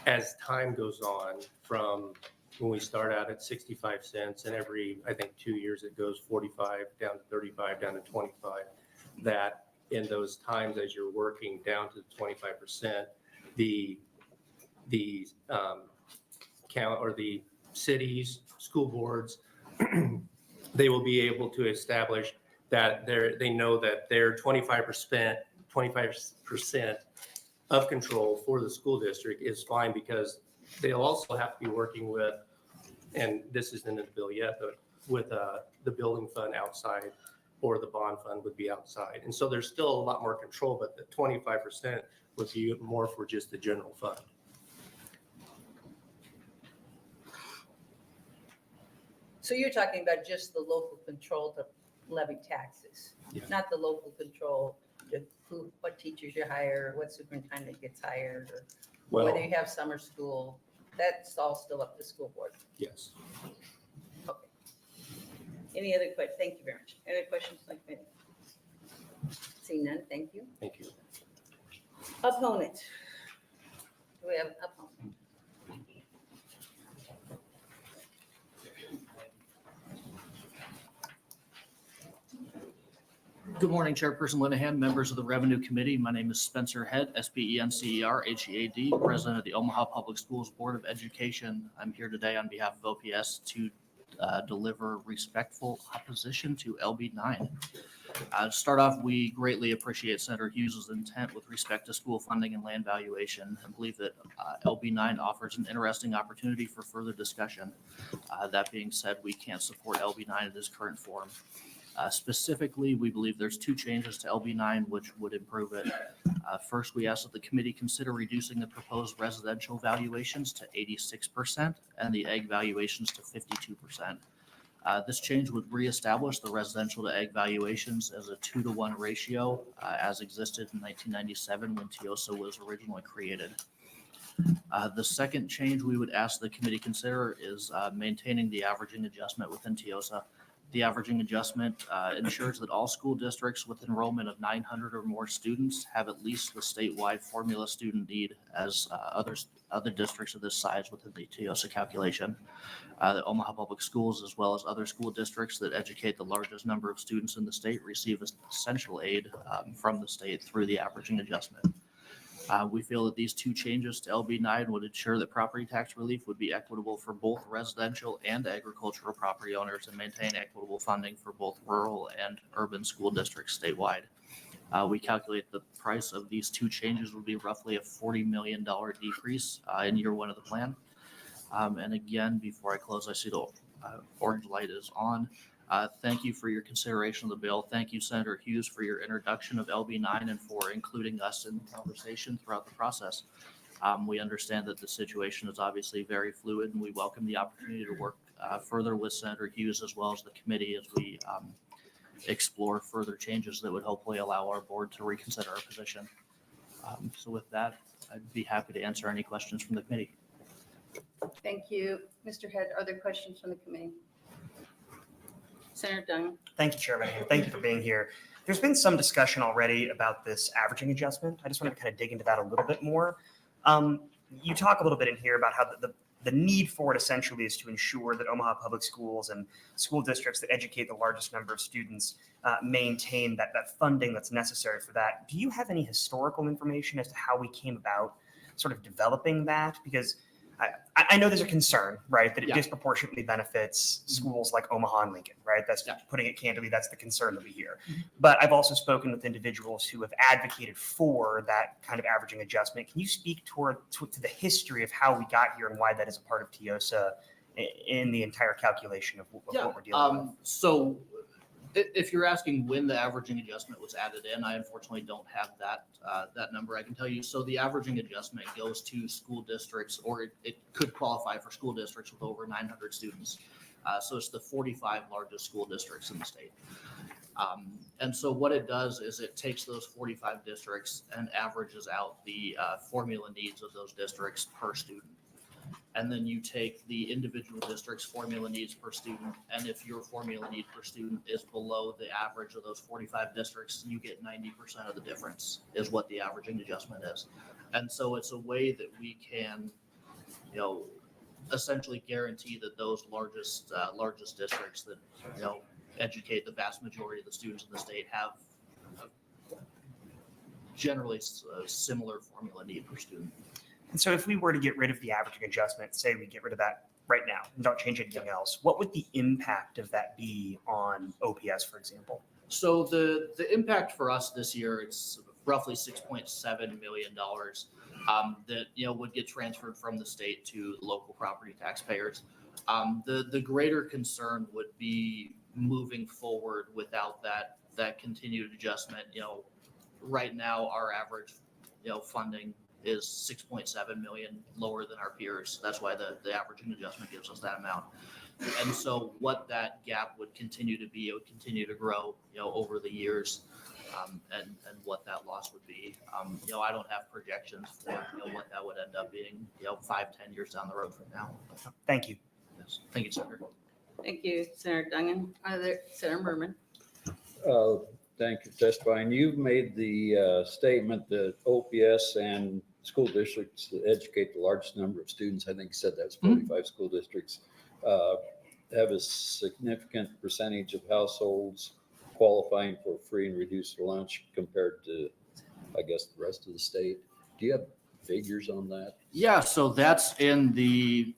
as time goes on, from when we start out at 65 cents and every, I think, 2 years it goes 45 down to 35 down to 25, that in those times as you're working down to 25%, the count, or the cities, school boards, they will be able to establish that they know that their 25% of control for the school district is fine, because they'll also have to be working with, and this isn't in the bill yet, but with the building fund outside, or the bond fund would be outside. And so there's still a lot more control, but the 25% would be more for just the general fund. So you're talking about just the local control to levy taxes, not the local control to what teachers you hire, what superintendent gets hired, or whether you have summer school. That's all still up to school board. Yes. Okay. Any other questions? Thank you very much. Any other questions like that? Seeing none, thank you. Thank you. Opponent. Do we have an opponent? Good morning, Chairperson Linehan, members of the Revenue Committee. My name is Spencer Head, SPENCER, President of the Omaha Public Schools Board of Education. I'm here today on behalf of OPS to deliver respectful opposition to LB 9. To start off, we greatly appreciate Senator Hughes' intent with respect to school funding and land valuation, and believe that LB 9 offers an interesting opportunity for further discussion. That being said, we can't support LB 9 in its current form. Specifically, we believe there's two changes to LB 9 which would improve it. First, we ask that the committee consider reducing the proposed residential valuations to 86% and the egg valuations to 52%. This change would reestablish the residential to egg valuations as a 2-to-1 ratio as existed in 1997 when TIOSA was originally created. The second change we would ask the committee consider is maintaining the averaging adjustment within TIOSA. The averaging adjustment ensures that all school districts with enrollment of 900 or more students have at least the statewide formula student need as other districts of this size within the TIOSA calculation. The Omaha Public Schools, as well as other school districts that educate the largest number of students in the state, receive essential aid from the state through the averaging adjustment. We feel that these two changes to LB 9 would ensure that property tax relief would be equitable for both residential and agricultural property owners and maintain equitable funding for both rural and urban school districts statewide. We calculate the price of these two changes would be roughly a $40 million decrease in year one of the plan. And again, before I close, I see the orange light is on. Thank you for your consideration of the bill. Thank you, Senator Hughes, for your introduction of LB 9 and for including us in the conversation throughout the process. We understand that the situation is obviously very fluid, and we welcome the opportunity to work further with Senator Hughes as well as the committee as we explore further changes that would hopefully allow our board to reconsider our position. So with that, I'd be happy to answer any questions from the committee. Thank you. Mr. Head, are there questions from the committee? Senator Dunn. Thank you, Chairman. And thank you for being here. There's been some discussion already about this averaging adjustment. I just want to kind of dig into that a little bit more. You talk a little bit in here about how the need for it essentially is to ensure that Omaha Public Schools and school districts that educate the largest number of students maintain that funding that's necessary for that. Do you have any historical information as to how we came about sort of developing that? Because I know there's a concern, right, that it disproportionately benefits schools like Omaha and Lincoln, right? That's putting it candidly, that's the concern that we hear. But I've also spoken with individuals who have advocated for that kind of averaging adjustment. Can you speak to the history of how we got here and why that is a part of TIOSA in the entire calculation of what we're dealing with? So if you're asking when the averaging adjustment was added in, I unfortunately don't have that number. I can tell you, so the averaging adjustment goes to school districts, or it could qualify for school districts with over 900 students. So it's the 45 largest school districts in the state. And so what it does is it takes those 45 districts and averages out the formula needs of those districts per student. And then you take the individual district's formula needs per student, and if your formula need per student is below the average of those 45 districts, you get 90% of the difference is what the averaging adjustment is. And so it's a way that we can, essentially guarantee that those largest districts that, educate the vast majority of the students in the state have generally a similar formula need per student. And so if we were to get rid of the averaging adjustment, say we get rid of that right now and don't change anything else, what would the impact of that be on OPS, for example? So the impact for us this year, it's roughly $6.7 million that would get transferred from the state to local property taxpayers. The greater concern would be moving forward without that continued adjustment. Right now our average funding is 6.7 million lower than our peers. That's why the averaging adjustment gives us that amount. And so what that gap would continue to be, it would continue to grow, over the years, and what that loss would be. I don't have projections for what that would end up being, 5-10 years down the road from now. Thank you. Yes. Thank you, Senator. Thank you, Senator Dungan. Senator Merman. Thank you for testifying. You've made the statement that OPS and school districts that educate the largest number of students, I think you said that's 45 school districts, have a significant percentage of households qualifying for free and reduced lunch compared to, I guess, the rest of the state. Do you have figures on that? Yeah, so that's in the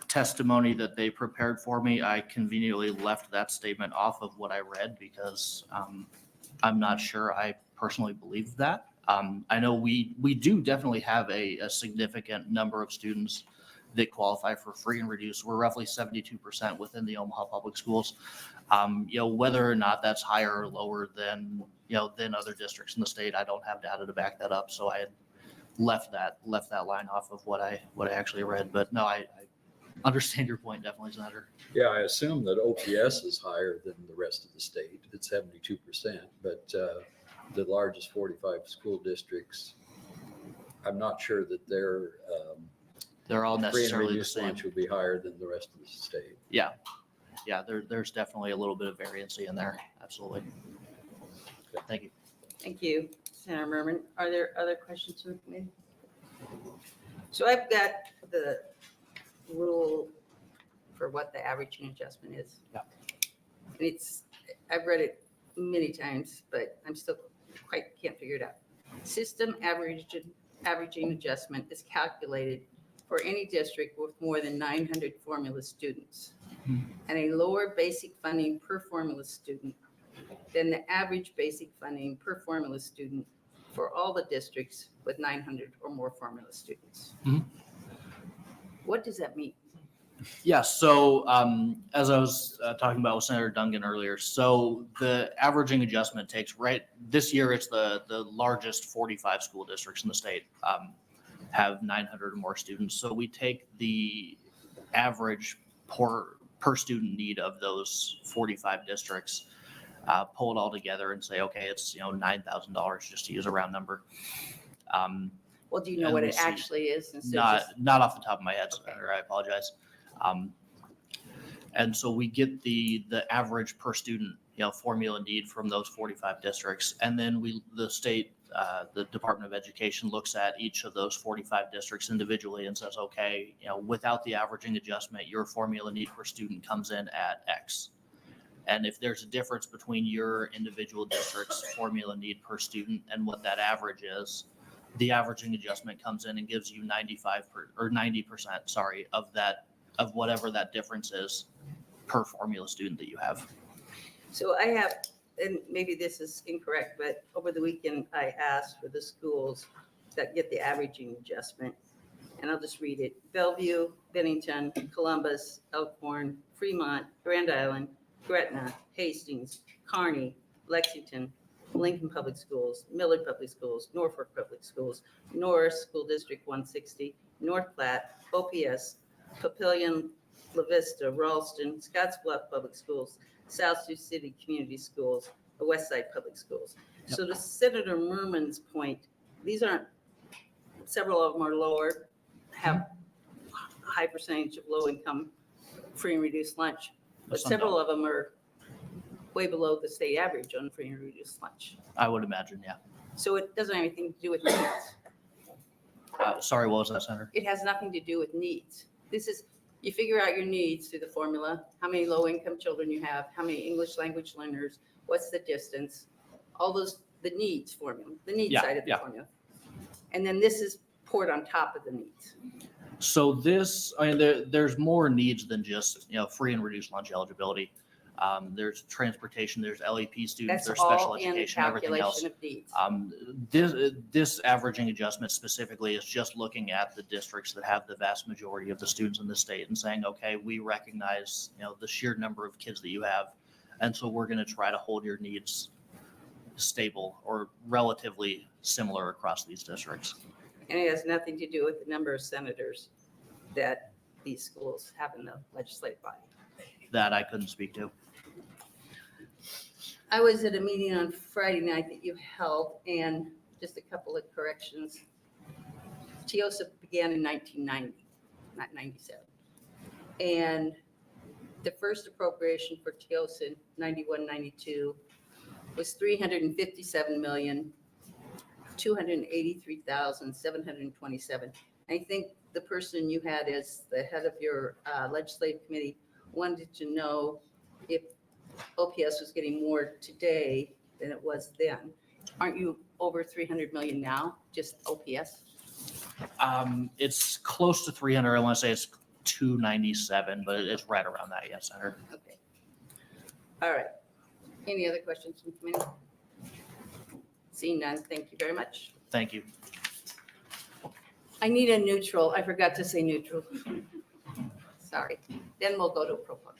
testimony that they prepared for me, I conveniently left that statement off of what I read because I'm not sure I personally believe that. I know we do definitely have a significant number of students that qualify for free and reduced. We're roughly 72% within the Omaha Public Schools. Whether or not that's higher or lower than other districts in the state, I don't have data to back that up. So I had left that line off of what I actually read. But no, I understand your point definitely, Senator. Yeah, I assume that OPS is higher than the rest of the state. It's 72%, but the largest 45 school districts, I'm not sure that they're all free and necessarily the reduced same. lunch will be higher than the rest of the state. Yeah. There's definitely a little bit of variancy in there. Absolutely. Thank you. Thank you, Senator Merman. Are there other questions from the committee? So I've got the rule for what the averaging adjustment is. Yeah. And I've read it many times, but I'm still can't figure it out. System averaging adjustment is calculated for any district with more than 900 formula students and a lower basic funding per formula student than the average basic funding per formula student for all the districts with 900 or more formula students. Mhm. What does that mean? Yeah, so as I was talking about with Senator Duncan earlier, so the averaging adjustment takes this year, it's the largest 45 school districts in the state have 900 or more students. So we take the average per student need of those 45 districts, pull it all together and say, okay, it's $9,000 just to use a round number. Well, do you know what it actually is? Not off the top of my head, Senator, I apologize. And so we get the average per student, formula need from those 45 districts. And then the state, the Department of Education looks at each of those 45 districts individually and says, okay, without the averaging adjustment, your formula need per student comes in at X. And if there's a difference between your individual district's formula need per student and what that average is, the averaging adjustment comes in and gives you 90% of whatever that difference is per formula student that you have. So I have, and maybe this is incorrect, but over the weekend I asked for the schools that get the averaging adjustment, and I'll just read it. Bellevue, Bennington, Columbus, Elkhorn, Fremont, Grand Island, Gretna, Hastings, Kearney, Lexington, Lincoln Public Schools, Millard Public Schools, Norfolk Public Schools, Norris School District 160, North Platte, OPS, Papillion, La Vista, Ralston, Scottsbluff Public Schools, South Sioux City Community Schools, the West Side Public Schools. Yep. So to Senator Merman's point, several of them are lower, have high percentage of low income free and reduced lunch, but several of them are way below the state average on free and reduced lunch. I would imagine, yeah. So it doesn't have anything to do with needs. Sorry, what was that, Senator? It has nothing to do with needs. You figure out your needs through the formula, how many low-income children you have, how many English language learners, what's the distance, all those, the needs formula, the needs side of the formula. And then this is poured on top of the needs. So there's more needs than just, free and reduced lunch eligibility. There's transportation, there's LEP students, there's special education, everything else. This averaging adjustment specifically is just looking at the districts that have the vast majority of the students in the state and saying, okay, we recognize, the sheer number of kids that you have. And so we're going to try to hold your needs stable or relatively similar across these districts. And it has nothing to do with the number of senators that these schools have in the legislative body. That I couldn't speak to. I was at a meeting on Friday night that you held, and just a couple of corrections. TIOSA began in 1990, not 97. And the first appropriation for TIOSA in 91-92 was $357,283,727. I think the person you had as the head of your legislative committee wanted to know if OPS was getting more today than it was then. Aren't you over 300 million now, just OPS? It's close to 300. I want to say it's 297, but it's right around that, yes, Senator. Okay. All right. Any other questions from the committee? Seeing none, thank you very much. Thank you. I need a neutral. I forgot to say neutral. Sorry. Then we'll go to pro forma.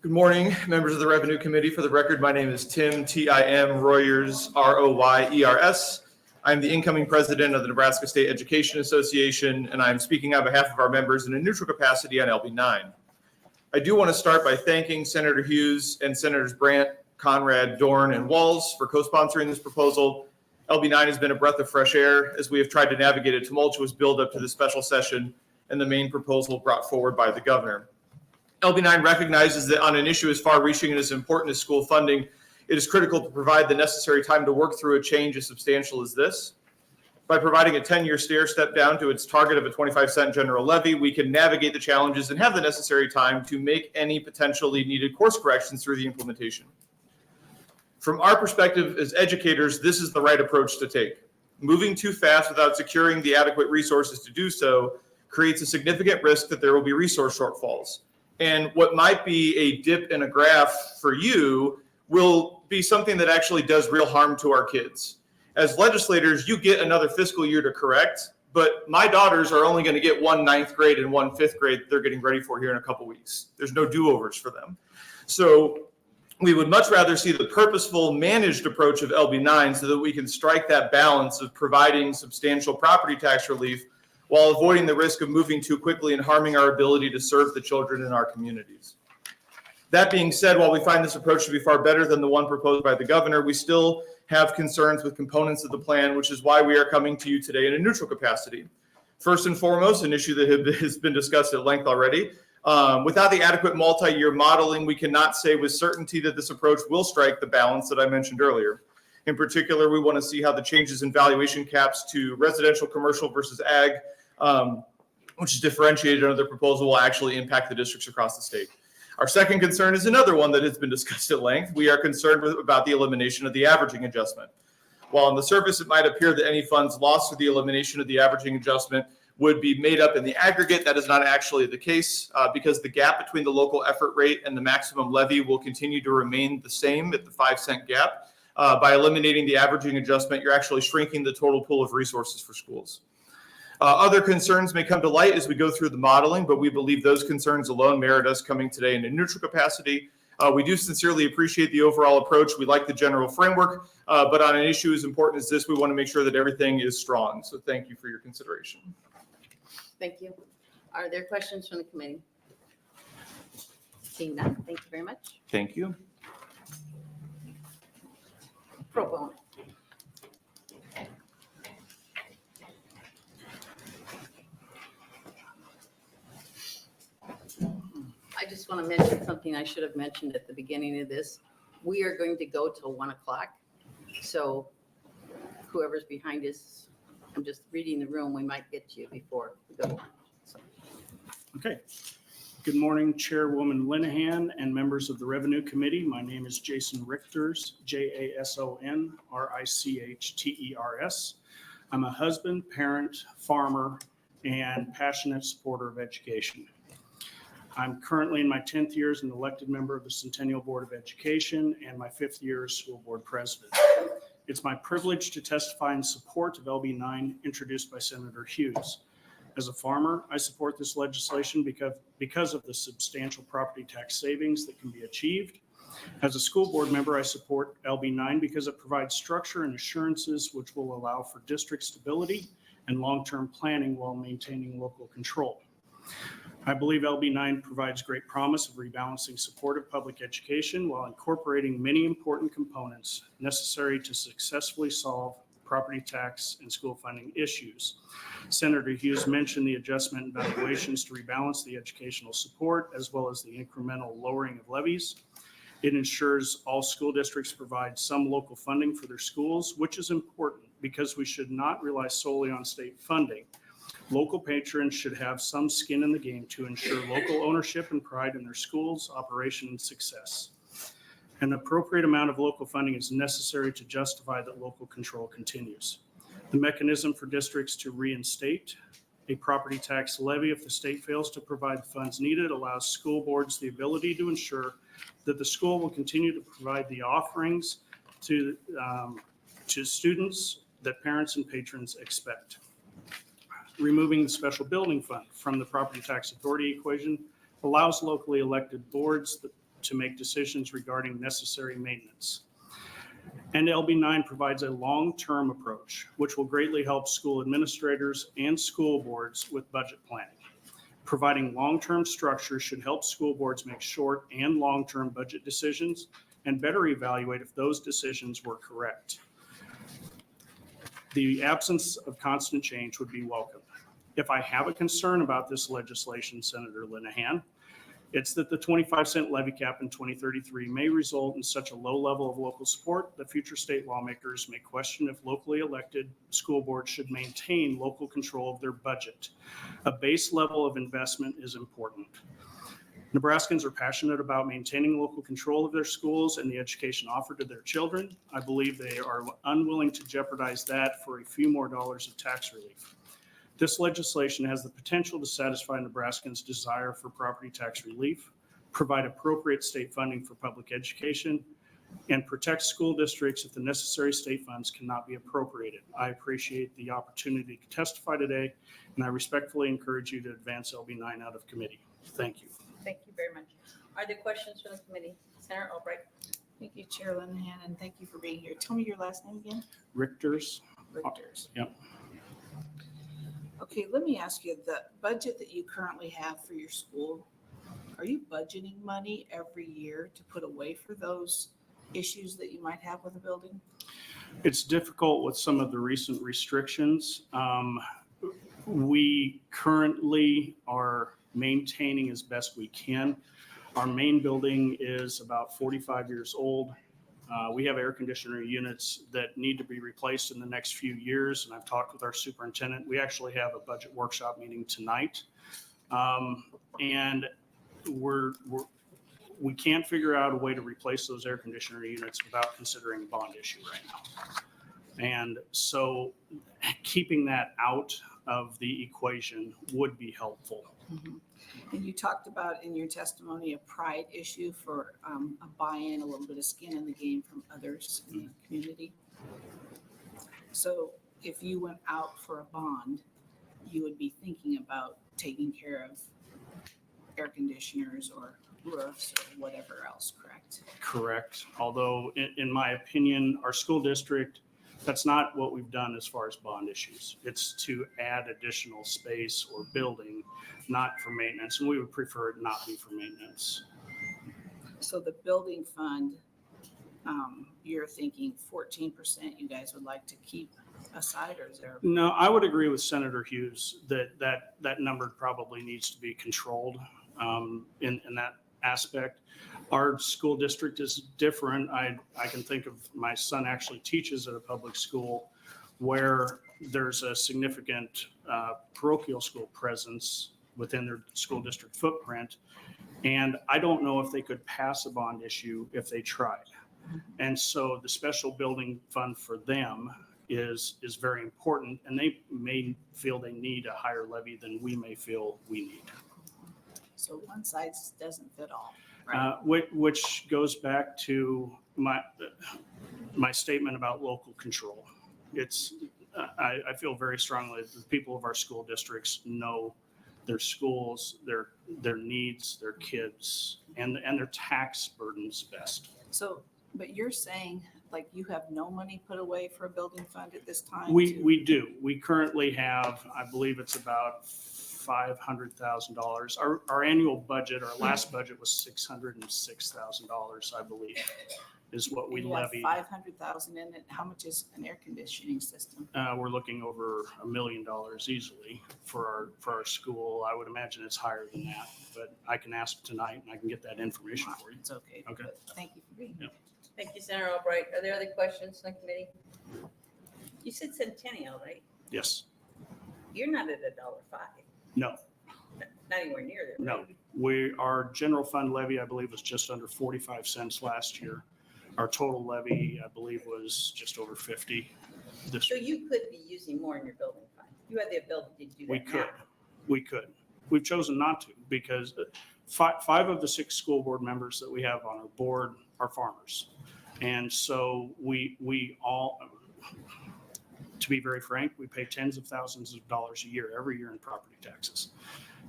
Good morning, members of the Revenue Committee. For the record, my name is Tim, Tim Royers, Royers. I'm the incoming president of the Nebraska State Education Association, and I'm speaking on behalf of our members in a neutral capacity on LB9. I do want to start by thanking Senator Hughes and Senators Brandt, Conrad, Dorn, and Walz for co-sponsoring this proposal. LB9 has been a breath of fresh air as we have tried to navigate a tumultuous buildup to this special session and the main proposal brought forward by the governor. LB9 recognizes that on an issue as far-reaching and as important as school funding, it is critical to provide the necessary time to work through a change as substantial as this. By providing a 10-year stair step down to its target of a 25-cent general levy, we can navigate the challenges and have the necessary time to make any potentially needed course corrections through the implementation. From our perspective as educators, this is the right approach to take. Moving too fast without securing the adequate resources to do so creates a significant risk that there will be resource shortfalls. And what might be a dip in a graph for you will be something that actually does real harm to our kids. As legislators, you get another fiscal year to correct, but my daughters are only going to get one 9th grade and one 5th grade that they're getting ready for here in a couple weeks. There's no do-overs for them. So we would much rather see the purposeful, managed approach of LB9 so that we can strike that balance of providing substantial property tax relief while avoiding the risk of moving too quickly and harming our ability to serve the children in our communities. That being said, while we find this approach to be far better than the one proposed by the governor, we still have concerns with components of the plan, which is why we are coming to you today in a neutral capacity. First and foremost, an issue that has been discussed at length already. Without the adequate multi-year modeling, we cannot say with certainty that this approach will strike the balance that I mentioned earlier. In particular, we want to see how the changes in valuation caps to residential, commercial versus ag, which is differentiated under the proposal, will actually impact the districts across the state. Our second concern is another one that has been discussed at length. We are concerned about the elimination of the averaging adjustment. While on the surface it might appear that any funds lost through the elimination of the averaging adjustment would be made up in the aggregate, that is not actually the case because the gap between the local effort rate and the maximum levy will continue to remain the same at the 5-cent gap. By eliminating the averaging adjustment, you're actually shrinking the total pool of resources for schools. Other concerns may come to light as we go through the modeling, but we believe those concerns alone merit us coming today in a neutral capacity. We do sincerely appreciate the overall approach. We like the general framework, but on an issue as important as this, we want to make sure that everything is strong. So thank you for your consideration. Thank you. Are there questions from the committee? Seeing none, thank you very much. Thank you. Pro bono. I just want to mention something I should have mentioned at the beginning of this. We are going to go till 1 o'clock. So whoever's behind us, I'm just reading the room, we might get to you before we go. So. Okay. Good morning, Chairwoman Linehan and members of the Revenue Committee. My name is Jason Richters, JASON RICHTERS. I'm a husband, parent, farmer, and passionate supporter of education. I'm currently in my 10th year as an elected member of the Centennial Board of Education and my 5th year as school board president. It's my privilege to testify in support of LB 9 introduced by Senator Hughes. As a farmer, I support this legislation because of the substantial property tax savings that can be achieved. As a school board member, I support LB 9 because it provides structure and assurances which will allow for district stability and long-term planning while maintaining local control. I believe LB 9 provides great promise of rebalancing supportive public education while incorporating many important components necessary to successfully solve property tax and school funding issues. Senator Hughes mentioned the adjustment in valuations to rebalance the educational support as well as the incremental lowering of levies. It ensures all school districts provide some local funding for their schools, which is important because we should not rely solely on state funding. Local patrons should have some skin in the game to ensure local ownership and pride in their schools, operation, and success. An appropriate amount of local funding is necessary to justify that local control continues. The mechanism for districts to reinstate a property tax levy if the state fails to provide the funds needed allows school boards the ability to ensure that the school will continue to provide the offerings to students that parents and patrons expect. Removing the special building fund from the property tax authority equation allows locally elected boards to make decisions regarding necessary maintenance. And LB 9 provides a long-term approach, which will greatly help school administrators and school boards with budget planning. Providing long-term structure should help school boards make short and long-term budget decisions and better evaluate if those decisions were correct. The absence of constant change would be welcome. If I have a concern about this legislation, Senator Linehan, it's that the 25-cent levy cap in 2033 may result in such a low level of local support that future state lawmakers may question if locally elected school boards should maintain local control of their budget. A base level of investment is important. Nebraskans are passionate about maintaining local control of their schools and the education offered to their children. I believe they are unwilling to jeopardize that for a few more dollars of tax relief. This legislation has the potential to satisfy Nebraskans' desire for property tax relief, provide appropriate state funding for public education, and protect school districts if the necessary state funds cannot be appropriated. I appreciate the opportunity to testify today, and I respectfully encourage you to advance LB 9 out of committee. Thank you. Thank you very much. Are there questions from the committee? Senator Albright. Thank you, Chair Linehan, and thank you for being here. Tell me your last name again. Richters. Richters. Yep. Okay, let me ask you, the budget that you currently have for your school, are you budgeting money every year to put away for those issues that you might have with the building? It's difficult with some of the recent restrictions. We currently are maintaining as best we can. Our main building is about 45 years old. We have air conditioner units that need to be replaced in the next few years, and I've talked with our superintendent. We actually have a budget workshop meeting tonight. And we can't figure out a way to replace those air conditioner units without considering a bond issue right now. And so keeping that out of the equation would be helpful. Mm-hmm. And you talked about in your testimony a pride issue for a buy-in, a little bit of skin in the game from others in the community. So if you went out for a bond, you would be thinking about taking care of air conditioners or roofs or whatever else, correct? Correct. Although in my opinion, our school district, that's not what we've done as far as bond issues. It's to add additional space or building, not for maintenance, and we would prefer it not be for maintenance. So the building fund, you're thinking 14% you guys would like to keep aside, or is there? No, I would agree with Senator Hughes that number probably needs to be controlled in that aspect. Our school district is different. I can think of my son actually teaches at a public school where there's a significant parochial school presence within their school district footprint. And I don't know if they could pass a bond issue if they tried. And so the special building fund for them is very important, and they may feel they need a higher levy than we may feel we need. So one size doesn't fit all, right? Which goes back to my statement about local control. I feel very strongly that the people of our school districts know their schools, their needs, their kids, and their tax burdens best. So, but you're saying like you have no money put away for a building fund at this time? We do. We currently have, I believe it's about $500,000. Our annual budget, our last budget was $606,000, I believe, is what we levied. $500,000 in it. How much is an air conditioning system? We're looking over $1 million easily for our school. I would imagine it's higher than that, but I can ask tonight and I can get that information for you. It's okay. Okay. But thank you for being here. Thank you, Senator Albright. Are there other questions in the committee? You said Centennial, right? Yes. You're not at $1.05. No. not anywhere near there. No, our general fund levy, I believe, was just under 45 cents last year. Our total levy, I believe, was just over 50 this So you could be using more in your building fund. You have the ability to do that We now. could. We could. We've chosen not to because five of the 6 school board members that we have on our board are farmers. And so we all, to be very frank, we pay tens of thousands of dollars a year, every year in property taxes.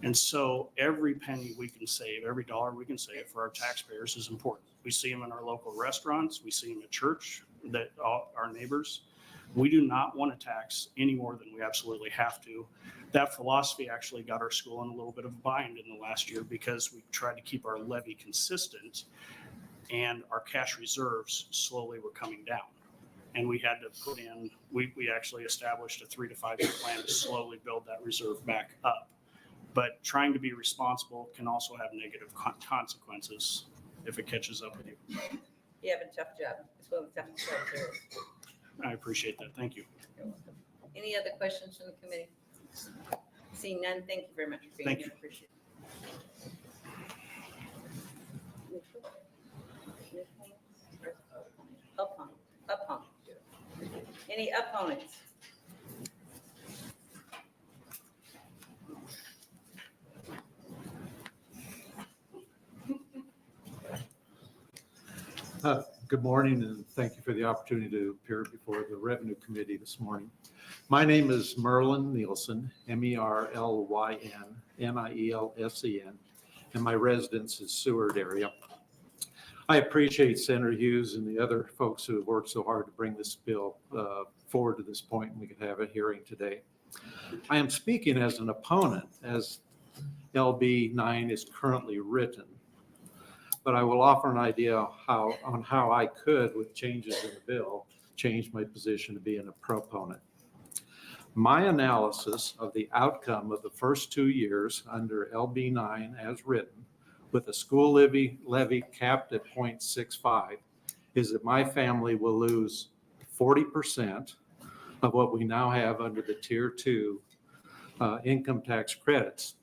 And so every penny we can save, every dollar we can save for our taxpayers is important. We see them in our local restaurants. We see them at church, that our neighbors. We do not want to tax any more than we absolutely have to. That philosophy actually got our school in a little bit of a bind in the last year because we tried to keep our levy consistent and our cash reserves slowly were coming down. And we had to put in, we actually established a 3 to 5 year plan to slowly build that reserve back up. But trying to be responsible can also have negative consequences if it catches up with you. You have a tough job. It's one of the toughest jobs there is. I appreciate that. Thank you. You're welcome. Any other questions from the committee? Seeing none, thank you very much for being Thank here. you. Appreciate it. Opponent. Any opponents? Good morning, and thank you for the opportunity to appear before the Revenue Committee this morning. My name is Merlin Nielsen, Merlyn Nielsen, and my residence is Seward area. I appreciate Senator Hughes and the other folks who have worked so hard to bring this bill forward to this point, and we could have a hearing today. I am speaking as an opponent as LB 9 is currently written, but I will offer an idea on how I could, with changes in the bill, change my position to being a proponent. My analysis of the outcome of the first 2 years under LB 9 as written, with a school levy capped at 0.65, is that my family will lose 40% of what we now have under the Tier 2 income tax credits.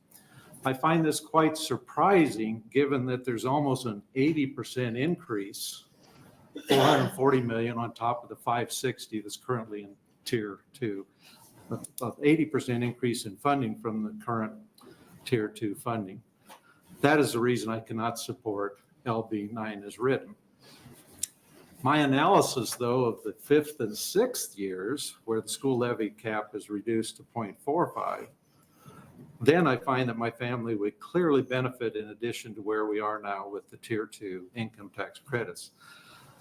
I find this quite surprising, given that there's almost an 80% increase, 440 million on top of the 560 that's currently in Tier 2, of 80% increase in funding from the current Tier 2 funding. That is the reason I cannot support LB 9 as written. My analysis, though, of the 5th and 6th years, where the school levy cap is reduced to 0.45, then I find that my family would clearly benefit in addition to where we are now with the Tier 2 income tax credits.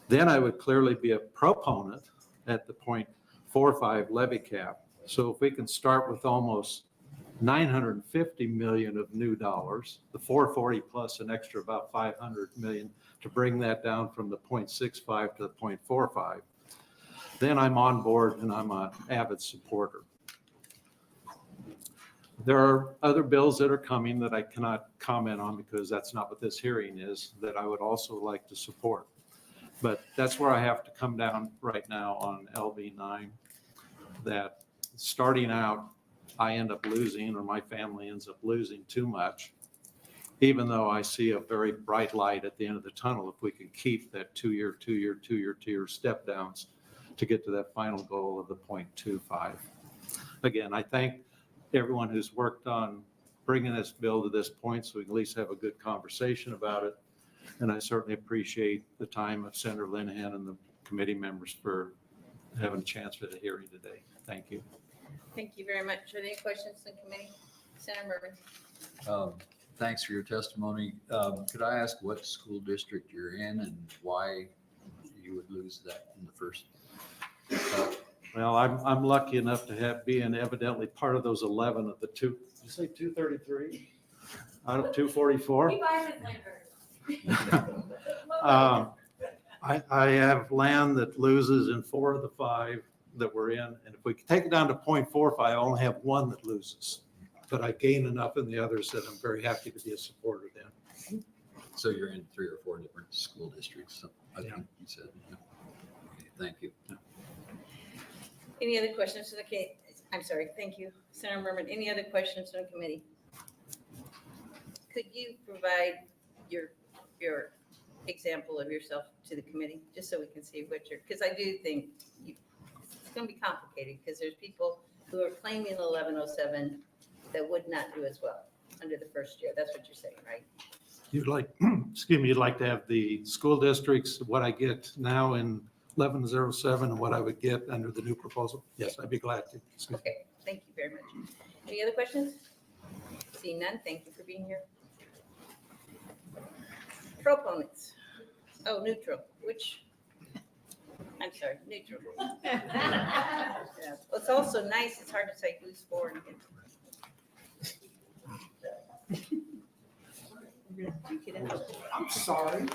Then I would clearly be a proponent at the 0.45 levy cap. So if we can start with almost 950 million of new dollars, the 440 plus an extra about 500 million to bring that down from the 0.65 to the 0.45, then I'm on board and I'm an avid supporter. There are other bills that are coming that I cannot comment on because that's not what this hearing is, that I would also like to support. But that's where I have to come down right now on LB 9, that starting out, I end up losing, or my family ends up losing too much, even though I see a very bright light at the end of the tunnel if we can keep that two-year step downs to get to that final goal of the 0.25. Again, I thank everyone who's worked on bringing this bill to this point so we can at least have a good conversation about it. And I certainly appreciate the time of Senator Linehan and the committee members for having a chance for the hearing today. Thank you. Thank you very much. Are there any questions in committee? Senator Mervin. Thanks for your testimony. Could I ask what school district you're in and why you would lose that in the first? Well, I'm lucky enough to being evidently part of those 11 of the two. Did you say 233 out of 244? I have land that loses in 4 of the 5 that we're in, and if we take it down to 0.45, I only have 1 that loses. But I gain enough in the others that I'm very happy to be a supporter then. So you're in 3 or 4 different school districts, so I think you said. Yeah. Okay, thank you. Yeah. Any other questions to the committee? I'm sorry, thank you, Senator Mervin. Any other questions to the committee? could you provide your example of yourself to the committee, just so we can see what you're, because I do think it's going to be complicated, because there's people who are claiming 1107 that would not do as well under the first year. That's what you're saying, right? You'd like, excuse me, you'd like to have the school districts, what I get now in 1107 and what I would get under the new proposal? Yes, I'd be glad to. Excuse me. Okay, thank you very much. Any other questions? Seeing none, thank you for being here. Proponents. Oh, neutral, which, I'm sorry, neutral. Yeah. Well, it's also nice, it's hard to say who's for and against. I'm sorry.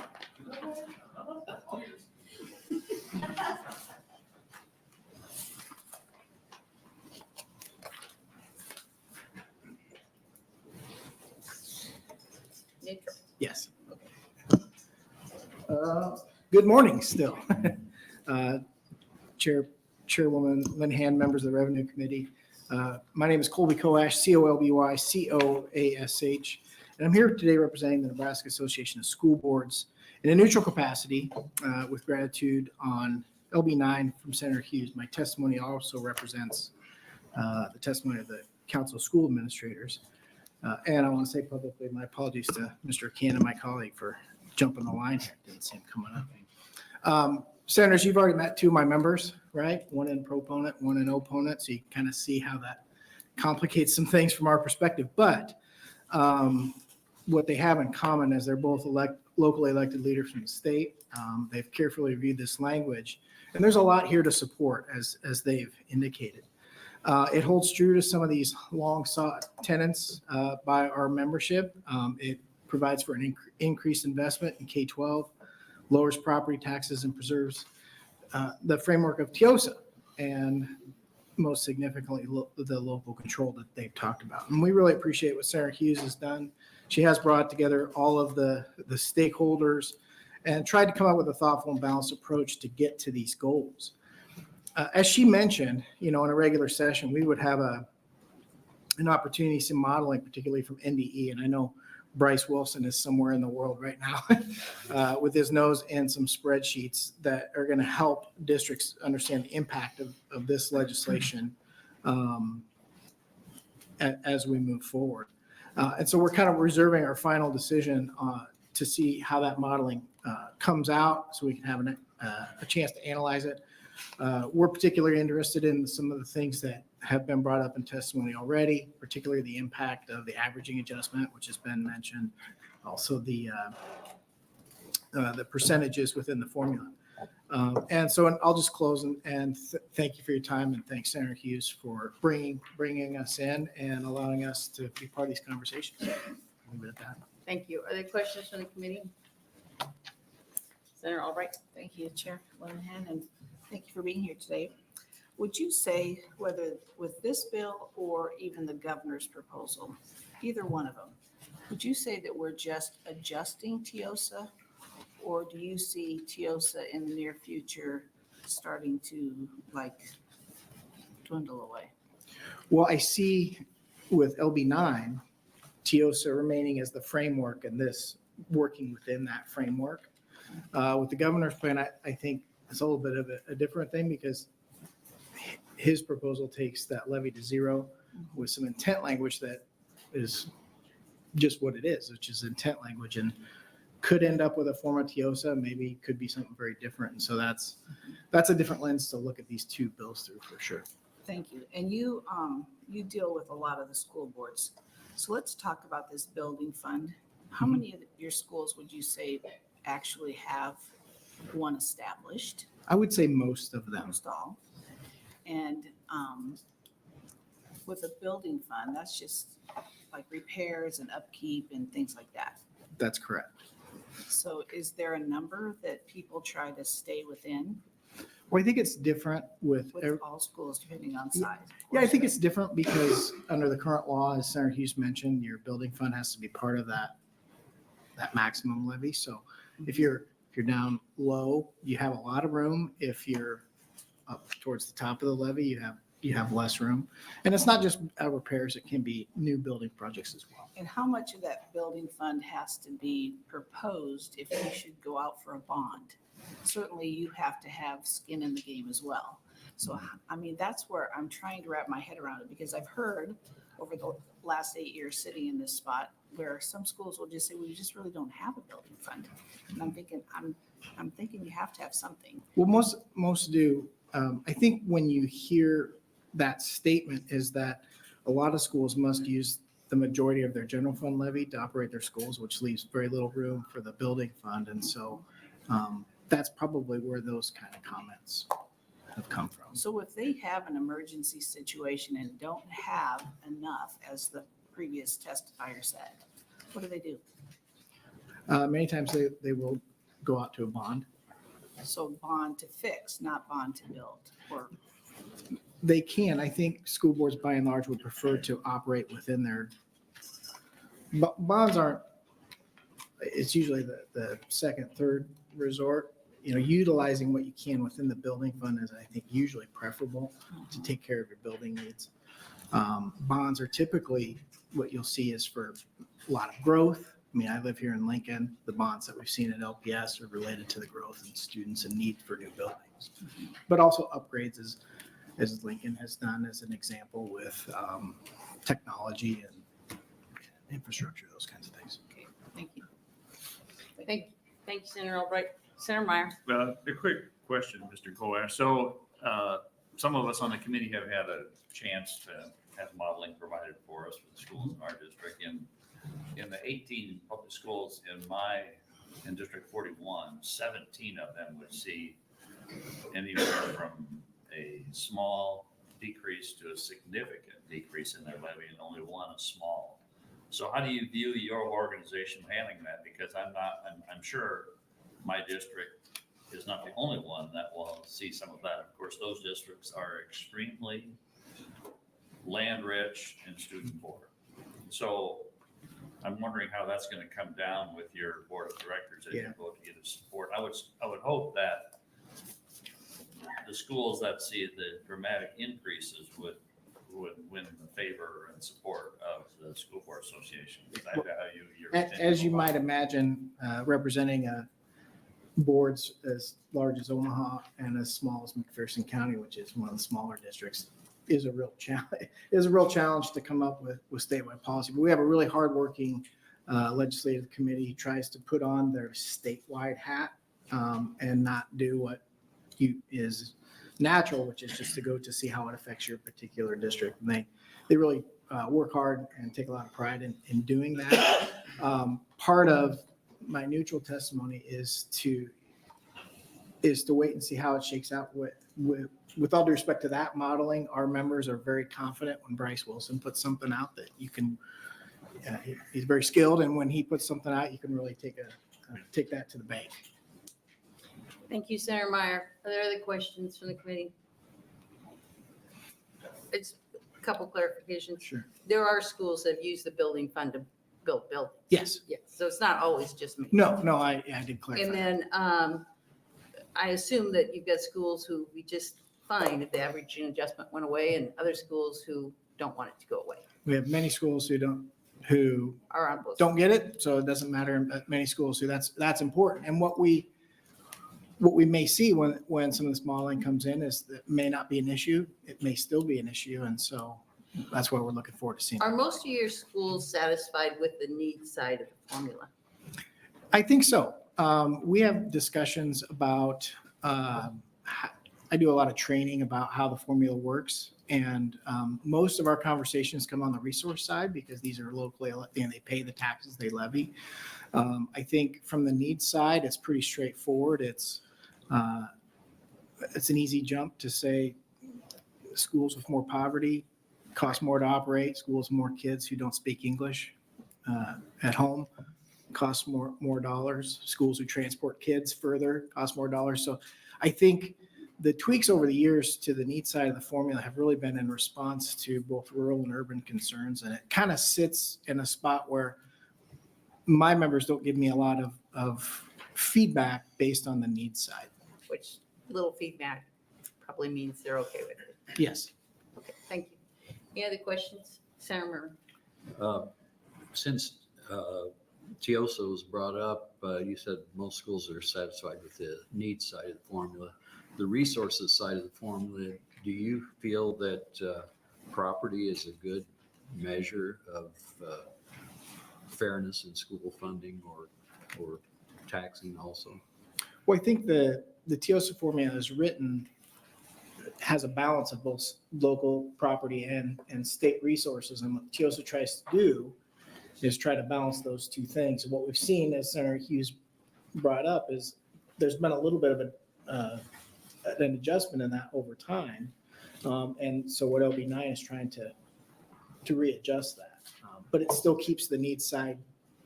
Neutral. Yes. Good morning still. Chairwoman Linehan, members of the Revenue Committee. My name is Colby Coash, C-O-L-B-Y, C-O-A-S-H. And I'm here today representing the Nebraska Association of School Boards in a neutral capacity with gratitude on LB9 from Senator Hughes. My testimony also represents the testimony of the Council of School Administrators. And I want to say publicly my apologies to Mr. Cannon, my colleague, for jumping the line here. Didn't see him coming up. Senators, you've already met two of my members, right? One in proponent, one in opponent. So you can kind of see how that complicates some things from our perspective. But what they have in common is they're both locally elected leaders from the state. They've carefully reviewed this language. And there's a lot here to support, as they've indicated. It holds true to some of these long sought tenets by our membership. It provides for an increased investment in K-12, lowers property taxes, and preserves the framework of TIOSA, and most significantly, the local control that they've talked about. And we really appreciate what Sarah Hughes has done. She has brought together all of the stakeholders and tried to come up with a thoughtful and balanced approach to get to these goals. As she mentioned, in a regular session, we would have an opportunity to see modeling, particularly from NDE. And I know Bryce Wilson is somewhere in the world right now with his nose in some spreadsheets that are going to help districts understand the impact of this legislation as we move forward. And so we're kind of reserving our final decision to see how that modeling comes out so we can have a chance to analyze it. We're particularly interested in some of the things that have been brought up in testimony already, particularly the impact of the averaging adjustment, which has been mentioned, also the percentages within the formula. And so I'll just close and thank you for your time, and thanks Senator Hughes for bringing us in and allowing us to be part of these conversations. Leave it at that. Thank you. Are there questions from the committee? Senator Albright. Thank you, Chair Linehan, and thank you for being here today. Would you say whether with this bill or even the governor's proposal, either one of them, would you say that we're just adjusting TIOSA, or do you see TIOSA in the near future starting to dwindle away? Well, I see with LB9, TIOSA remaining as the framework and this working within that framework. With the governor's plan, I think it's a little bit of a different thing because his proposal takes that levy to zero with some intent language that is just what it is, which is intent language, and could end up with a form of TIOSA, maybe could be something very different. And so that's a different lens to look at these two bills through for sure. Thank you. And you deal with a lot of the school boards. So let's talk about this building fund. How many of your schools would you say actually have one established? I would say most of them. Most all. And with a building fund, that's just like repairs and upkeep and things like that. That's correct. So is there a number that people try to stay within? Well, I think it's different with all schools depending on size. Yeah, I think it's different because under the current law, as Senator Hughes mentioned, your building fund has to be part of that maximum levy. So if you're down low, you have a lot of room. If you're up towards the top of the levy, you have you have less room. And it's not just repairs, it can be new building projects as well. And how much of that building fund has to be proposed if you should go out for a bond? Certainly you have to have skin in the game as well. So, I mean, that's where I'm trying to wrap my head around it, because I've heard over the last 8 years sitting in this spot where some schools will just say, we just really don't have a building fund. And I'm thinking you have to have something. Well, most do. I think when you hear that statement is that a lot of schools must use the majority of their general fund levy to operate their schools, which leaves very little room for the building fund. And so that's probably where those kind of comments have come from. So if they have an emergency situation and don't have enough, as the previous testifier said, what do they do? Many times they will go out to a bond. So bond to fix, not bond to build, or They can. I think school boards by and large would prefer to operate within their, bonds aren't, it's usually the second, third resort. You know, utilizing what you can within the building fund is, I think, usually preferable to take care of your building needs. Bonds are typically, what you'll see is for a lot of growth. I mean, I live here in Lincoln. The bonds that we've seen at LPS are related to the growth in students and need for new buildings, but also upgrades as Lincoln has done as an example with technology and infrastructure, those kinds of things. Okay, thank you. Thank you, Senator Albright. Senator Meyer. A quick question, Mr. Koash. So some of us on the committee have had a chance to have modeling provided for us for the schools in our district. In the 18 public schools in District 41, 17 of them would see anywhere from a small decrease to a significant decrease in their levy, and only one a small. So how do you view your organization handling that? Because I'm sure my district is not the only one that will see some of that. Of course, those districts are extremely land rich and student poor. So I'm wondering how that's going to come down with your board of directors as you vote to get a support. I would hope that the schools that see the dramatic increases would win the favor and support of the school board association. I value your As you might imagine, representing boards as large as Omaha and as small as McPherson County, which is one of the smaller districts, is a real challenge. Is a real challenge to come up with statewide policy. But we have a really hardworking legislative committee who tries to put on their statewide hat and not do what is natural, which is just to go to see how it affects your particular district. And they really work hard and take a lot of pride in doing that. Part of my neutral testimony is to wait and see how it shakes out. With all due respect to that modeling, our members are very confident when Bryce Wilson puts something out that you can, he's very skilled, and when he puts something out, you can really take that to the bank. Thank you, Senator Meyer. Are there other questions from the committee? It's a couple clarifications. Sure. There are schools that use the building fund to build buildings. Yes. Yes. So it's not always just me. No, I did clarify. And then I assume that you've got schools who we just fine if the average adjustment went away, and other schools who don't want it to go away. We have many schools who Are on both don't get it, so it doesn't matter. But many schools who that's important. And what we may see when some of this modeling comes in is that it may not be an issue. It may still be an issue, and so that's what we're looking forward to seeing. Are most of your schools satisfied with the needs side of the formula? I think so. We have discussions about, I do a lot of training about how the formula works. And most of our conversations come on the resource side because these are locally, and they pay the taxes they levy. I think from the needs side, it's pretty straightforward. It's an easy jump to say schools with more poverty cost more to operate. Schools with more kids who don't speak English at home cost more dollars. Schools who transport kids further cost more dollars. So I think the tweaks over the years to the needs side of the formula have really been in response to both rural and urban concerns. And it kind of sits in a spot where my members don't give me a lot of feedback based on the needs side. Which little feedback probably means they're okay with it. Yes. Okay, thank you. Any other questions? Senator Murray? Since TIOSA was brought up, you said most schools are satisfied with the needs side of the formula. The resources side of the formula, do you feel that property is a good measure of fairness in school funding or taxing also? Well, I think the TIOSA formula is written, has a balance of both local property and state resources. And what TIOSA tries to do is try to balance those two things. And what we've seen, as Senator Hughes brought up, is there's been a little bit of an adjustment in that over time. And so what LB9 is trying to readjust that. But it still keeps the needs side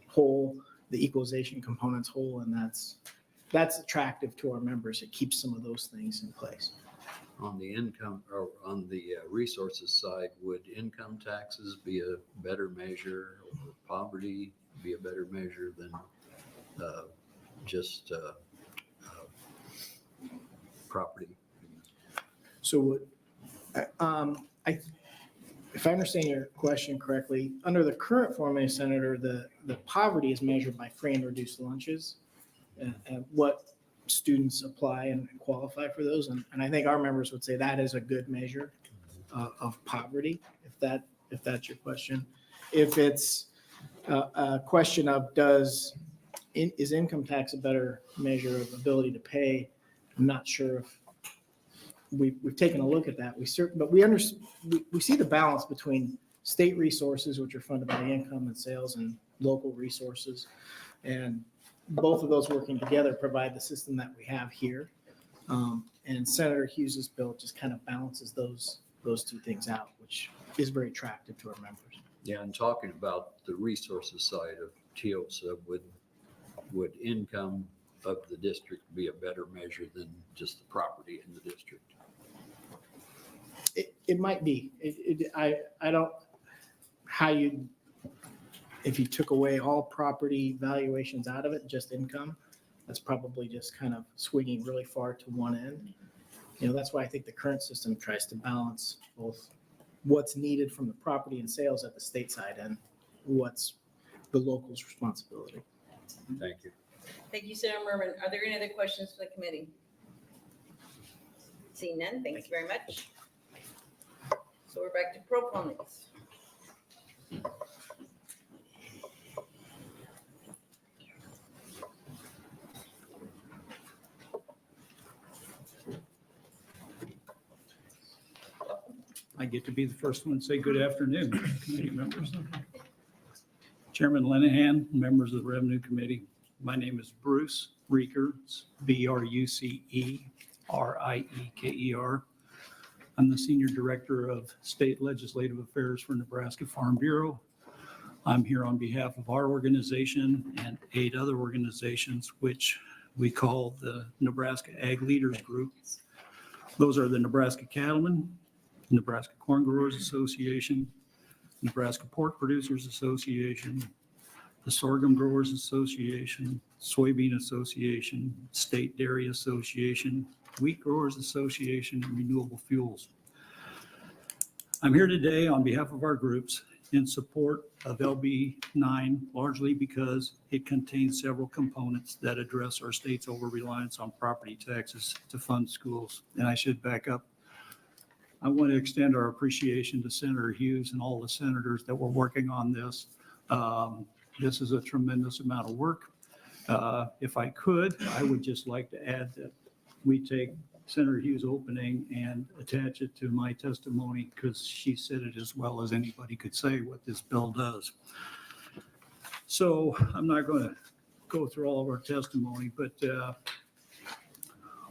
whole, the equalization components whole, and that's attractive to our members. It keeps some of those things in place. On the income or on the resources side, would income taxes be a better measure, or poverty be a better measure than just property? So if I understand your question correctly, under the current formula, Senator, the poverty is measured by free and reduced lunches and what students apply and qualify for those. And I think our members would say that is a good measure of poverty, if that's your question. If it's a question of is income tax a better measure of ability to pay, I'm not sure if we've taken a look at that. We see the balance between state resources, which are funded by income and sales, and local resources. And both of those working together provide the system that we have here. And Senator Hughes's bill just kind of balances those two things out, which is very attractive to our members. Yeah, and talking about the resources side of TIOSA, would income of the district be a better measure than just the property in the district? It might be. I don't, if you took away all property valuations out of it, just income, that's probably just kind of swinging really far to one end. That's why I think the current system tries to balance both what's needed from the property and sales at the state side and what's the local's responsibility. Thank you. Thank you, Senator Mervin. Are there any other questions for the committee? Seeing none, thank you very much. So we're back to proponents. I get to be the first one to say good afternoon, committee members. Chairman Lenahan, members of the Revenue Committee. My name is Bruce Reeker, Brucereker. I'm the Senior Director of State Legislative Affairs for Nebraska Farm Bureau. I'm here on behalf of our organization and 8 other organizations, which we call the Nebraska Ag Leaders Group. Those are the Nebraska Cattlemen, Nebraska Corn Growers Association, Nebraska Pork Producers Association, the Sorghum Growers Association, Soybean Association, State Dairy Association, Wheat Growers Association, and Renewable Fuels. I'm here today on behalf of our groups in support of LB9, largely because it contains several components that address our state's over-reliance on property taxes to fund schools. And I should back up. I want to extend our appreciation to Senator Hughes and all the senators that were working on this. This is a tremendous amount of work. If I could, I would just like to add that we take Senator Hughes' opening and attach it to my testimony, because she said it as well as anybody could say what this bill does. So I'm not going to go through all of our testimony, but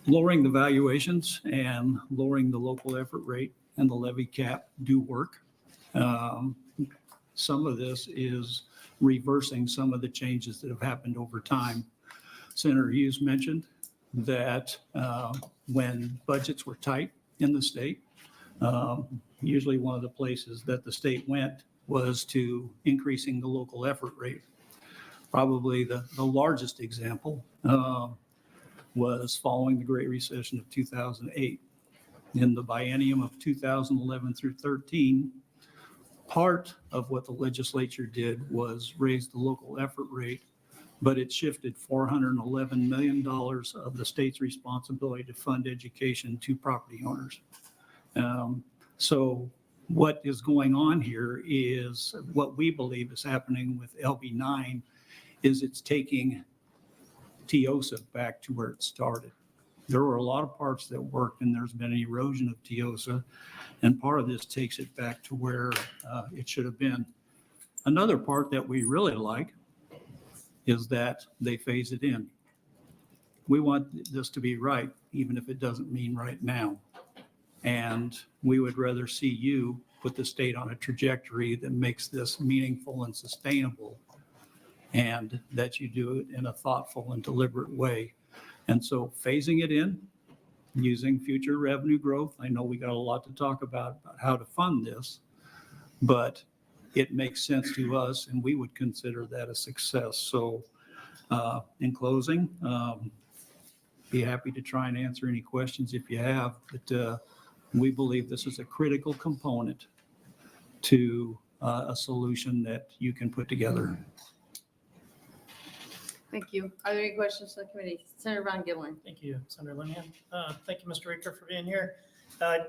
lowering the valuations and lowering the local effort rate and the levy cap do work. Some of this is reversing some of the changes that have happened over time. Senator Hughes mentioned that when budgets were tight in the state, usually one of the places that the state went was to increasing the local effort rate. Probably the largest example was following the Great Recession of 2008. in the biennium of 2011 through 13, part of what the legislature did was raise the local effort rate, but it shifted $411 million of the state's responsibility to fund education to property owners. So what is going on here is what we believe is happening with LB 9 is it's taking TIOSA back to where it started. There were a lot of parts that worked and there's been an erosion of TIOSA, and part of this takes it back to where it should have been. Another part that we really like is that they phase it in. We want this to be right, even if it doesn't mean right now. And we would rather see you put the state on a trajectory that makes this meaningful and sustainable, and that you do it in a thoughtful and deliberate way. And so phasing it in, using future revenue growth, I know we got a lot to talk about how to fund this, but it makes sense to us and we would consider that a success. So in closing, be happy to try and answer any questions if you have, but we believe this is a critical component to a solution that you can put together. Thank you. Are there any questions from the committee? Senator Von Gillen. Thank you, Senator Linehan. Thank you, Mr. Ricker, for being here.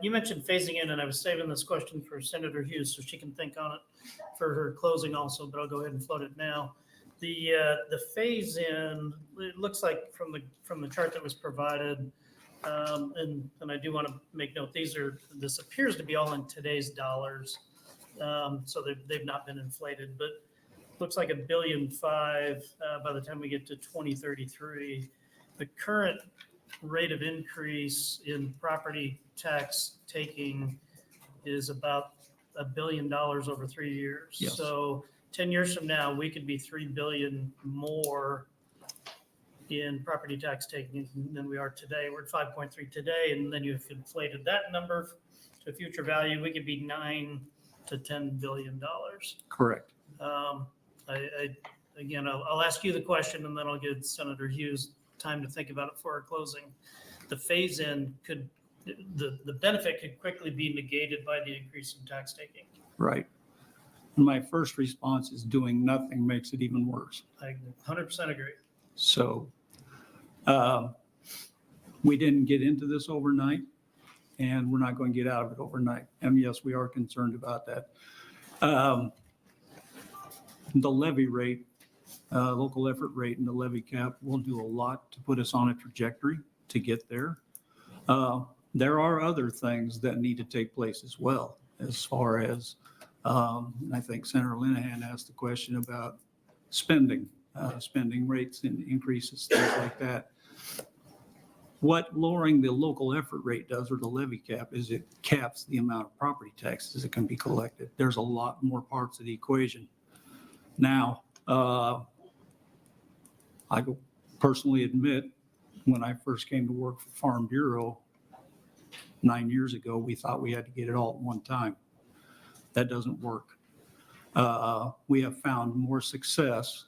You mentioned phasing in, and I was saving this question for Senator Hughes so she can think on it for her closing also, but I'll go ahead and float it now. The phase in, it looks like from the chart that was provided, and I do want to make note, this appears to be all in today's dollars, so they've not been inflated, but looks like $1.5 billion by the time we get to 2033. The current rate of increase in property tax taking is about $1 billion over 3 years. Yes. So 10 years from now, we could be $3 billion more in property tax taking than we are today. We're at 5.3 today, and then you've inflated that number to future value. We could be $9 to $10 billion. Correct. Again, I'll ask you the question and then I'll give Senator Hughes time to think about it for our closing. The phase-in the benefit could quickly be negated by the increase in tax taking. Right. And my first response is doing nothing makes it even worse. I 100% agree. So we didn't get into this overnight, and we're not going to get out of it overnight. And yes, we are concerned about that. The levy rate, local effort rate and the levy cap will do a lot to put us on a trajectory to get there. There are other things that need to take place as well, as far as, I think Senator Linehan asked the question about spending rates and increases, things like that. What lowering the local effort rate does, or the levy cap, is it caps the amount of property taxes that can be collected. There's a lot more parts of the equation. Now, I personally admit, when I first came to work for Farm Bureau 9 years ago, we thought we had to get it all at one time. That doesn't work. We have found more success.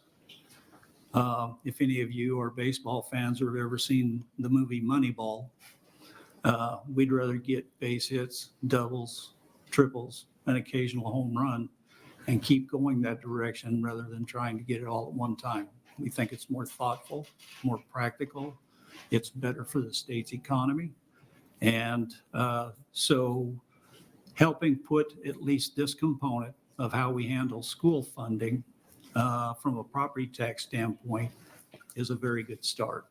If any of you are baseball fans or have ever seen the movie Moneyball, we'd rather get base hits, doubles, triples, an occasional home run, and keep going that direction rather than trying to get it all at one time. We think it's more thoughtful, more practical. It's better for the state's economy. And so helping put at least this component of how we handle school funding from a property tax standpoint is a very good start.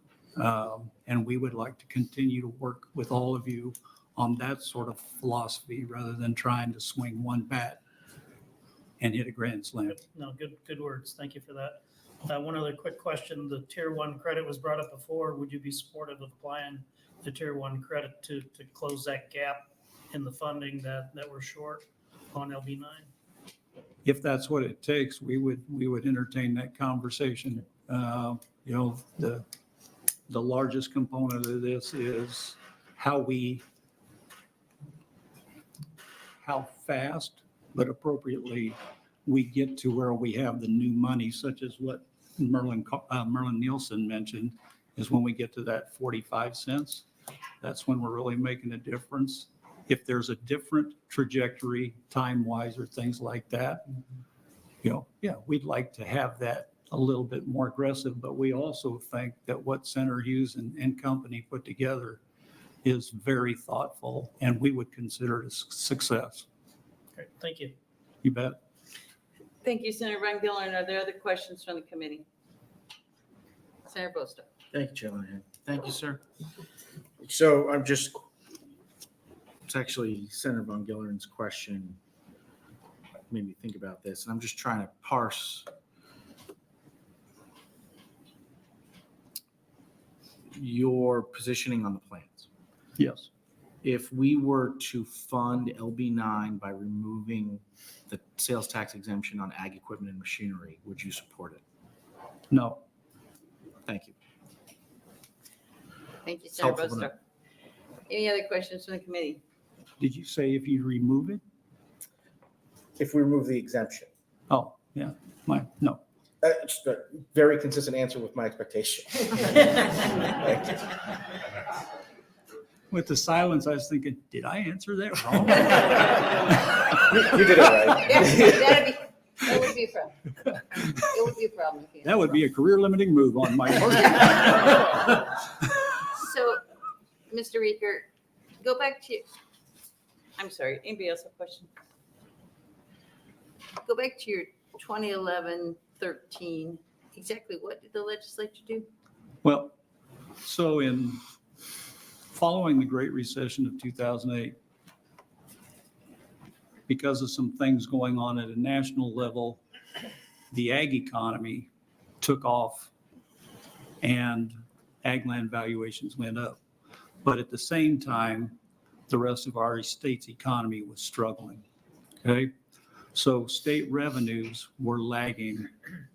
And we would like to continue to work with all of you on that sort of philosophy rather than trying to swing one bat and hit a grand slam. No, good words. Thank you for that. One other quick question. The Tier 1 credit was brought up before. Would you be supportive of applying the Tier 1 credit to close that gap in the funding that we're short on LB 9? If that's what it takes, we would entertain that conversation. The largest component of this is how fast, but appropriately, we get to where we have the new money, such as what Merlin Nielsen mentioned, is when we get to that 45 cents. That's when we're really making a difference. if there's a different trajectory time-wise or things like that, yeah, we'd like to have that a little bit more aggressive, but we also think that what Senator Hughes and company put together is very thoughtful, and we would consider it a success. Great, thank you. You bet. Thank you, Senator Van Gillern. Are there other questions from the committee? Senator Bostow. Thank you, Chair Linehan. Thank you, sir. So it's actually Senator Von Gillern's question made me think about this, and I'm just trying to parse your positioning on the plans. Yes. If we were to fund LB9 by removing the sales tax exemption on ag equipment and machinery, would you support it? No. Thank you. Thank you, Senator Helpful to Bostow. Any other questions from the committee? Did you say if you remove it? If we remove the exemption. Oh, yeah, no. It's a very consistent answer with my expectation. With the silence, I was thinking, did I answer that wrong? You did it right. That would be a problem. It would be a problem. if you- That would be a career-limiting move on my part. So, Mr. Reeker, go back to, I'm sorry, anybody else have a question? Go back to your 2011-13. Exactly what did the legislature do? Well, so following the Great Recession of 2008, because of some things going on at a national level, the ag economy took off and ag land valuations went up. But at the same time, the rest of our state's economy was struggling. Okay. So state revenues were lagging,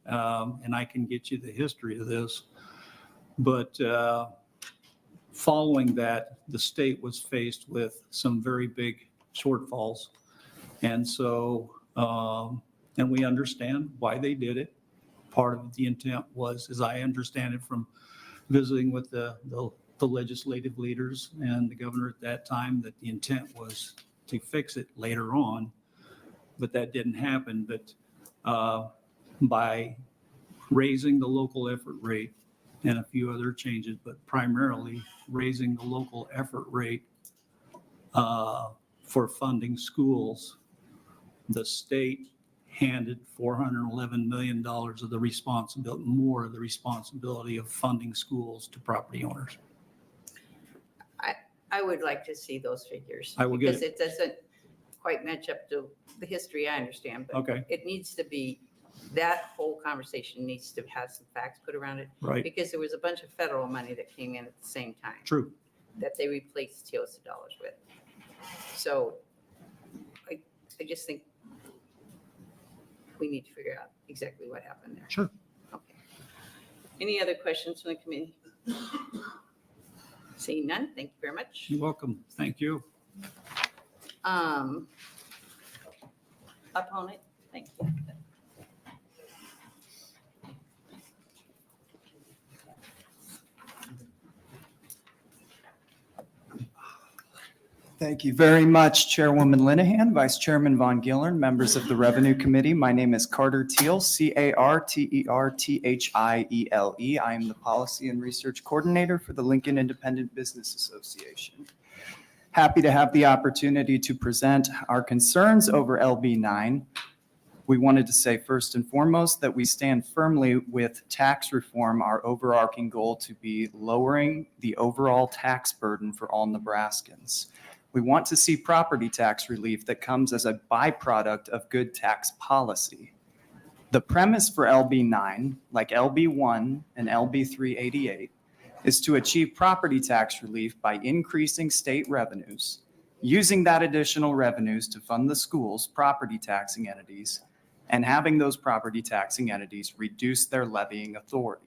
and I can get you the history of this. But following that, the state was faced with some very big shortfalls. And so, and we understand why they did it. Part of the intent was, as I understand it from visiting with the legislative leaders and the governor at that time, that the intent was to fix it later on. But that didn't happen. But by raising the local effort rate and a few other changes, but primarily raising the local effort rate for funding schools, the state handed $411 million of the responsibility, more of the responsibility of funding schools to property owners. I would like to see those figures. I will get Because it doesn't quite match up to the history I understand, but Okay. it needs to be, that whole conversation needs to have some facts put around it. Right. Because there was a bunch of federal money that came in at the same time. True. That they replaced TILSA dollars with. So I just think we need to figure out exactly what happened there. Sure. Okay. Any other questions from the committee? Seeing none, thank you very much. You're welcome. Thank you. Opponent, thank you. Thank you very much, Chairwoman Linehan, Vice Chairman Von Gillern, members of the Revenue Committee. My name is Carter Teal, C-A-R-T-E-R-T-H-I-E-L-E. I am the Policy and Research Coordinator for the Lincoln Independent Business Association. Happy to have the opportunity to present our concerns over LB9. We wanted to say first and foremost that we stand firmly with tax reform, our overarching goal to be lowering the overall tax burden for all Nebraskans. We want to see property tax relief that comes as a byproduct of good tax policy. The premise for LB9, like LB1 and LB 388, is to achieve property tax relief by increasing state revenues, using that additional revenues to fund the schools, property taxing entities, and having those property taxing entities reduce their levying authority.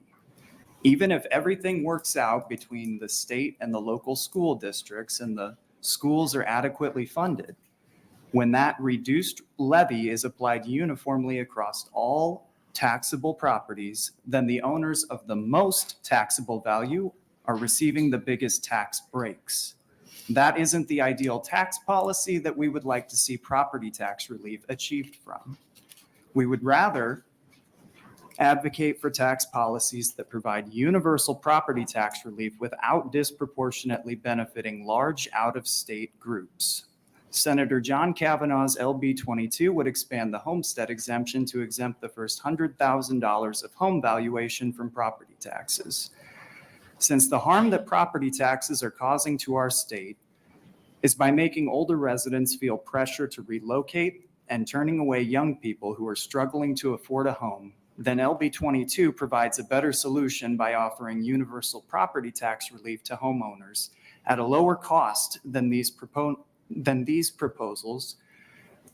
Even if everything works out between the state and the local school districts and the schools are adequately funded, when that reduced levy is applied uniformly across all taxable properties, then the owners of the most taxable value are receiving the biggest tax breaks. That isn't the ideal tax policy that we would like to see property tax relief achieved from. We would rather advocate for tax policies that provide universal property tax relief without disproportionately benefiting large out-of-state groups. Senator John Cavanaugh's LB 22 would expand the homestead exemption to exempt the first $100,000 of home valuation from property taxes. Since the harm that property taxes are causing to our state is by making older residents feel pressure to relocate and turning away young people who are struggling to afford a home, then LB 22 provides a better solution by offering universal property tax relief to homeowners at a lower cost than these proposals,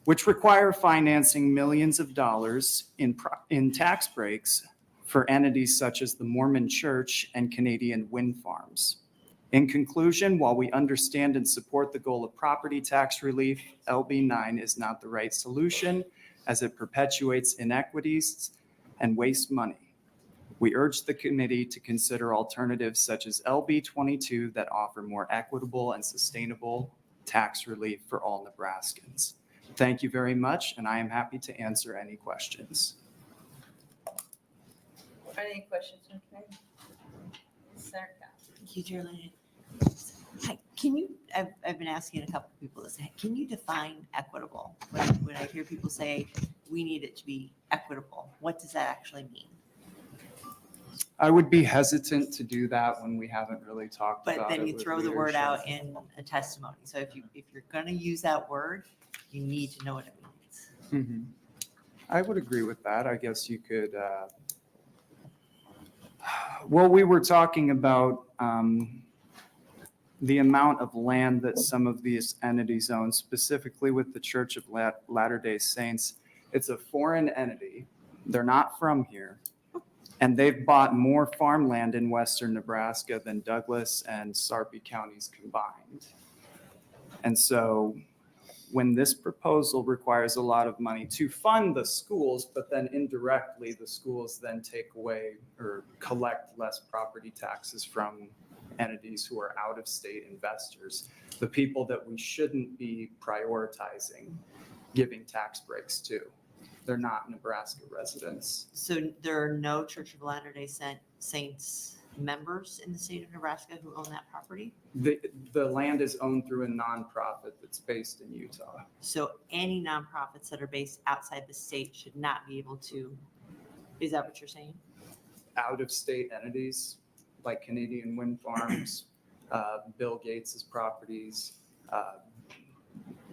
which require financing millions of dollars in tax breaks for entities such as the Mormon Church and Canadian wind farms. In conclusion, while we understand and support the goal of property tax relief, LB 9 is not the right solution as it perpetuates inequities and wastes money. We urge the committee to consider alternatives such as LB 22 that offer more equitable and sustainable tax relief for all Nebraskans. Thank you very much, and I am happy to answer any questions. Any questions from the committee? Senator Powell. Thank you, Geraldine. Hi, I've been asking a couple of people this, can you define equitable? When I hear people say we need it to be equitable, what does that actually mean? I would be hesitant to do that when we haven't really talked about it. But then you with throw the word leadership. out in a testimony. So if you're going to use that word, you need to know what it means. Mhm. I would agree with that. I guess you could, well, we were talking about the amount of land that some of these entities own, specifically with the Church of Latter-day Saints. It's a foreign entity. They're not from here. And they've bought more farmland in western Nebraska than Douglas and Sarpy counties combined. And so when this proposal requires a lot of money to fund the schools, but then indirectly the schools then take away or collect less property taxes from entities who are out-of-state investors, the people that we shouldn't be prioritizing giving tax breaks to. They're not Nebraska residents. So there are no Church of Latter-day Saints members in the state of Nebraska who own that property? The land is owned through a nonprofit that's based in Utah. So any nonprofits that are based outside the state should not be able to, is that what you're saying? Out-of-state entities like Canadian wind farms, Bill Gates's properties.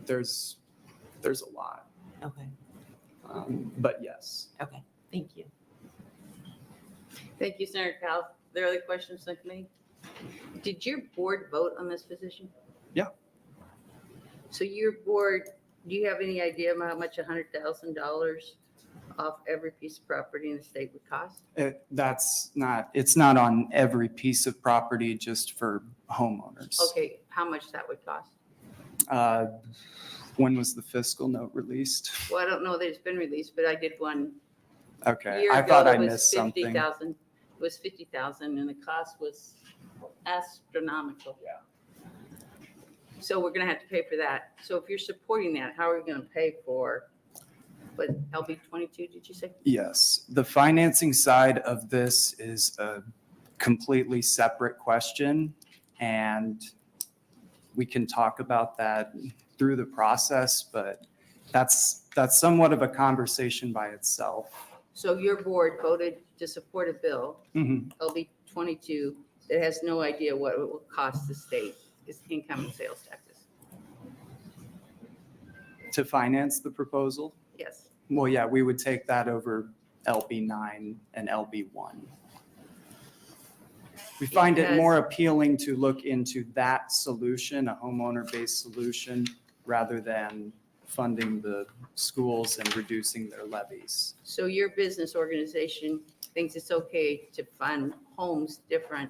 There's a lot. Okay. But yes. Okay, thank you. Thank you, Senator Powell. There are other questions from the committee? Did your board vote on this position? Yeah. So your board, do you have any idea about how much $100,000 off every piece of property in the state would cost? It's not on every piece of property, just for homeowners. Okay, how much that would cost? When was the fiscal note released? Well, I don't know that it's been released, but I did one Okay, year I ago. thought I It was missed something. 50,000. It was 50,000 and the cost was astronomical. Yeah. So we're gonna have to pay for that. So if you're supporting that, how are we gonna pay for, what, LB 22, did you say? Yes, the financing side of this is a completely separate question, and we can talk about that through the process, but that's somewhat of a conversation by itself. So your board voted to support a bill, Mhm. LB 22, that has no idea what it will cost the state, its income and sales taxes. To finance the proposal? Yes. Well, yeah, we would take that over LB 9 and LB 1. We find it more appealing to look into that solution, a homeowner-based solution, rather than funding the schools and reducing their levies. So your business organization thinks it's okay to fund homes different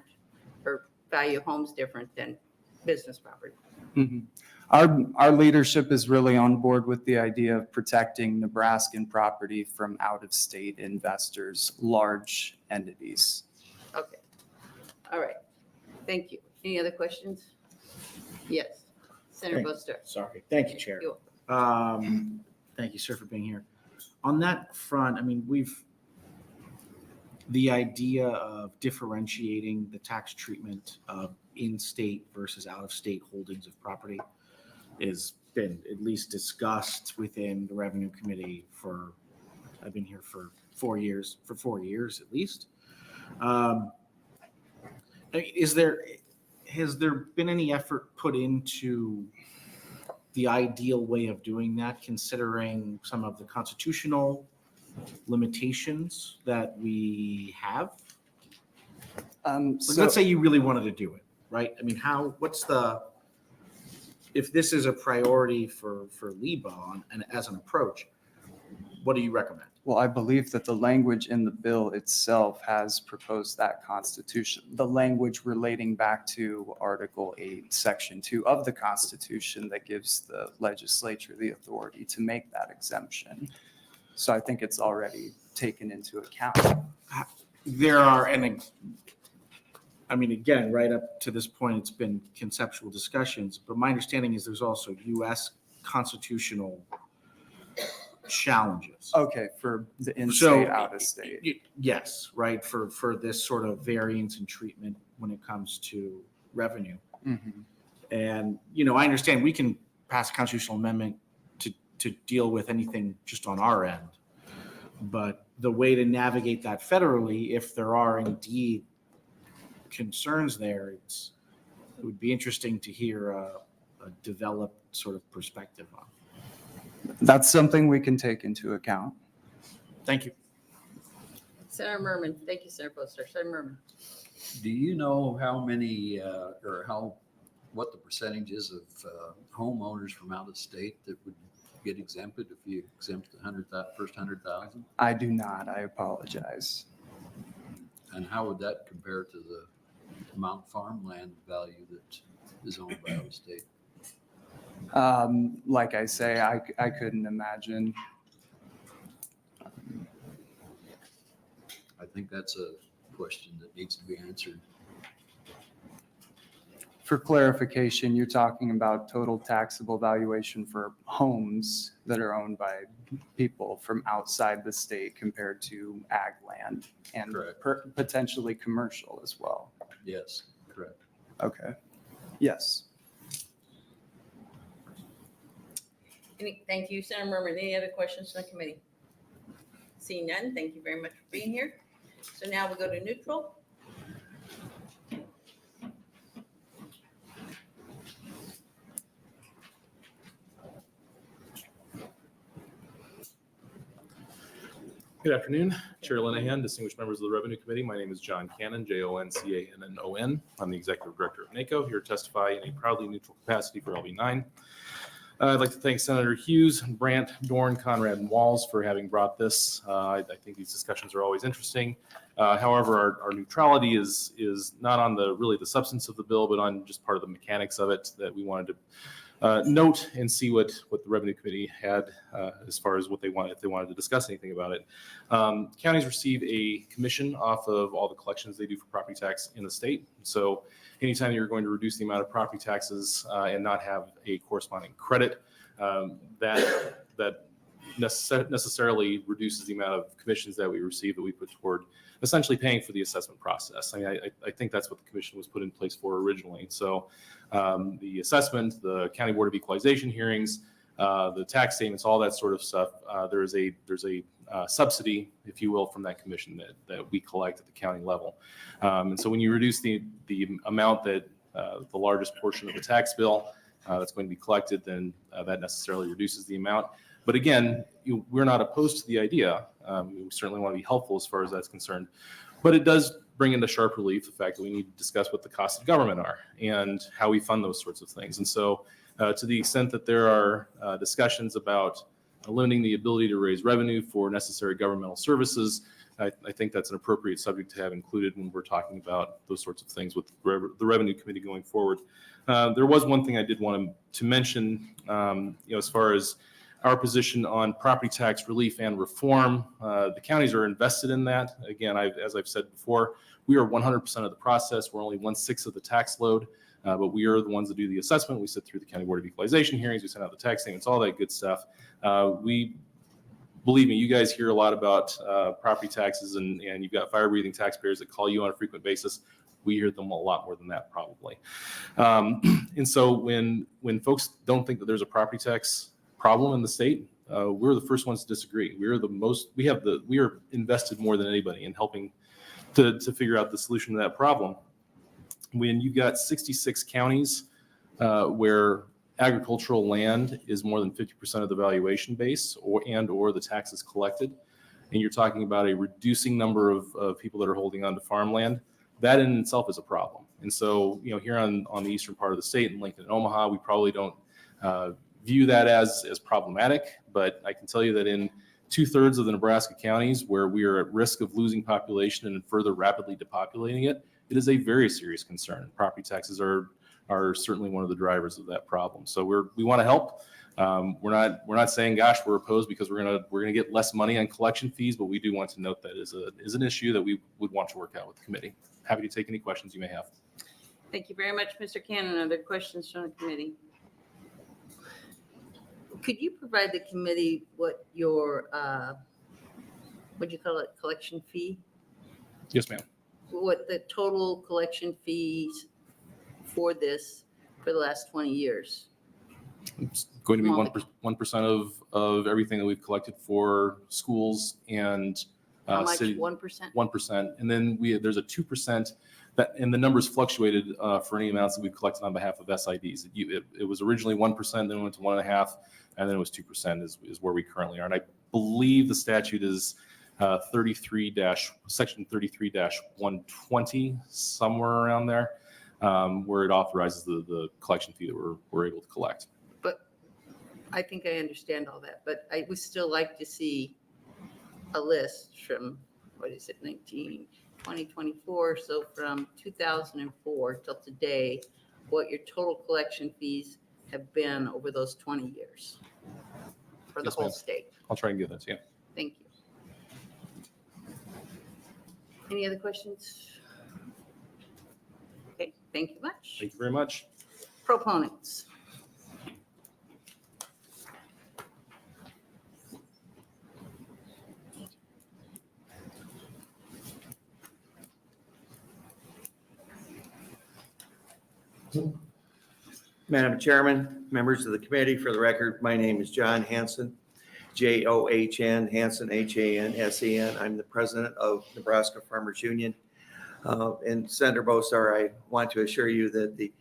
or value homes different than business property? Mhm. Our leadership is really on board with the idea of protecting Nebraskan property from out-of-state investors, large entities. Okay. All right. Thank you. Any other questions? Yes. Senator Boster. Sorry. Thank you, Chair. You're Thank you, sir, for being here. On that front, I mean, the idea of differentiating the tax treatment of in-state versus out-of-state holdings of property has been at least discussed within the Revenue Committee I've been here for 4 years at least. Has there been any effort put into the ideal way of doing that, considering some of the constitutional limitations that we have? Let's say you really wanted to do it, right? I mean, if this is a priority for LEBA and as an approach, what do you recommend? Well, I believe that the language in the bill itself has proposed that constitution, the language relating back to Article 8, Section 2 of the Constitution that gives the legislature the authority to make that exemption. So I think it's already taken into account. There are, I mean, again, right up to this point, it's been conceptual discussions, but my understanding is there's also U.S. constitutional challenges. Okay, for the in-state, out-of-state. Yes, right, for this sort of variance in treatment when it comes to revenue. Mm-hmm. And, I understand we can pass a constitutional amendment to deal with anything just on our end. But the way to navigate that federally, if there are indeed concerns there, it would be interesting to hear a developed sort of perspective on. That's something we can take into account. Thank you. Senator Merman. Thank you, Senator Boster. Senator Merman. Do you know how many what the percentage is of homeowners from out of state that would get exempted if you exempt the first 100,000? I do not. I apologize. And how would that compare to the amount of farmland value that is owned by out of state? Like I say, I couldn't imagine. I think that's a question that needs to be answered. For clarification, you're talking about total taxable valuation for homes that are owned by people from outside the state compared to ag land and potentially commercial as well. Yes, correct. Okay. Yes. Thank you, Senator Merman. Any other questions from the committee? Seeing none, thank you very much for being here. So now we'll go to neutral. Good afternoon, Chair Linehan, distinguished members of the Revenue Committee. My name is John Cannon, Joncannon. I'm the Executive Director of NACO, here to testify in a proudly neutral capacity for LB9. I'd like to thank Senator Hughes, Brandt, Dorn, Conrad, and Walls for having brought this. I think these discussions are always interesting. However, our neutrality is not on the substance of the bill, but on just part of the mechanics of it that we wanted to note and see what the Revenue Committee had as far as what they wanted, if they wanted to discuss anything about it. Counties receive a commission off of all the collections they do for property tax in the state. So anytime you're going to reduce the amount of property taxes and not have a corresponding credit, that necessarily reduces the amount of commissions that we receive that we put toward essentially paying for the assessment process. I mean, I think that's what the commission was put in place for originally. So the assessment, the County Board of Equalization hearings, the tax statements, all that sort of stuff, there's a subsidy, if you will, from that commission that we collect at the county level. And so when you reduce the amount that the largest portion of the tax bill that's going to be collected, then that necessarily reduces the amount. But again, we're not opposed to the idea. We certainly want to be helpful as far as that's concerned. But it does bring into sharp relief the fact that we need to discuss what the costs of government are and how we fund those sorts of things. And so to the extent that there are discussions about limiting the ability to raise revenue for necessary governmental services, I think that's an appropriate subject to have included when we're talking about those sorts of things with the Revenue Committee going forward. There was one thing I did want to mention, as far as our position on property tax relief and reform. The counties are invested in that. Again, as I've said before, we are 100% of the process. We're only 1/6 of the tax load. But we are the ones that do the assessment. We sit through the County Board of Equalization hearings. We send out the tax statements, all that good stuff. Believe me, you guys hear a lot about property taxes, and you've got fire-breathing taxpayers that call you on a frequent basis. We hear them a lot more than that, probably. And so when folks don't think that there's a property tax problem in the state, we're the first ones to disagree. We are invested more than anybody in helping to figure out the solution to that problem. When you've got 66 counties where agricultural land is more than 50% of the valuation base or the taxes collected, and you're talking about a reducing number of people that are holding on to farmland, that in itself is a problem. And so, here on the eastern part of the state in Lincoln and Omaha, we probably don't view that as problematic, but I can tell you that in 2/3 of the Nebraska counties where we are at risk of losing population and further rapidly depopulating it, it is a very serious concern. Property taxes are certainly one of the drivers of that problem. So we want to help. We're not saying, gosh, we're opposed because we're gonna get less money on collection fees, but we do want to note that is an issue that we would want to work out with the committee. Happy to take any questions you may have. Thank you very much, Mr. Cannon. Other questions from the committee? Could you provide the committee what your, what'd you call it, collection fee? Yes, ma'am. What the total collection fees for this for the last 20 years? It's going to be 1% of everything that we've collected for schools and How much? city. 1%? 1%, and then there's a 2% and the numbers fluctuated for any amounts that we've collected on behalf of SIDs. It was originally 1%, then it went to 1.5%, and then it was 2% is where we currently are. And I believe the statute is section 33-120, somewhere around there, where it authorizes the collection fee that we're able to collect. But I think I understand all that, but I would still like to see a list from, 2024, so from 2004 till today, what your total collection fees have been over those 20 years for the Yes, whole ma'am. state. I'll try and get that to you. Thank you. Any other questions? Okay, thank you much. Thank you very much. Proponents. Madam Chairman, members of the committee, for the record, my name is John Hansen, John Hansen, Hansen. I'm the president of Nebraska Farmers Union. And Senator Bosar, I want to assure you that the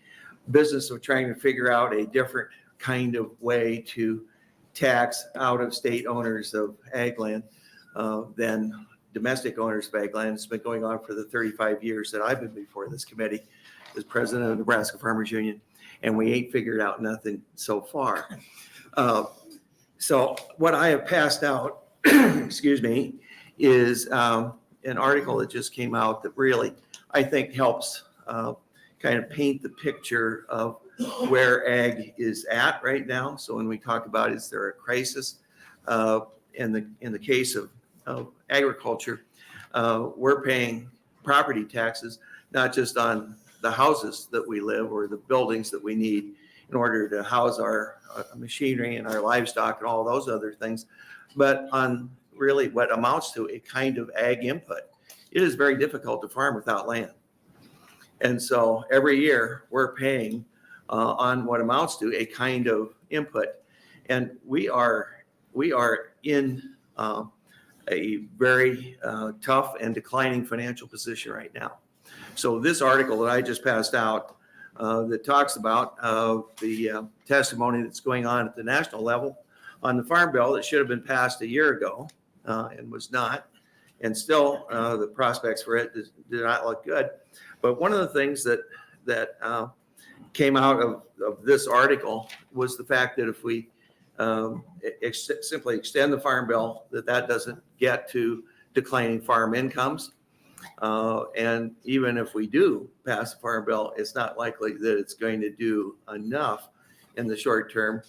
business of trying to figure out a different kind of way to tax out-of-state owners of ag land than domestic owners of ag land has been going on for the 35 years that I've been before this committee as president of Nebraska Farmers Union. And we ain't figured out nothing so far. So what I have passed out, excuse me, is an article that just came out that really, I think, helps kind of paint the picture of where ag is at right now. So when we talk about is there a crisis in the case of agriculture, we're paying property taxes, not just on the houses that we live or the buildings that we need in order to house our machinery and our livestock and all those other things, but on really what amounts to a kind of ag input. It is very difficult to farm without land. And so every year we're paying on what amounts to a kind of input. And we are in a very tough and declining financial position right now. So this article that I just passed out that talks about the testimony that's going on at the national level on the farm bill that should have been passed a year ago and was not. And still the prospects for it do not look good. But one of the things that came out of this article was the fact that if we simply extend the farm bill, that doesn't get to declining farm incomes. And even if we do pass the farm bill, it's not likely that it's going to do enough in the short term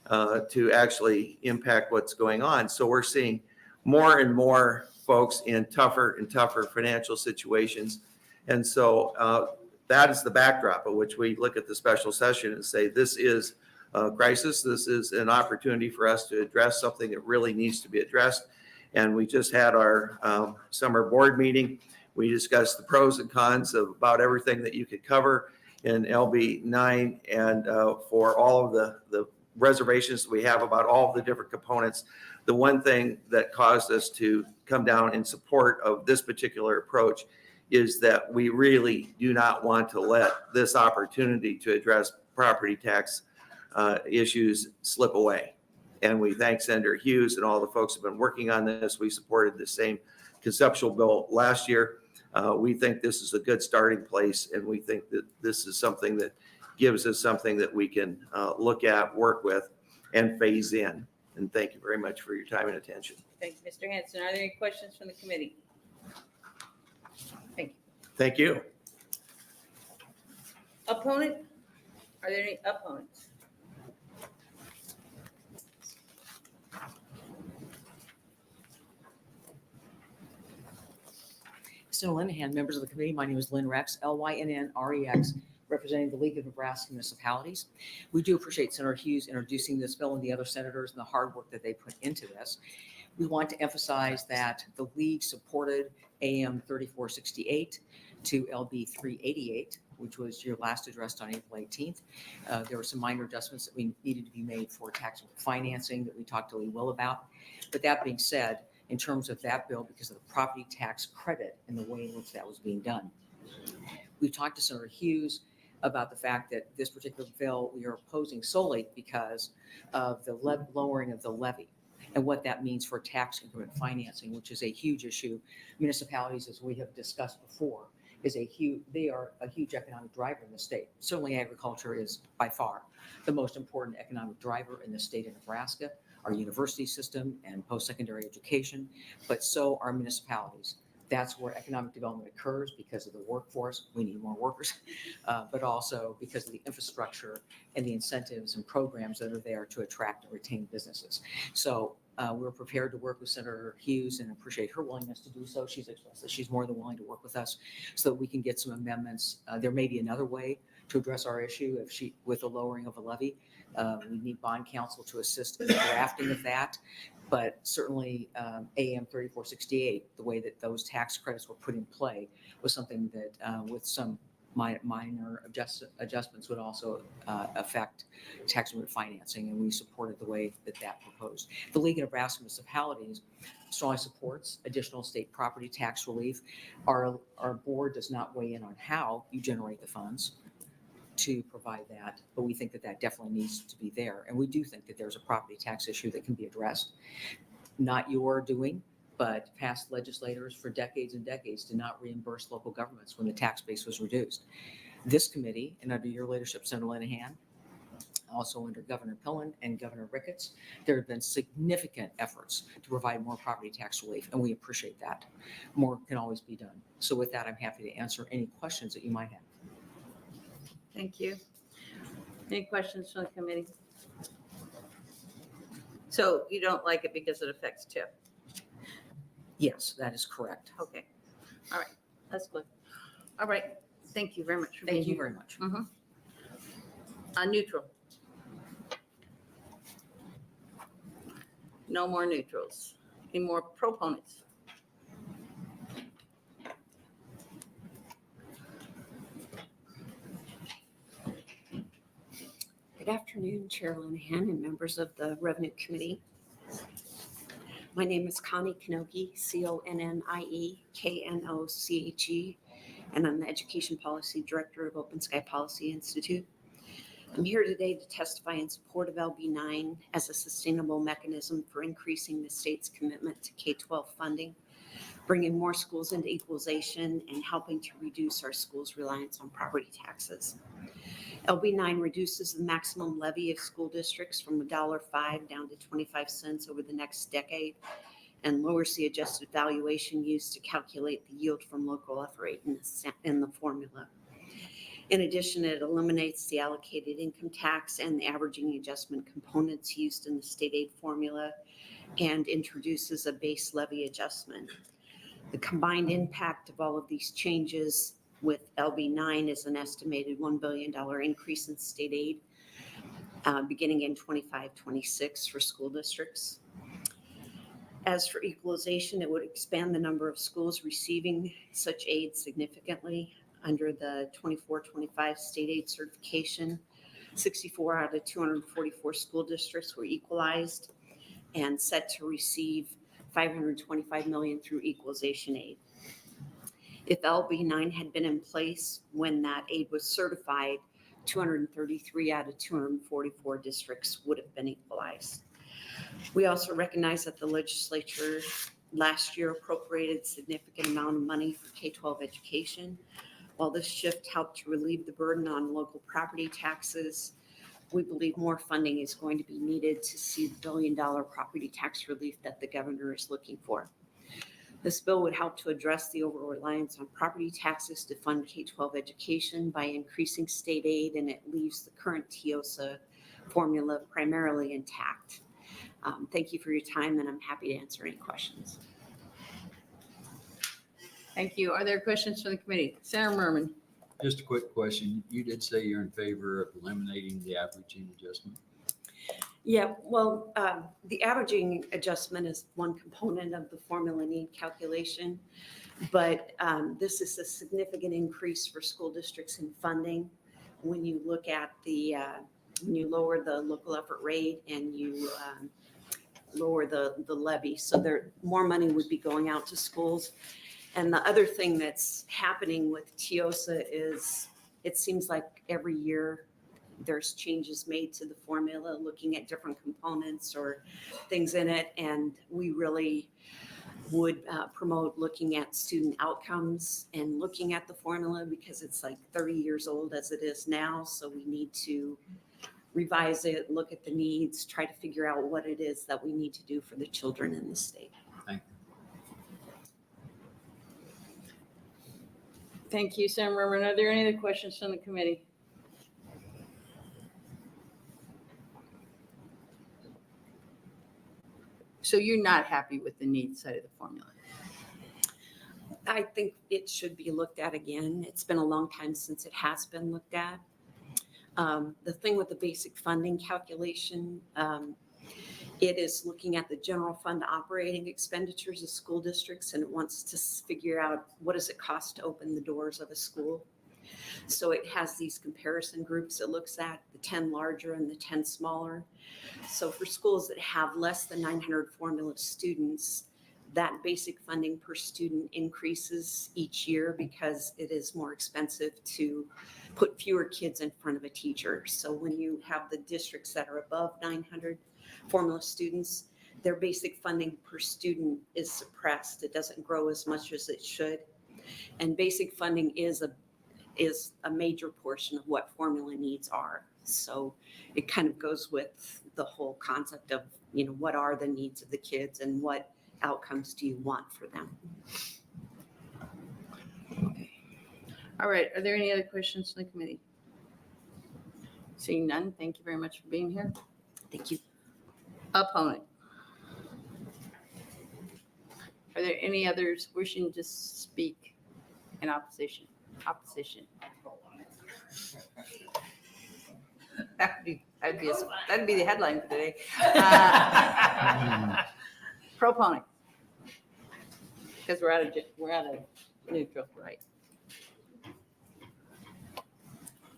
to actually impact what's going on. So we're seeing more and more folks in tougher and tougher financial situations. And so that is the backdrop of which we look at the special session and say, this is a crisis. This is an opportunity for us to address something that really needs to be addressed. And we just had our summer board meeting. We discussed the pros and cons of about everything that you could cover in LB 9 and for all of the reservations we have about all of the different components. The one thing that caused us to come down in support of this particular approach is that we really do not want to let this opportunity to address property tax issues slip away. And we thank Senator Hughes and all the folks who have been working on this. We supported the same conceptual bill last year. We think this is a good starting place, and we think that this is something that gives us something that we can look at, work with, and phase in. And thank you very much for your time and attention. Thank you, Mr. Hanson. Are there any questions from the committee? Thank you. Thank you. Opponent? Are there any opponents? Senator Linehan, members of the committee, my name is Lynn Rex, Lynnrex, representing the League of Nebraska Municipalities. We do appreciate Senator Hughes introducing this bill and the other senators and the hard work that they put into this. We want to emphasize that the League supported AM 3468 to LB 388, which was your last addressed on April 18th. There were some minor adjustments that we needed to be made for tax financing that we talked to Lee Will about. But that being said, in terms of that bill, because of the property tax credit and the way in which that was being done, we talked to Senator Hughes about the fact that this particular bill we are opposing solely because of the lowering of the levy and what that means for tax increment financing, which is a huge issue. Municipalities, as we have discussed before, they are a huge economic driver in the state. Certainly agriculture is by far the most important economic driver in the state of Nebraska, our university system and post-secondary education, but so are municipalities. That's where economic development occurs because of the workforce. We need more workers, but also because of the infrastructure and the incentives and programs that are there to attract and retain businesses. So we're prepared to work with Senator Hughes and appreciate her willingness to do so. She's expressed that she's more than willing to work with us so that we can get some amendments. There may be another way to address our issue with the lowering of a levy. We need bond counsel to assist in the drafting of that. But certainly AM 3468, the way that those tax credits were put in play was something that with some minor adjustments would also affect tax increment financing, and we supported the way that proposed. The League of Nebraska Municipalities strongly supports additional state property tax relief. Our board does not weigh in on how you generate the funds to provide that, but we think that definitely needs to be there. And we do think that there's a property tax issue that can be addressed. Not your doing, but past legislators for decades and decades did not reimburse local governments when the tax base was reduced. This committee, and under your leadership, Senator Linehan, also under Governor Pillen and Governor Ricketts, there have been significant efforts to provide more property tax relief, and we appreciate that. More can always be done. So with that, I'm happy to answer any questions that you might have. Thank you. Any questions from the committee? So you don't like it because it affects TIP? Yes, that is correct. Okay. All right. That's good. All right. Thank you very much for Thank being you here. very much. Neutral. No more neutrals. Any more proponents? Good afternoon, Chair Linehan and members of the Revenue Committee. My name is Connie Knoche, CONNIE, and I'm the Education Policy Director of Open Sky Policy Institute. I'm here today to testify in support of LB 9 as a sustainable mechanism for increasing the state's commitment to K-12 funding, bringing more schools into equalization, and helping to reduce our schools' reliance on property taxes. LB 9 reduces the maximum levy of school districts from $1.05 down to 25 cents over the next decade and lowers the adjusted valuation used to calculate the yield from local F rate in the formula. In addition, it eliminates the allocated income tax and the averaging adjustment components used in the state aid formula and introduces a base levy adjustment. The combined impact of all of these changes with LB9 is an estimated $1 billion increase in state aid beginning in 25-26 for school districts. As for equalization, it would expand the number of schools receiving such aid significantly. Under the 24-25 state aid certification, 64 out of 244 school districts were equalized and set to receive $525 million through equalization aid. If LB9 had been in place when that aid was certified, 233 out of 244 districts would have been equalized. We also recognize that the legislature last year appropriated significant amount of money for K-12 education. While this shift helped to relieve the burden on local property taxes, we believe more funding is going to be needed to see the billion-dollar property tax relief that the governor is looking for. This bill would help to address the over-reliance on property taxes to fund K-12 education by increasing state aid, and it leaves the current TIOSA formula primarily intact. Thank you for your time, and I'm happy to answer any questions. Thank you. Are there questions from the committee? Senator Merman. Just a quick question. You did say you're in favor of eliminating the averaging adjustment. Yeah, well, the averaging adjustment is one component of the formula need calculation, but this is a significant increase for school districts in funding. When you look at the, when you lower the local effort rate and you lower the levy, so there more money would be going out to schools. And the other thing that's happening with TIOSA is it seems like every year there's changes made to the formula, looking at different components or things in it. And we really would promote looking at student outcomes and looking at the formula because it's like 30 years old as it is now. So we need to revise it, look at the needs, try to figure out what it is that we need to do for the children in the state. Thank you. Thank you, Senator Merman. Are there any other questions from the committee? So you're not happy with the needs side of the formula? I think it should be looked at again. It's been a long time since it has been looked at. The thing with the basic funding calculation, it is looking at the general fund operating expenditures of school districts, and it wants to figure out what does it cost to open the doors of a school. So it has these comparison groups it looks at, the 10 larger and the 10 smaller. So for schools that have less than 900 formula students, that basic funding per student increases each year because it is more expensive to put fewer kids in front of a teacher. So when you have the districts that are above 900 formula students, their basic funding per student is suppressed. It doesn't grow as much as it should. And basic funding is a major portion of what formula needs are. So it kind of goes with the whole concept of, you know, what are the needs of the kids and what outcomes do you want for them? Okay. All right. Are there any other questions from the committee? Seeing none, thank you very much for being here. Thank you. Opponent. Are there any others wishing to speak in opposition? Opposition. That'd be the headline for today. Proponent. Because we're out of neutral, right?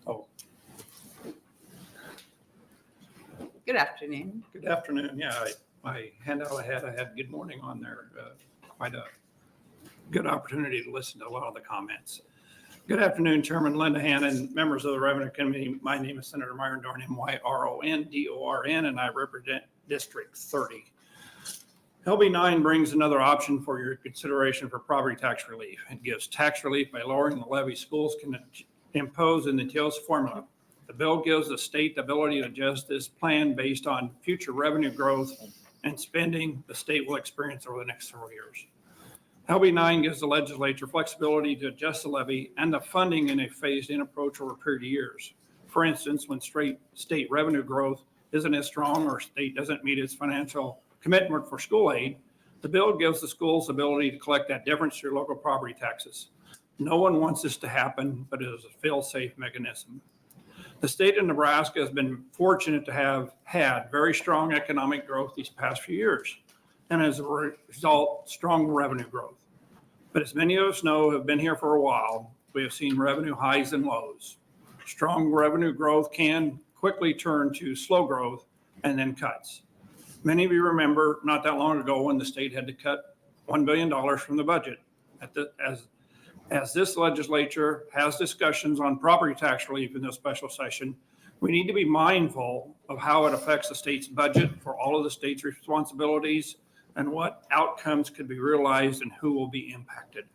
Oh. Good afternoon. Good afternoon. Yeah, my handout I had good morning on there. Quite a good opportunity to listen to a lot of the comments. Good afternoon, Chairman Linda Hannon, members of the Revenue Committee. My name is Senator Myron Dorn, M-Y-R-O-N-D-O-R-N, and I represent District 30. LB 9 brings another option for your consideration for property tax relief. It gives tax relief by lowering the levy schools can impose in the TIOS formula. The bill gives the state the ability to adjust this plan based on future revenue growth and spending the state will experience over the next several years. LB 9 gives the legislature flexibility to adjust the levy and the funding in a phased-in approach over a period of years. For instance, when state revenue growth isn't as strong or state doesn't meet its financial commitment for school aid, the bill gives the schools the ability to collect that difference through local property taxes. No one wants this to happen, but it is a fail-safe mechanism. The state of Nebraska has been fortunate to have had very strong economic growth these past few years, and as a result, strong revenue growth. But as many of us know who have been here for a while, we have seen revenue highs and lows. Strong revenue growth can quickly turn to slow growth and then cuts. Many of you remember not that long ago when the state had to cut $1 billion from the budget. As this legislature has discussions on property tax relief in this special session, we need to be mindful of how it affects the state's budget for all of the state's responsibilities and what outcomes could be realized and who will be impacted.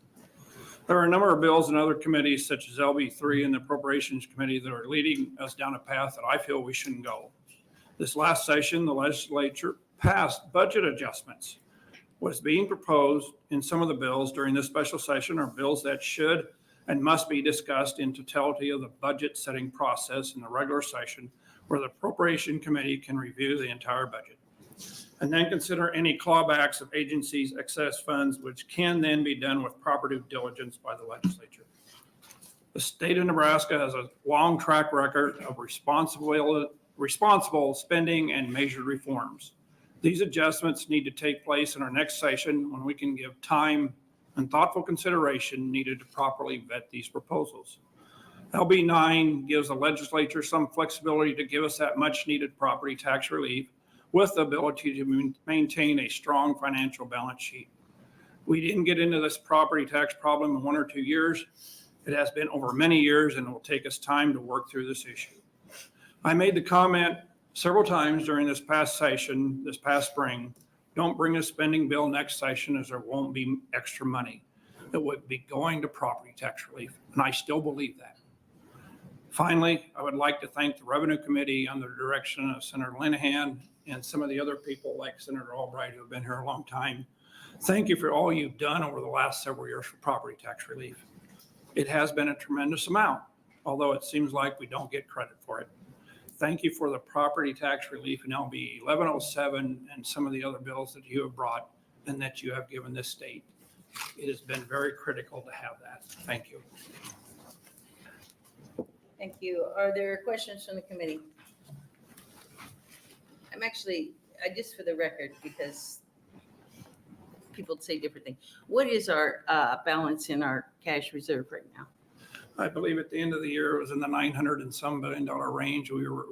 There are a number of bills in other committees, such as LB3 and the Appropriations Committee, that are leading us down a path that I feel we shouldn't go. This last session, the legislature passed budget adjustments. What's being proposed in some of the bills during this special session are bills that should and must be discussed in totality of the budget setting process in the regular session, where the Appropriation Committee can review the entire budget and then consider any clawbacks of agencies' excess funds, which can then be done with proper due diligence by the legislature. The state of Nebraska has a long track record of responsible spending and measured reforms. These adjustments need to take place in our next session when we can give time and thoughtful consideration needed to properly vet these proposals. LB 9 gives the legislature some flexibility to give us that much needed property tax relief with the ability to maintain a strong financial balance sheet. We didn't get into this property tax problem in 1 or 2 years. It has been over many years, and it will take us time to work through this issue. I made the comment several times during this past session, this past spring, don't bring a spending bill next session as there won't be extra money. It would be going to property tax relief, and I still believe that. Finally, I would like to thank the Revenue Committee under the direction of Senator Linehan and some of the other people like Senator Albright who have been here a long time. Thank you for all you've done over the last several years for property tax relief. It has been a tremendous amount, although it seems like we don't get credit for it. Thank you for the property tax relief in LB 1107 and some of the other bills that you have brought and that you have given this state. It has been very critical to have that. Thank you. Thank you. Are there questions from the committee? I'm actually, just for the record, because people say different things. What is our balance in our cash reserve right now? I believe at the end of the year, it was in the $900 and some billion range. We were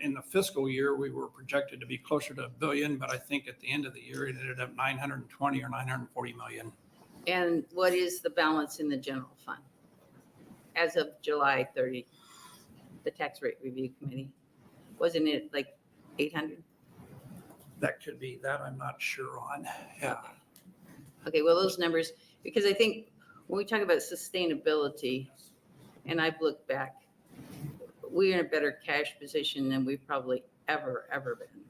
in the fiscal year, we were projected to be closer to $1 billion, but I think at the end of the year, it ended up 920 or 940 million. And what is the balance in the general fund as of July 30, the tax rate review committee? Wasn't it like 800? That could be that. I'm not sure on. Yeah. Okay, well, those numbers, because I think when we talk about sustainability, and I've looked back, we're in a better cash position than we've probably ever been.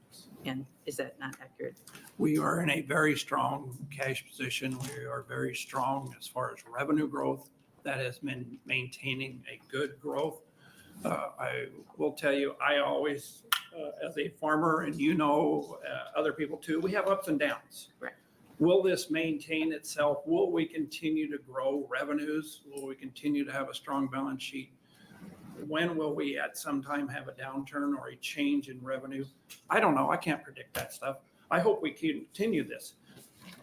And is that not accurate? We are in a very strong cash position. We are very strong as far as revenue growth. That has been maintaining a good growth. I will tell you, I always, as a farmer, and other people too, we have ups and downs. Right. Will this maintain itself? Will we continue to grow revenues? Will we continue to have a strong balance sheet? When will we at some time have a downturn or a change in revenue? I don't know. I can't predict that stuff. I hope we continue this.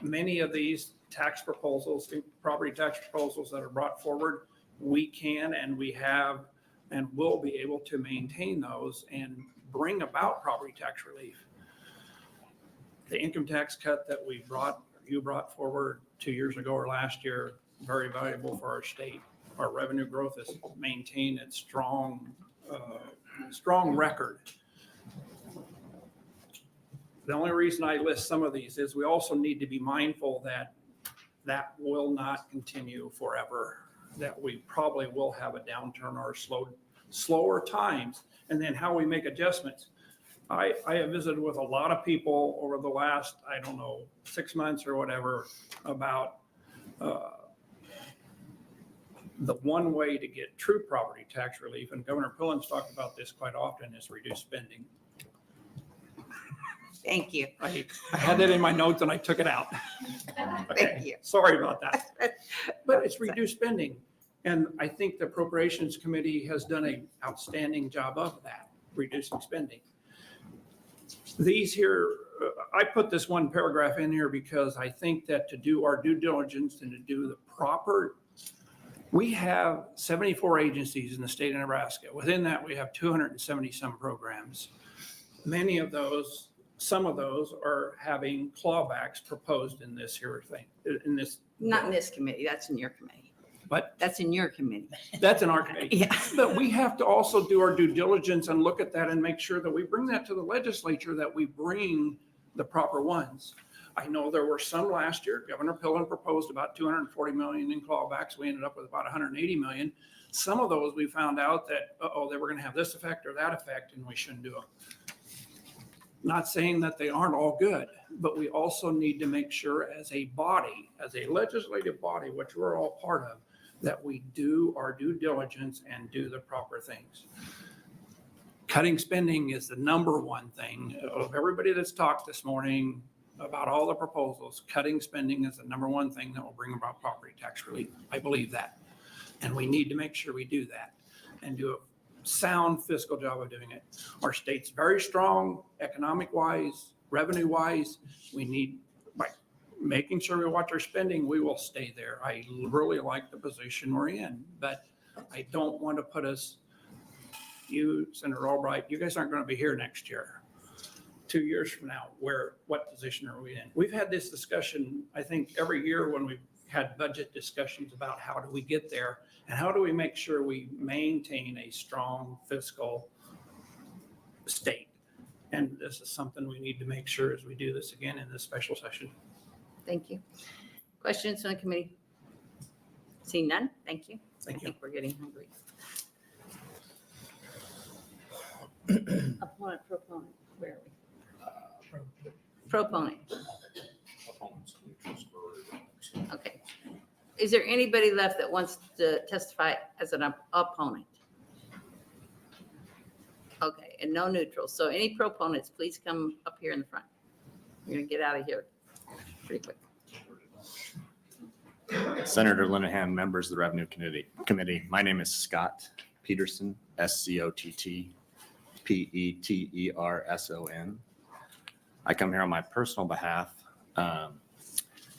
Many of these tax proposals, property tax proposals that are brought forward, we can and we have and will be able to maintain those and bring about property tax relief. The income tax cut that you brought forward 2 years ago or last year, very valuable for our state. Our revenue growth has maintained its strong record. The only reason I list some of these is we also need to be mindful that that will not continue forever, that we probably will have a downturn or slower times, and then how we make adjustments. I have visited with a lot of people over the last, 6 months or whatever, about the one way to get true property tax relief, and Governor Pillen's talked about this quite often, is reduce spending. Thank you. I had that in my notes and I took it out. Thank you. Sorry about that. But it's reduced spending. And I think the Appropriations Committee has done an outstanding job of that, reducing spending. These here, I put this one paragraph in here because I think that to do our due diligence and to do the proper, we have 74 agencies in the state of Nebraska. Within that, we have 270 some programs. Many of those, some of those are having clawbacks proposed in this here thing, in this. Not in this committee, that's in your committee. What? That's in your committee. That's in our committee. Yeah. But we have to also do our due diligence and look at that and make sure that we bring that to the legislature, that we bring the proper ones. I know there were some last year. Governor Pillen proposed about 240 million in clawbacks. We ended up with about 180 million. Some of those we found out that, they were going to have this effect or that effect, and we shouldn't do them. Not saying that they aren't all good, but we also need to make sure as a body, as a legislative body, which we're all part of, that we do our due diligence and do the proper things. Cutting spending is the number one thing of everybody that's talked this morning about all the proposals. Cutting spending is the number one thing that will bring about property tax relief. I believe that. And we need to make sure we do that and do a sound fiscal job of doing it. Our state's very strong economic wise, revenue wise. We need, by making sure we watch our spending, we will stay there. I really like the position we're in, but I don't want to put us, you, Senator Albright, you guys aren't going to be here next year. 2 years from now, what position are we in? We've had this discussion, I think, every year when we've had budget discussions about how do we get there and how do we make sure we maintain a strong fiscal state. And this is something we need to make sure as we do this again in this special session. Thank you. Questions from the committee? Seeing none, thank you. Thank I think we're getting hungry. Opponent, proponent, where are we? Proponent. Okay. Is there anybody left that wants to testify as an opponent? Okay, and no neutral. So any proponents, please come up here in the front. We're gonna get out of here pretty quick. Senator Linehan, members of the Revenue Committee. My name is Scott Peterson, Scott-Peterson. I come here on my personal behalf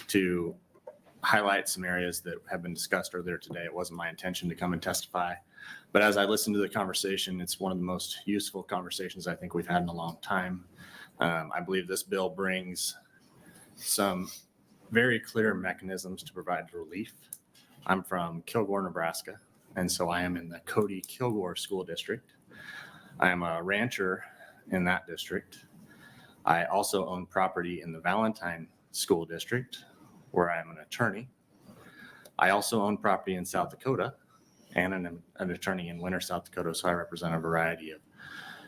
to highlight some areas that have been discussed earlier today. It wasn't my intention to come and testify, but as I listened to the conversation, it's one of the most useful conversations I think we've had in a long time. I believe this bill brings some very clear mechanisms to provide relief. I'm from Kilgore, Nebraska, and so I am in the Cody-Kilgore School District. I am a rancher in that district. I also own property in the Valentine School District, where I am an attorney. I also own property in South Dakota and an attorney in Winter, South Dakota, so I represent a variety of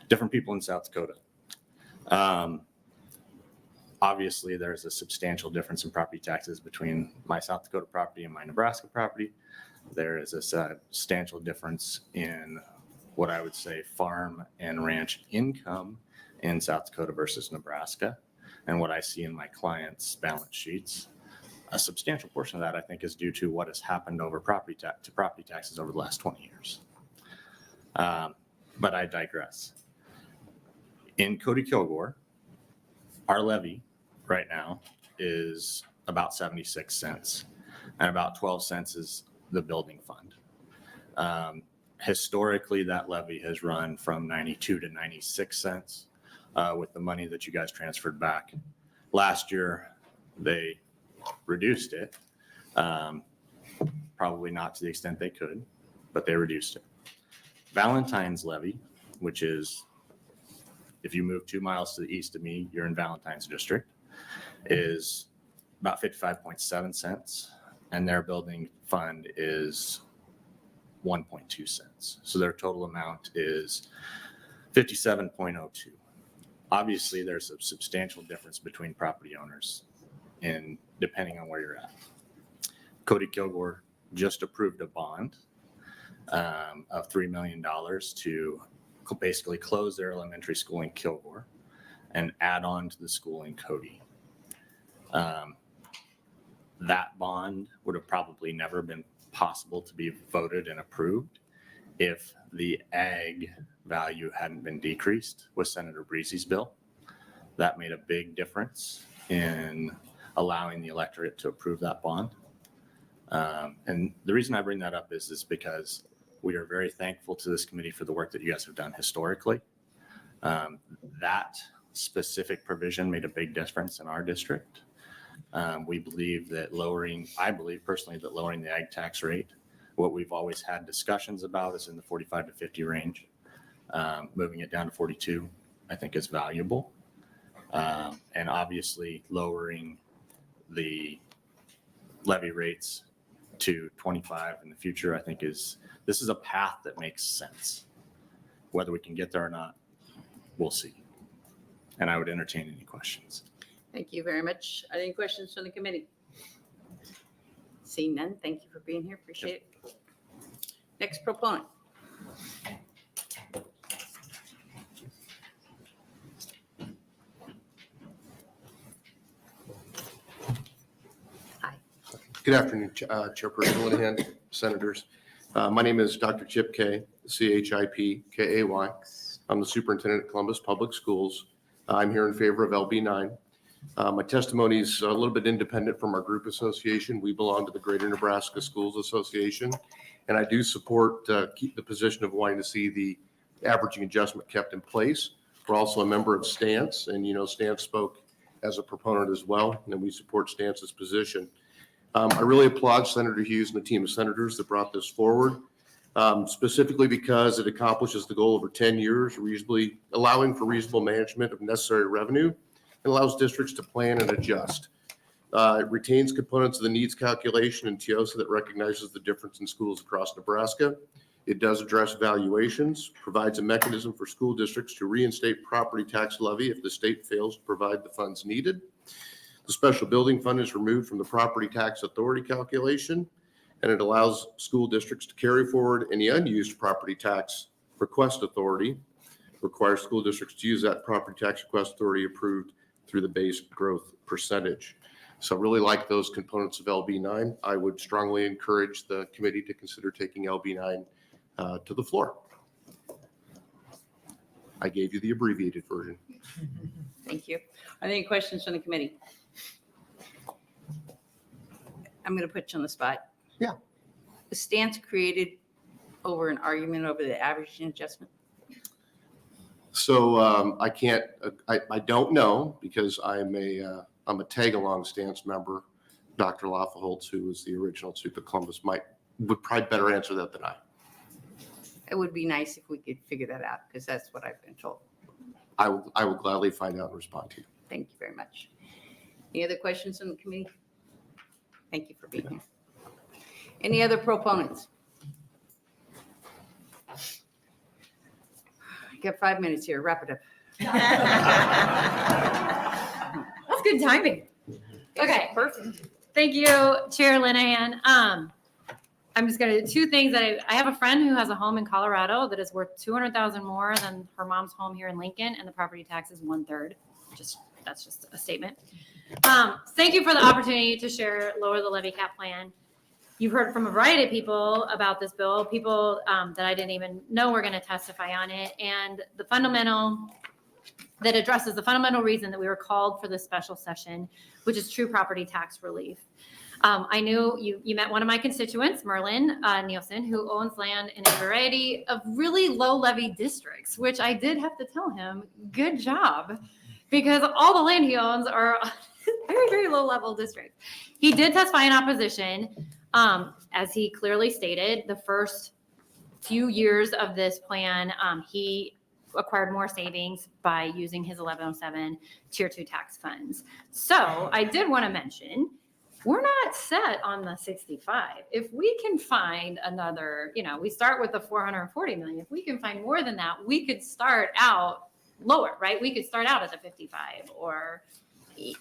different people in South Dakota. Obviously, there's a substantial difference in property taxes between my South Dakota property and my Nebraska property. There is a substantial difference in what I would say farm and ranch income in South Dakota versus Nebraska. And what I see in my clients' balance sheets, a substantial portion of that I think is due to what has happened over property taxes over the last 20 years. But I digress. In Cody-Kilgore, our levy right now is about 76 cents, and about 12 cents is the building fund. Historically, that levy has run from 92 to 96 cents with the money that you guys transferred back. Last year, they reduced it, probably not to the extent they could, but they reduced it. Valentine's levy, which is, if you move 2 miles to the east of me, you're in Valentine's district, is about 55.7 cents, and their building fund is 1.2 cents. So their total amount is 57.02. Obviously, there's a substantial difference between property owners in depending on where you're at. Cody-Kilgore just approved a bond of $3 million to basically close their elementary school in Kilgore and add on to the school in Cody. That bond would have probably never been possible to be voted and approved if the ag value hadn't been decreased with Senator Breezy's bill. That made a big difference in allowing the electorate to approve that bond. And the reason I bring that up is because we are very thankful to this committee for the work that you guys have done historically. That specific provision made a big difference in our district. We believe that I believe personally that lowering the ag tax rate, what we've always had discussions about is in the 45 to 50 range. Moving it down to 42, I think is valuable. And obviously lowering the levy rates to 25 in the future, I think this is a path that makes sense. Whether we can get there or not, we'll see. And I would entertain any questions. Thank you very much. Are there any questions from the committee? Seeing none, thank you for being here. Appreciate it. Next proponent. Good afternoon, Chairperson Linehan, Senators. My name is Dr. Chip Kay, C-H-I-P-K-A-Y. I'm the Superintendent at Columbus Public Schools. I'm here in favor of LB9. My testimony is a little bit independent from our group association. We belong to the Greater Nebraska Schools Association, and I do support keep the position of wanting to see the averaging adjustment kept in place. We're also a member of Stance, and Stance spoke as a proponent as well, and we support Stance's position. I really applaud Senator Hughes and the team of senators that brought this forward, specifically because it accomplishes the goal over 10 years, allowing for reasonable management of necessary revenue and allows districts to plan and adjust. It retains components of the needs calculation and TIOSA that recognizes the difference in schools across Nebraska. It does address valuations, provides a mechanism for school districts to reinstate property tax levy if the state fails to provide the funds needed. The special building fund is removed from the property tax authority calculation, and it allows school districts to carry forward any unused property tax request authority. Requires school districts to use that property tax request authority approved through the base growth percentage. So I really like those components of LB9. I would strongly encourage the committee to consider taking LB9 to the floor. I gave you the abbreviated version. Thank you. Are there any questions from the committee? I'm going to put you on the spot. Yeah. The stance created over an argument over the averaging adjustment? So I don't know because I'm a tag along stance member. Dr. Lafaholtz, who was the original Super Columbus, would probably better answer that than I. It would be nice if we could figure that out because that's what I've been told. I will gladly find out and respond to you. Thank you very much. Any other questions from the committee? Thank you for being here. Any other proponents? You got 5 minutes here. Wrap it up. That's good timing. Okay. Perfect. Thank you, Chair Linehan. I'm just gonna, two things that I have a friend who has a home in Colorado that is worth $200,000 more than her mom's home here in Lincoln, and the property tax is 1/3. That's just a statement. Thank you for the opportunity to share lower the levy cap plan. You've heard from a variety of people about this bill, people that I didn't even know were going to testify on it, and the fundamental that addresses the fundamental reason that we were called for this special session, which is true property tax relief. I knew you met one of my constituents, Merlin Nielsen, who owns land in a variety of really low levy districts, which I did have to tell him, good job, because all the land he owns are very, very low level districts. He did testify in opposition. As he clearly stated, the first few years of this plan, he acquired more savings by using his 1107 Tier 2 tax funds. So I did want to mention, we're not set on the 65. If we can find another, we start with the 440 million. If we can find more than that, we could start out lower, right? We could start out at the 55 or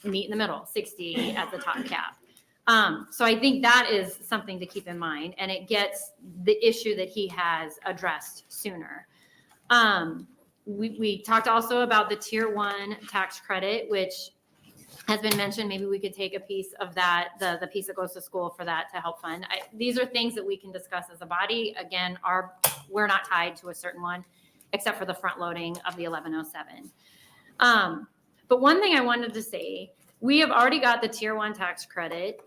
meet in the middle, 60 at the top cap. So I think that is something to keep in mind, and it gets the issue that he has addressed sooner. We talked also about the tier 1 tax credit, which has been mentioned. Maybe we could take a piece of that, the piece that goes to school for that to help fund. These are things that we can discuss as a body. Again, we're not tied to a certain one, except for the front loading of the 1107. But one thing I wanted to say, we have already got the tier 1 tax credit.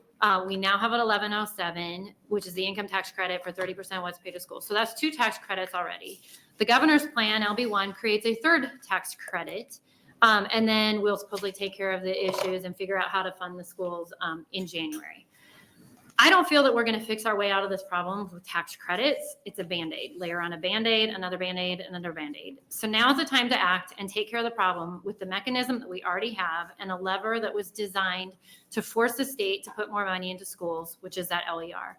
We now have an 1107, which is the income tax credit for 30% what's paid to school. So that's 2 tax credits already. The governor's plan, LB1, creates a 3rd tax credit. And then we'll supposedly take care of the issues and figure out how to fund the schools in January. I don't feel that we're going to fix our way out of this problem with tax credits. It's a Band-Aid. Layer on a Band-Aid, another Band-Aid, another Band-Aid. So now is the time to act and take care of the problem with the mechanism that we already have and a lever that was designed to force the state to put more money into schools, which is that LER.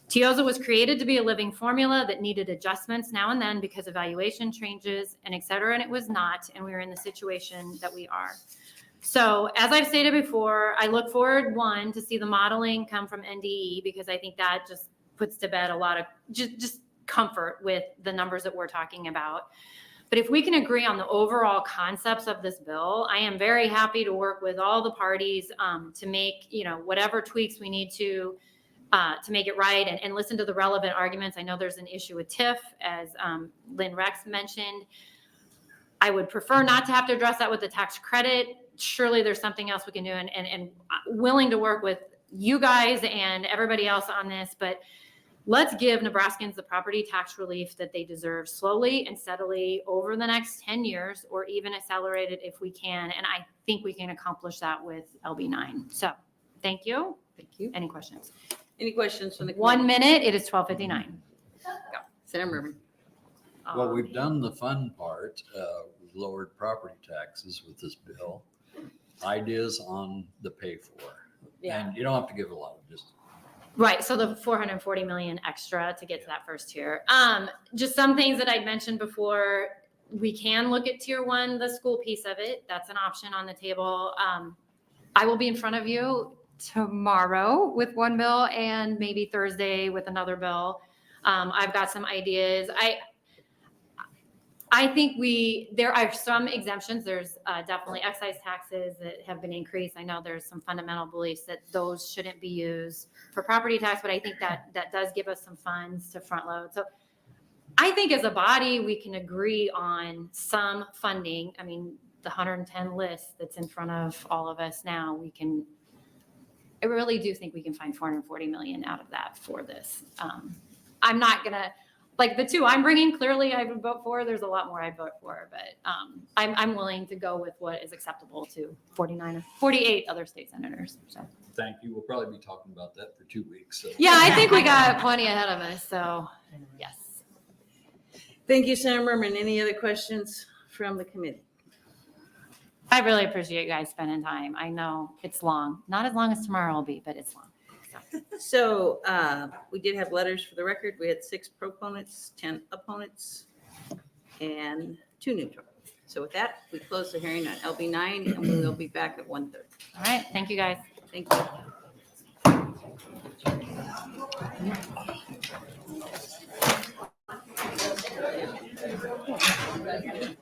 TIOZA was created to be a living formula that needed adjustments now and then because evaluation changes and et cetera, and it was not, and we were in the situation that we are. So as I've stated before, I look forward, one, to see the modeling come from NDE, because I think that just puts to bed a lot of just comfort with the numbers that we're talking about. But if we can agree on the overall concepts of this bill, I am very happy to work with all the parties to make, whatever tweaks we need to make it right and listen to the relevant arguments. I know there's an issue with TIF, as Lynn Rex mentioned. I would prefer not to have to address that with the tax credit. Surely there's something else we can do, and willing to work with you guys and everybody else on this, but let's give Nebraskans the property tax relief that they deserve slowly and steadily over the next 10 years, or even accelerate it if we can. And I think we can accomplish that with LB9. So thank you. Thank you. Any questions? Any questions from the? 1 minute, it is 12:59. Go. Senator Murphy. Well, we've done the fun part, we've lowered property taxes with this bill. Ideas on the pay for. Yeah. And you don't have to give a lot of just. Right, so the 440 million extra to get to that first tier. Just some things that I mentioned before, we can look at tier 1, the school piece of it. That's an option on the table. I will be in front of you tomorrow with one bill and maybe Thursday with another bill. I've got some ideas. I think there are some exemptions. There's definitely excise taxes that have been increased. I know there's some fundamental beliefs that those shouldn't be used for property tax, but I think that does give us some funds to front load. So I think as a body, we can agree on some funding. I mean, the 110 list that's in front of all of us now, I really do think we can find 440 million out of that for this. I'm not gonna, like the 2 I'm bringing, clearly I would vote for. There's a lot more I'd vote for, but I'm willing to go with what is acceptable to 48 other state senators. So Thank you. We'll probably be talking about that for 2 weeks. So. yeah, I think we got plenty ahead of us. So yes. Thank you, Senator Merman. Any other questions from the committee? I really appreciate you guys spending time. I know it's long, not as long as tomorrow will be, but it's long. So we did have letters for the record. We had 6 proponents, 10 opponents, and 2 neutral. So with that, we close the hearing on LB9, and we will be back at 1:30. All right. Thank you, guys. Thank you.